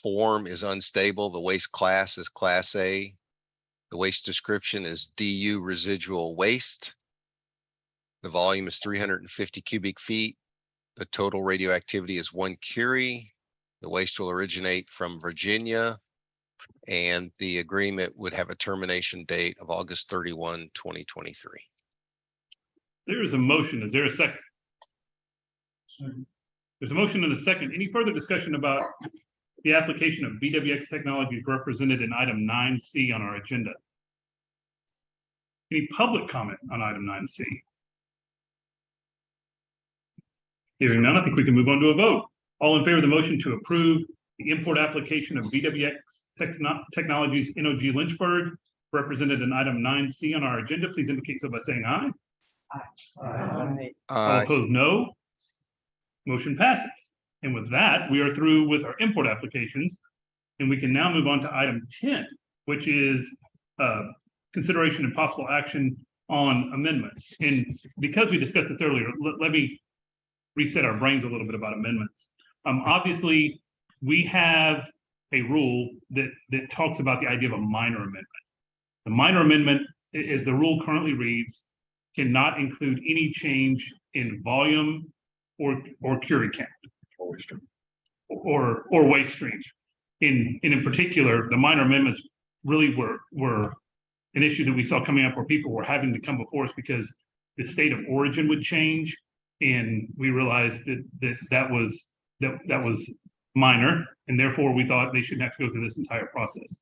form is unstable. The waste class is Class A. The waste description is DU residual waste. The volume is 350 cubic feet. The total radioactivity is 1 curie. The waste will originate from Virginia, and the agreement would have a termination date of August 31, 2023. There is a motion. Is there a second? There's a motion and a second. Any further discussion about the application of BWX Technologies represented in item 9C on our agenda? Any public comment on item 9C? Hearing none, I think we can move on to a vote. All in favor of the motion to approve the import application of BWX Technologies NOG Lynchburg represented in item 9C on our agenda, please indicate so by saying aye. All opposed, no. Motion passes. And with that, we are through with our import applications. And we can now move on to item 10, which is consideration and possible action on amendments. And because we discussed this earlier, let me reset our brains a little bit about amendments. Obviously, we have a rule that talks about the idea of a minor amendment. The minor amendment, as the rule currently reads, cannot include any change in volume or curie count or waste streams. In particular, the minor amendments really were an issue that we saw coming up where people were having to come before us because the state of origin would change, and we realized that was minor, and therefore we thought they shouldn't have to go through this entire process.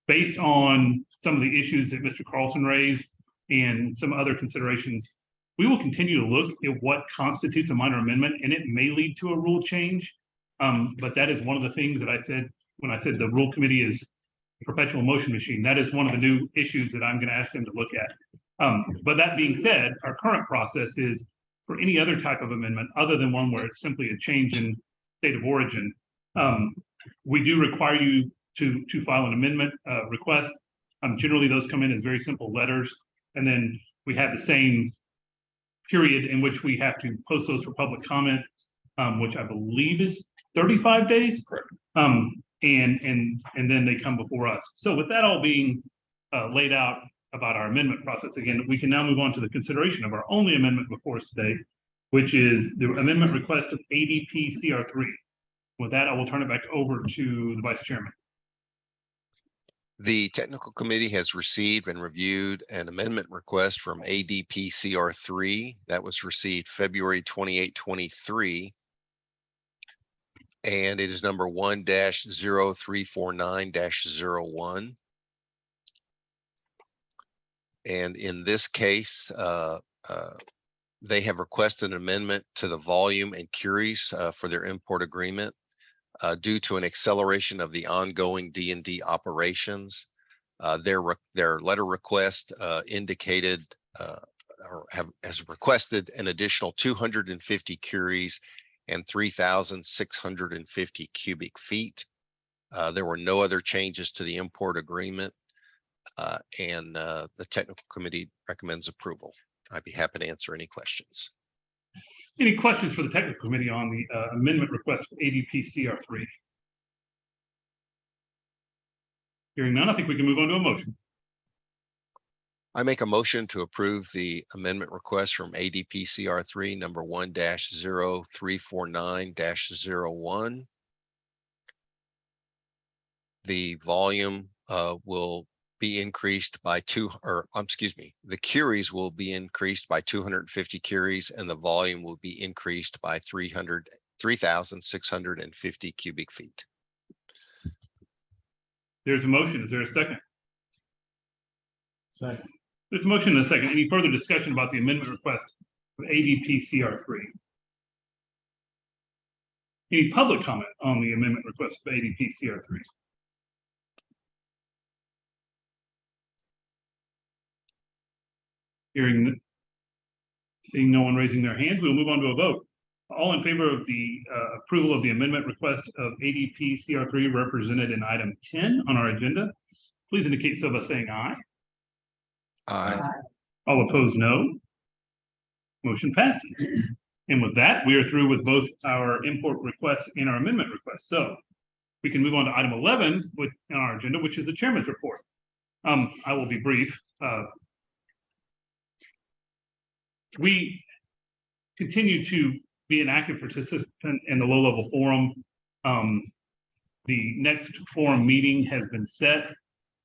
Based on some of the issues that Mr. Carlson raised and some other considerations, we will continue to look at what constitutes a minor amendment, and it may lead to a rule change. But that is one of the things that I said when I said the rule committee is a perpetual motion machine. That is one of the new issues that I'm going to ask them to look at. But that being said, our current process is for any other type of amendment other than one where it's simply a change in state of origin. We do require you to file an amendment request. Generally, those come in as very simple letters, and then we have the same period in which we have to post those for public comment, which I believe is 35 days. Correct. And then they come before us. So with that all being laid out about our amendment process, again, we can now move on to the consideration of our only amendment before us today, which is the amendment request of ADP CR3. With that, I will turn it back over to the Vice Chairman. The technical committee has received and reviewed an amendment request from ADP CR3 that was received February 28, 23. And it is number 1-0349-01. And in this case, they have requested an amendment to the volume and curies for their import agreement due to an acceleration of the ongoing D&D operations. Their letter request indicated or has requested an additional 250 curies and 3,650 cubic feet. There were no other changes to the import agreement, and the technical committee recommends approval. I'd be happy to answer any questions. Any questions for the technical committee on the amendment request for ADP CR3? Hearing none, I think we can move on to a motion. I make a motion to approve the amendment request from ADP CR3 number 1-0349-01. The volume will be increased by the curies will be increased by 250 curies, and the volume will be increased by 3,650 cubic feet. There's a motion. Is there a second? Second. There's a motion and a second. Any further discussion about the amendment request for ADP CR3? Any public comment on the amendment request for ADP CR3? Seeing no one raising their hand, we'll move on to a vote. all in favor of the approval of the amendment request of ADP CR3 represented in item 10 on our agenda, please indicate so by saying aye. Aye. All opposed, no. Motion passes. And with that, we are through with both our import requests and our amendment requests. So we can move on to item 11 on our agenda, which is the chairman's report. I will be brief. We continue to be an active participant in the low-level forum. The next forum meeting has been set.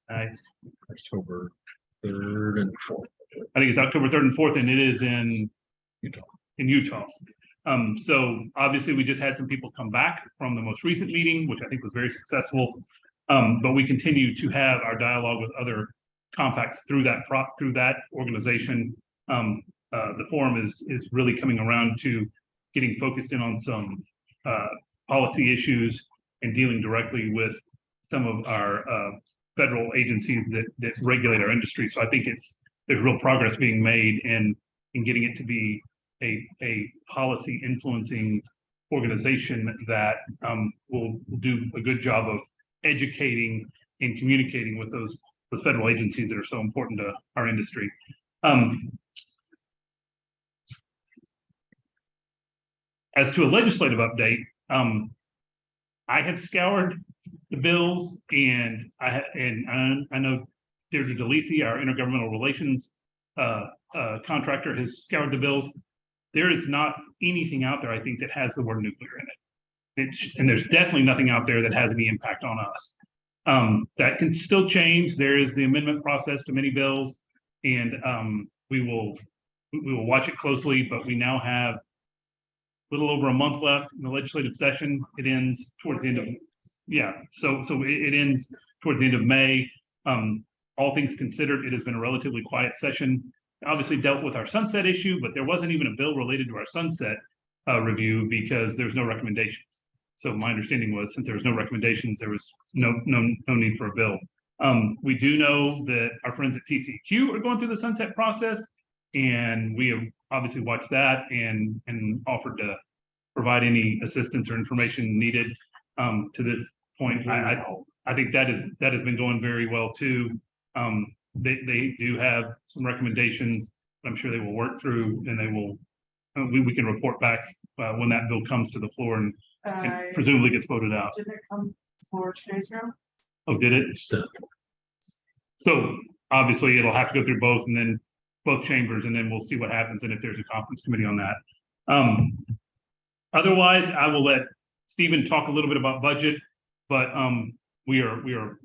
October 3rd and 4th. I think it's October 3rd and 4th, and it is in Utah. So obviously we just had some people come back from the most recent meeting, which I think was very successful. But we continue to have our dialogue with other compacts through that organization. The forum is really coming around to getting focused in on some policy issues and dealing directly with some of our federal agencies that regulate our industry. So I think there's real progress being made in getting it to be a policy influencing organization that will do a good job of educating and communicating with those federal agencies that are so important to our industry. As to a legislative update, I have scoured the bills, and I know Deirdre DeLisi, our intergovernmental relations contractor, has scoured the bills. There is not anything out there, I think, that has the word nuclear in it. And there's definitely nothing out there that has any impact on us. That can still change. There is the amendment process to many bills, and we will watch it closely, but we now have a little over a month left in the legislative session. It ends towards the end of, so it ends towards the end of May. All things considered, it has been a relatively quiet session. Obviously dealt with our sunset issue, but there wasn't even a bill related to our sunset review because there's no recommendations. So my understanding was, since there was no recommendations, there was no need for a bill. We do know that our friends at TCEQ are going through the sunset process, and we have obviously watched that and offered to provide any assistance or information needed to this point. I think that has been going very well too. They do have some recommendations I'm sure they will work through, and they will we can report back when that bill comes to the floor and presumably gets voted out. Did it come for 2 days ago? Oh, did it? So obviously it'll have to go through both, and then both chambers, and then we'll see what happens and if there's a conference committee on that. Otherwise, I will let Stephen talk a little bit about budget, but we are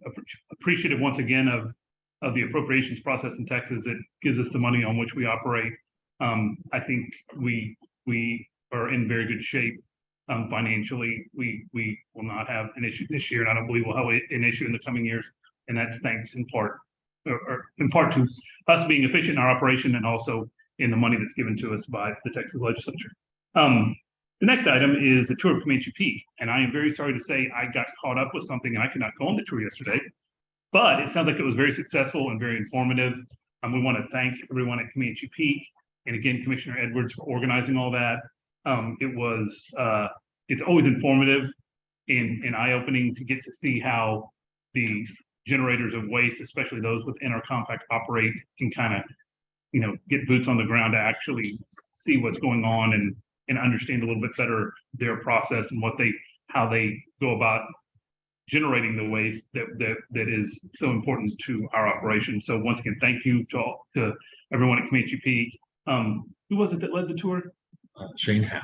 appreciative once again of the appropriations process in Texas that gives us the money on which we operate. I think we are in very good shape financially. We will not have an issue this year, and I don't believe we'll have an issue in the coming years. And that's thanks in part to us being efficient in our operation, and also in the money that's given to us by the Texas legislature. The next item is the tour of Comanche Peak, and I am very sorry to say I got caught up with something and I could not go on the tour yesterday, but it sounds like it was very successful and very informative. We want to thank everyone at Comanche Peak, and again, Commissioner Edwards, for organizing all that. It's always informative and eye-opening to get to see how the generators of waste, especially those within our compact, operate, and kind of, get boots on the ground to actually see what's going on and understand a little bit better their process and how they go about generating the waste that is so important to our operation. So once again, thank you to everyone at Comanche Peak. Who was it that led the tour? Shane Howe.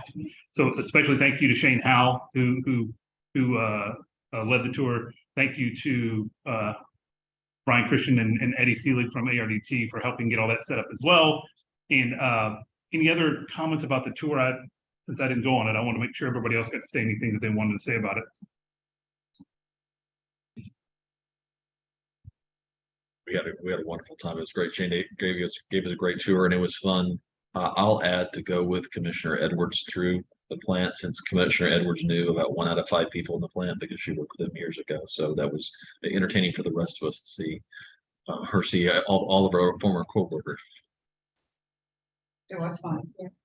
So especially thank you to Shane Howe, who led the tour. Thank you to Brian Christian and Eddie Seelig from ARDT for helping get all that set up as well. And any other comments about the tour? Since I didn't go on it, I want to make sure everybody else got to say anything that they wanted to say about it. We had a wonderful time. It was great. Shane gave us a great tour, and it was fun. I'll add to go with Commissioner Edwards through the plant, since Commissioner Edwards knew about 1 out of 5 people in the plant because she worked with them years ago. So that was entertaining for the rest of us to see her see all of our former coworkers. It was fun.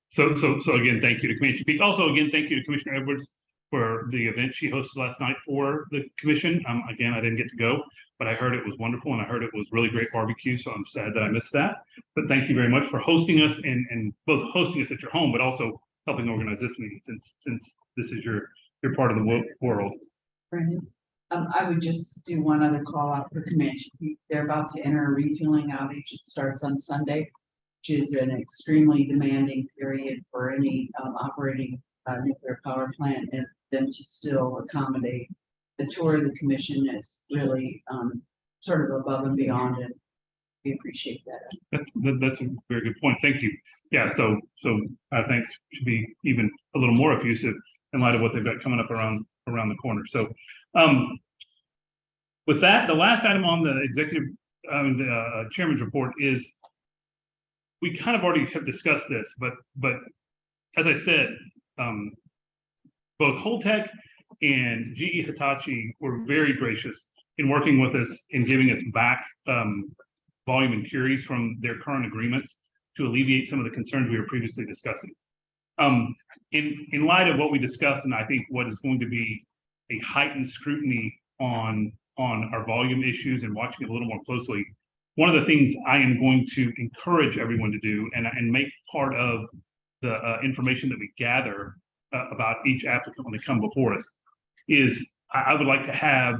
So again, thank you to Commissioner Peak. Also, again, thank you to Commissioner Edwards for the event she hosted last night for the commission. Again, I didn't get to go, but I heard it was wonderful and I heard it was really great barbecue. So I'm sad that I missed that. But thank you very much for hosting us and both hosting us at your home, but also helping organize this meeting since this is your part of the world. Brandon, I would just do one other call out for commission. They're about to enter a refueling outage. It starts on Sunday, which is an extremely demanding period for any operating nuclear power plant, and them to still accommodate the tour of the commission is really sort of above and beyond, and we appreciate that. That's a very good point. Thank you. Yeah, so thanks should be even a little more effusive in light of what they've got coming up around the corner. So with that, the last item on the executive chairman's report is, we kind of already have discussed this, but as I said, both Holtec and GE Hitachi were very gracious in working with us in giving us back volume and curies from their current agreements to alleviate some of the concerns we were previously discussing. In light of what we discussed, and I think what is going to be a heightened scrutiny on our volume issues and watching it a little more closely, one of the things I am going to encourage everyone to do and make part of the information that we gather about each applicant when they come before us is I would like to have,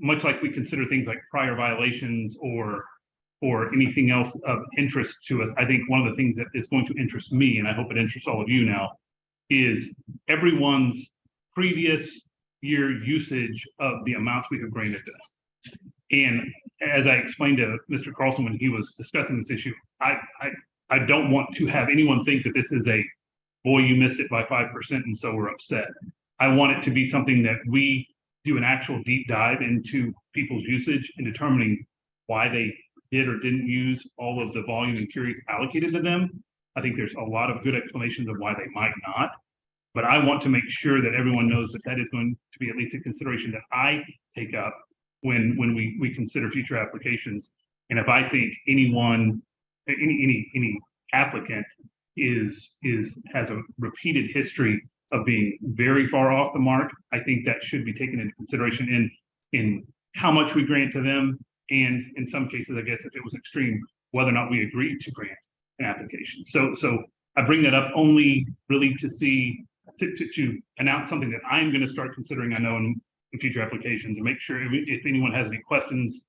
much like we consider things like prior violations or anything else of interest to us. I think one of the things that is going to interest me, and I hope it interests all of you now, is everyone's previous year usage of the amounts we have granted to them. And as I explained to Mr. Carlson when he was discussing this issue, I don't want to have anyone think that this is a, boy, you missed it by 5% and so we're upset. I want it to be something that we do an actual deep dive into people's usage and determining why they did or didn't use all of the volume and curies allocated to them. I think there's a lot of good explanations of why they might not, but I want to make sure that everyone knows that that is going to be at least a consideration that I take up when we consider future applications. And if I think anyone, any applicant has a repeated history of being very far off the mark, I think that should be taken into consideration in how much we grant to them, and in some cases, I guess if it was extreme, whether or not we agreed to grant an application. So I bring that up only really to announce something that I'm going to start considering, I know, in future applications, and make sure if anyone has any questions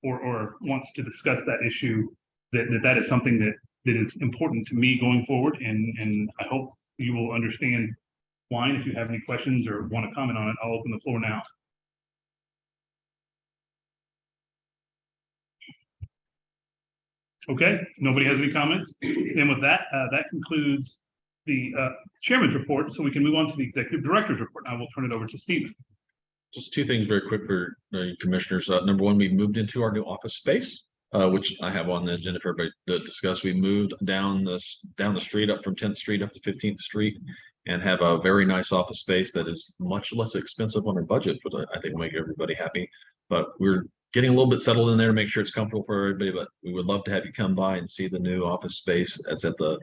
or wants to discuss that issue, that is something that is important to me going forward, and I hope you will understand why. And if you have any questions or want to comment on it, I'll open the floor now. Okay, nobody has any comments. And with that, that concludes the chairman's report. So we can move on to the executive director's report. I will turn it over to Stephen. Just two things very quick for commissioners. Number one, we moved into our new office space, which I have on the agenda for everybody to discuss. We moved down the street up from 10th Street up to 15th Street and have a very nice office space that is much less expensive on our budget, but I think will make everybody happy. But we're getting a little bit settled in there to make sure it's comfortable for everybody, but we would love to have you come by and see the new office space. That's at the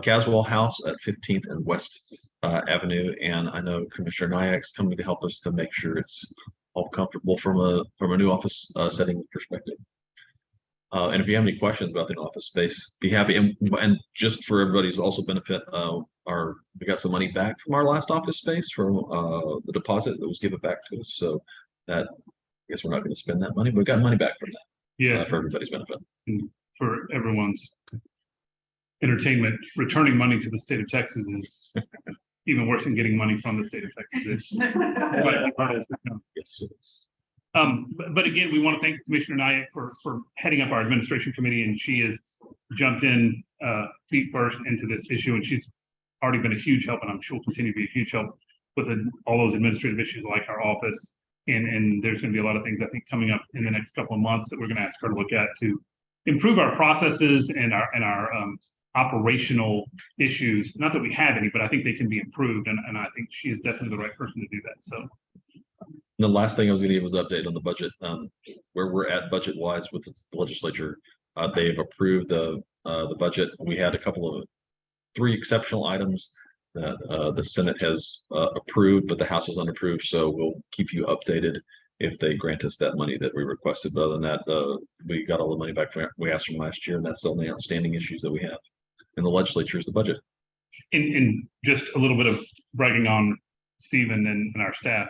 Caswell House at 15th and West Avenue. And I know Commissioner Nyak's coming to help us to make sure it's all comfortable from a new office setting perspective. And if you have any questions about the office space, be happy. And just for everybody's also benefit, we got some money back from our last office space from the deposit that was given back to us. So that, I guess we're not going to spend that money, but we got money back from that. Yes, for everybody's benefit. For everyone's entertainment, returning money to the state of Texas is even worse than getting money from the state of Texas. Yes. But again, we want to thank Commissioner Nyack for heading up our administration committee, and she has jumped in feet first into this issue, and she's already been a huge help, and I'm sure will continue to be a huge help with all those administrative issues like our office. And there's going to be a lot of things I think coming up in the next couple of months that we're going to ask her to look at to improve our processes and our operational issues. Not that we have any, but I think they can be improved, and I think she is definitely the right person to do that. So. The last thing I was going to give was an update on the budget, where we're at budget wise with the legislature. They have approved the the budget. We had a couple of three exceptional items that the Senate has approved, but the House is unapproved. So we'll keep you updated if they grant us that money that we requested. But other than that, we got all the money back we asked from last year, and that's the only outstanding issues that we have in the legislature is the budget. And just a little bit of bragging on Stephen and our staff.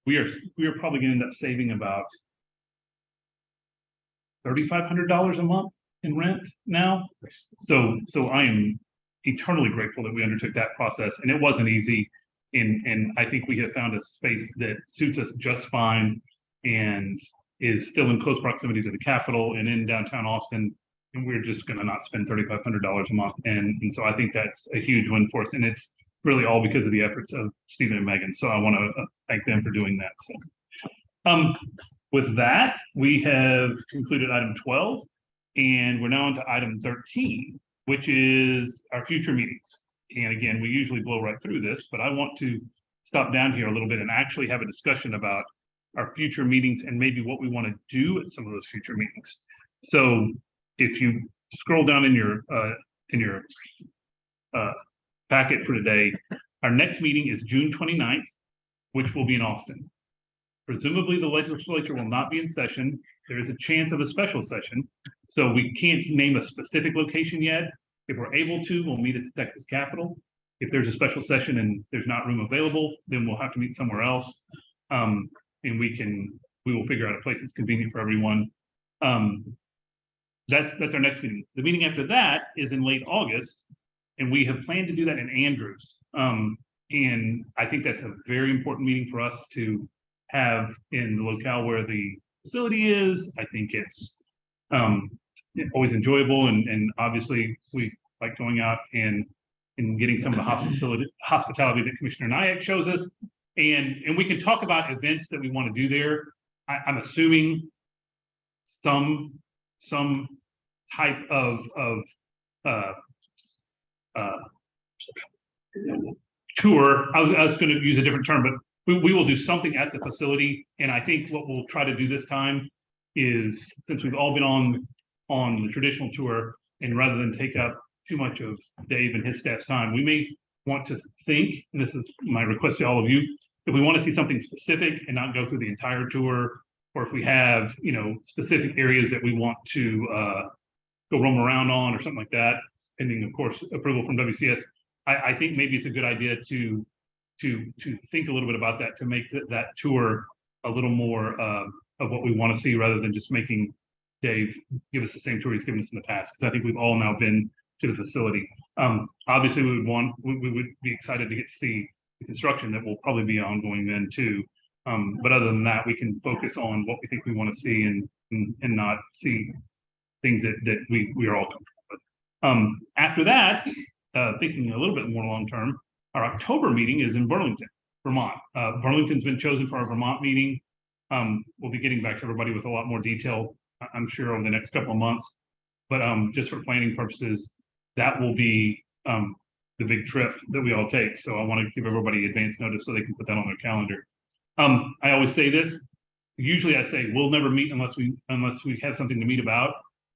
We are probably going to end up saving about $3,500 a month in rent now. So I am eternally grateful that we undertook that process, and it wasn't easy. And I think we have found a space that suits us just fine and is still in close proximity to the Capitol and in downtown Austin. And we're just going to not spend $3,500 a month. And so I think that's a huge win for us. And it's really all because of the efforts of Stephen and Megan. So I want to thank them for doing that. So, with that, we have concluded item 12, and we're now on to item 13, which is our future meetings. And again, we usually blow right through this, but I want to stop down here a little bit and actually have a discussion about our future meetings and maybe what we want to do at some of those future meetings. So if you scroll down in your packet for today, our next meeting is June 29th, which will be in Austin. Presumably the legislature will not be in session. There is a chance of a special session. So we can't name a specific location yet. If we're able to, we'll meet at the Texas Capitol. If there's a special session and there's not room available, then we'll have to meet somewhere else. And we will figure out a place that's convenient for everyone. That's our next meeting. The meeting after that is in late August, and we have planned to do that in Andrews. And I think that's a very important meeting for us to have in the locale where the facility is. I think it's always enjoyable, and obviously we like going out and getting some of the hospitality that Commissioner Nyack shows us, and we can talk about events that we want to do there. I'm assuming some type of tour. I was going to use a different term, but we will do something at the facility. And I think what we'll try to do this time is, since we've all been on the traditional tour, and rather than take up too much of Dave and his staff's time, we may want to think, and this is my request to all of you, if we want to see something specific and not go through the entire tour, or if we have, specific areas that we want to go roam around on or something like that, pending, of course, approval from WCS, I think maybe it's a good idea to think a little bit about that, to make that tour a little more of what we want to see, rather than just making Dave give us the same tour he's given us in the past, because I think we've all now been to the facility. Obviously, we would be excited to get to see the construction that will probably be ongoing then too. But other than that, we can focus on what we think we want to see and not see things that we are all comfortable with. After that, thinking a little bit more long term, our October meeting is in Burlington, Vermont. Burlington's been chosen for our Vermont meeting. We'll be getting back to everybody with a lot more detail, I'm sure, over the next couple of months. But just for planning purposes, that will be the big trip that we all take. So I want to give everybody advance notice so they can put that on their calendar. I always say this. Usually I say we'll never meet unless we have something to meet about.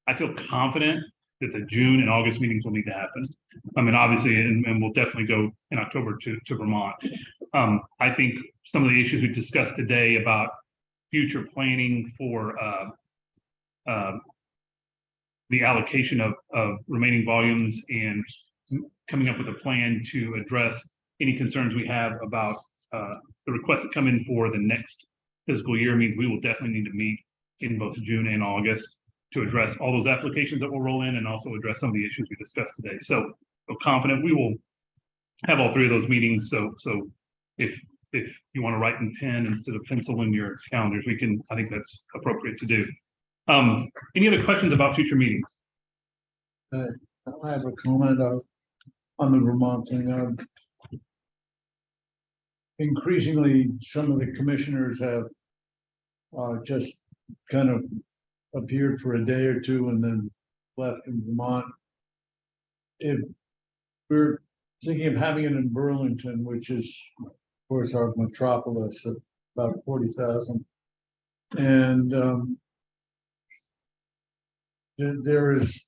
I feel confident that the June and August meetings will need to happen. I mean, obviously, and we'll definitely go in October to Vermont. I think some of the issues we discussed today about future planning for the allocation of remaining volumes and coming up with a plan to address any concerns we have about the requests that come in for the next fiscal year means we will definitely need to meet in both June and August to address all those applications that will roll in, and also address some of the issues we discussed today. So I'm confident we will have all three of those meetings. So if you want to write in pen instead of pencil in your calendars, I think that's appropriate to do. Any other questions about future meetings? I have a comment on the Vermont thing. Increasingly, some of the commissioners have just kind of appeared for a day or two and then left in Vermont. If we're thinking of having it in Burlington, which is, of course, our metropolis of about 40,000, and there is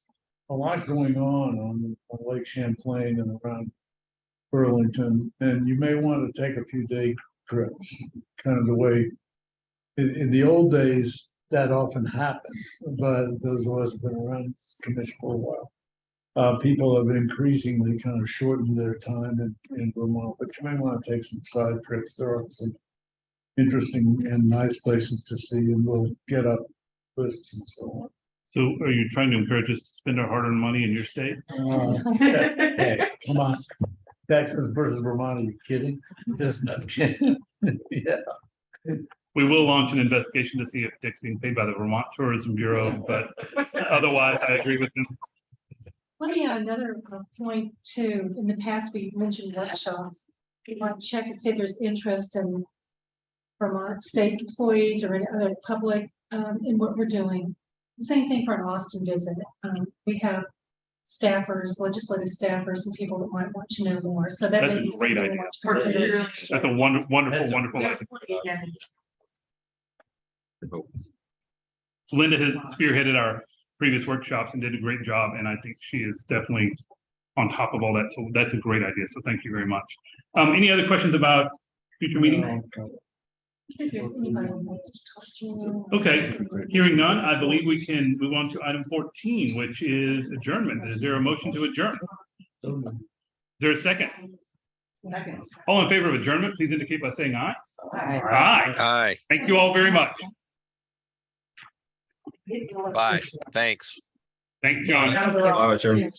a lot going on Lake Champlain and around Burlington, and you may want to take a few day trips, kind of the way in the old days that often happened, but those of us who've been around this commission for a while. People have increasingly kind of shortened their time in Vermont, but you may want to take some side trips. There are some interesting and nice places to see, and we'll get up lists and so on. So are you trying to encourage us to spend our hard-earned money in your state? Hey, come on. Texas versus Vermont, are you kidding? Just not kidding. Yeah. We will launch an investigation to see if Dick's being paid by the Vermont Tourism Bureau, but otherwise I agree with him. Let me add another point too. In the past, we mentioned workshops. You might check and see if there's interest in Vermont state employees or any other public in what we're doing. The same thing for an Austin visit. We have staffers, legislative staffers, and people that might want to know more. So that That's may a be great something we idea. want to consider. That's a wonderful idea. Linda has spearheaded our previous workshops and did a great job, and I think she is definitely on top of all that. So that's a great idea. So thank you very much. Any other questions about future meetings? See if there's anybody who wants to talk to you. Okay, hearing none, I believe we can move on to item 14, which is adjournment. Is there a motion to adjourn? Is there a second? All in favor of adjournment, please indicate by saying aye. Aye. Aye. Thank you all very much. Bye. Thanks. Thanks, John. All right, Chairman.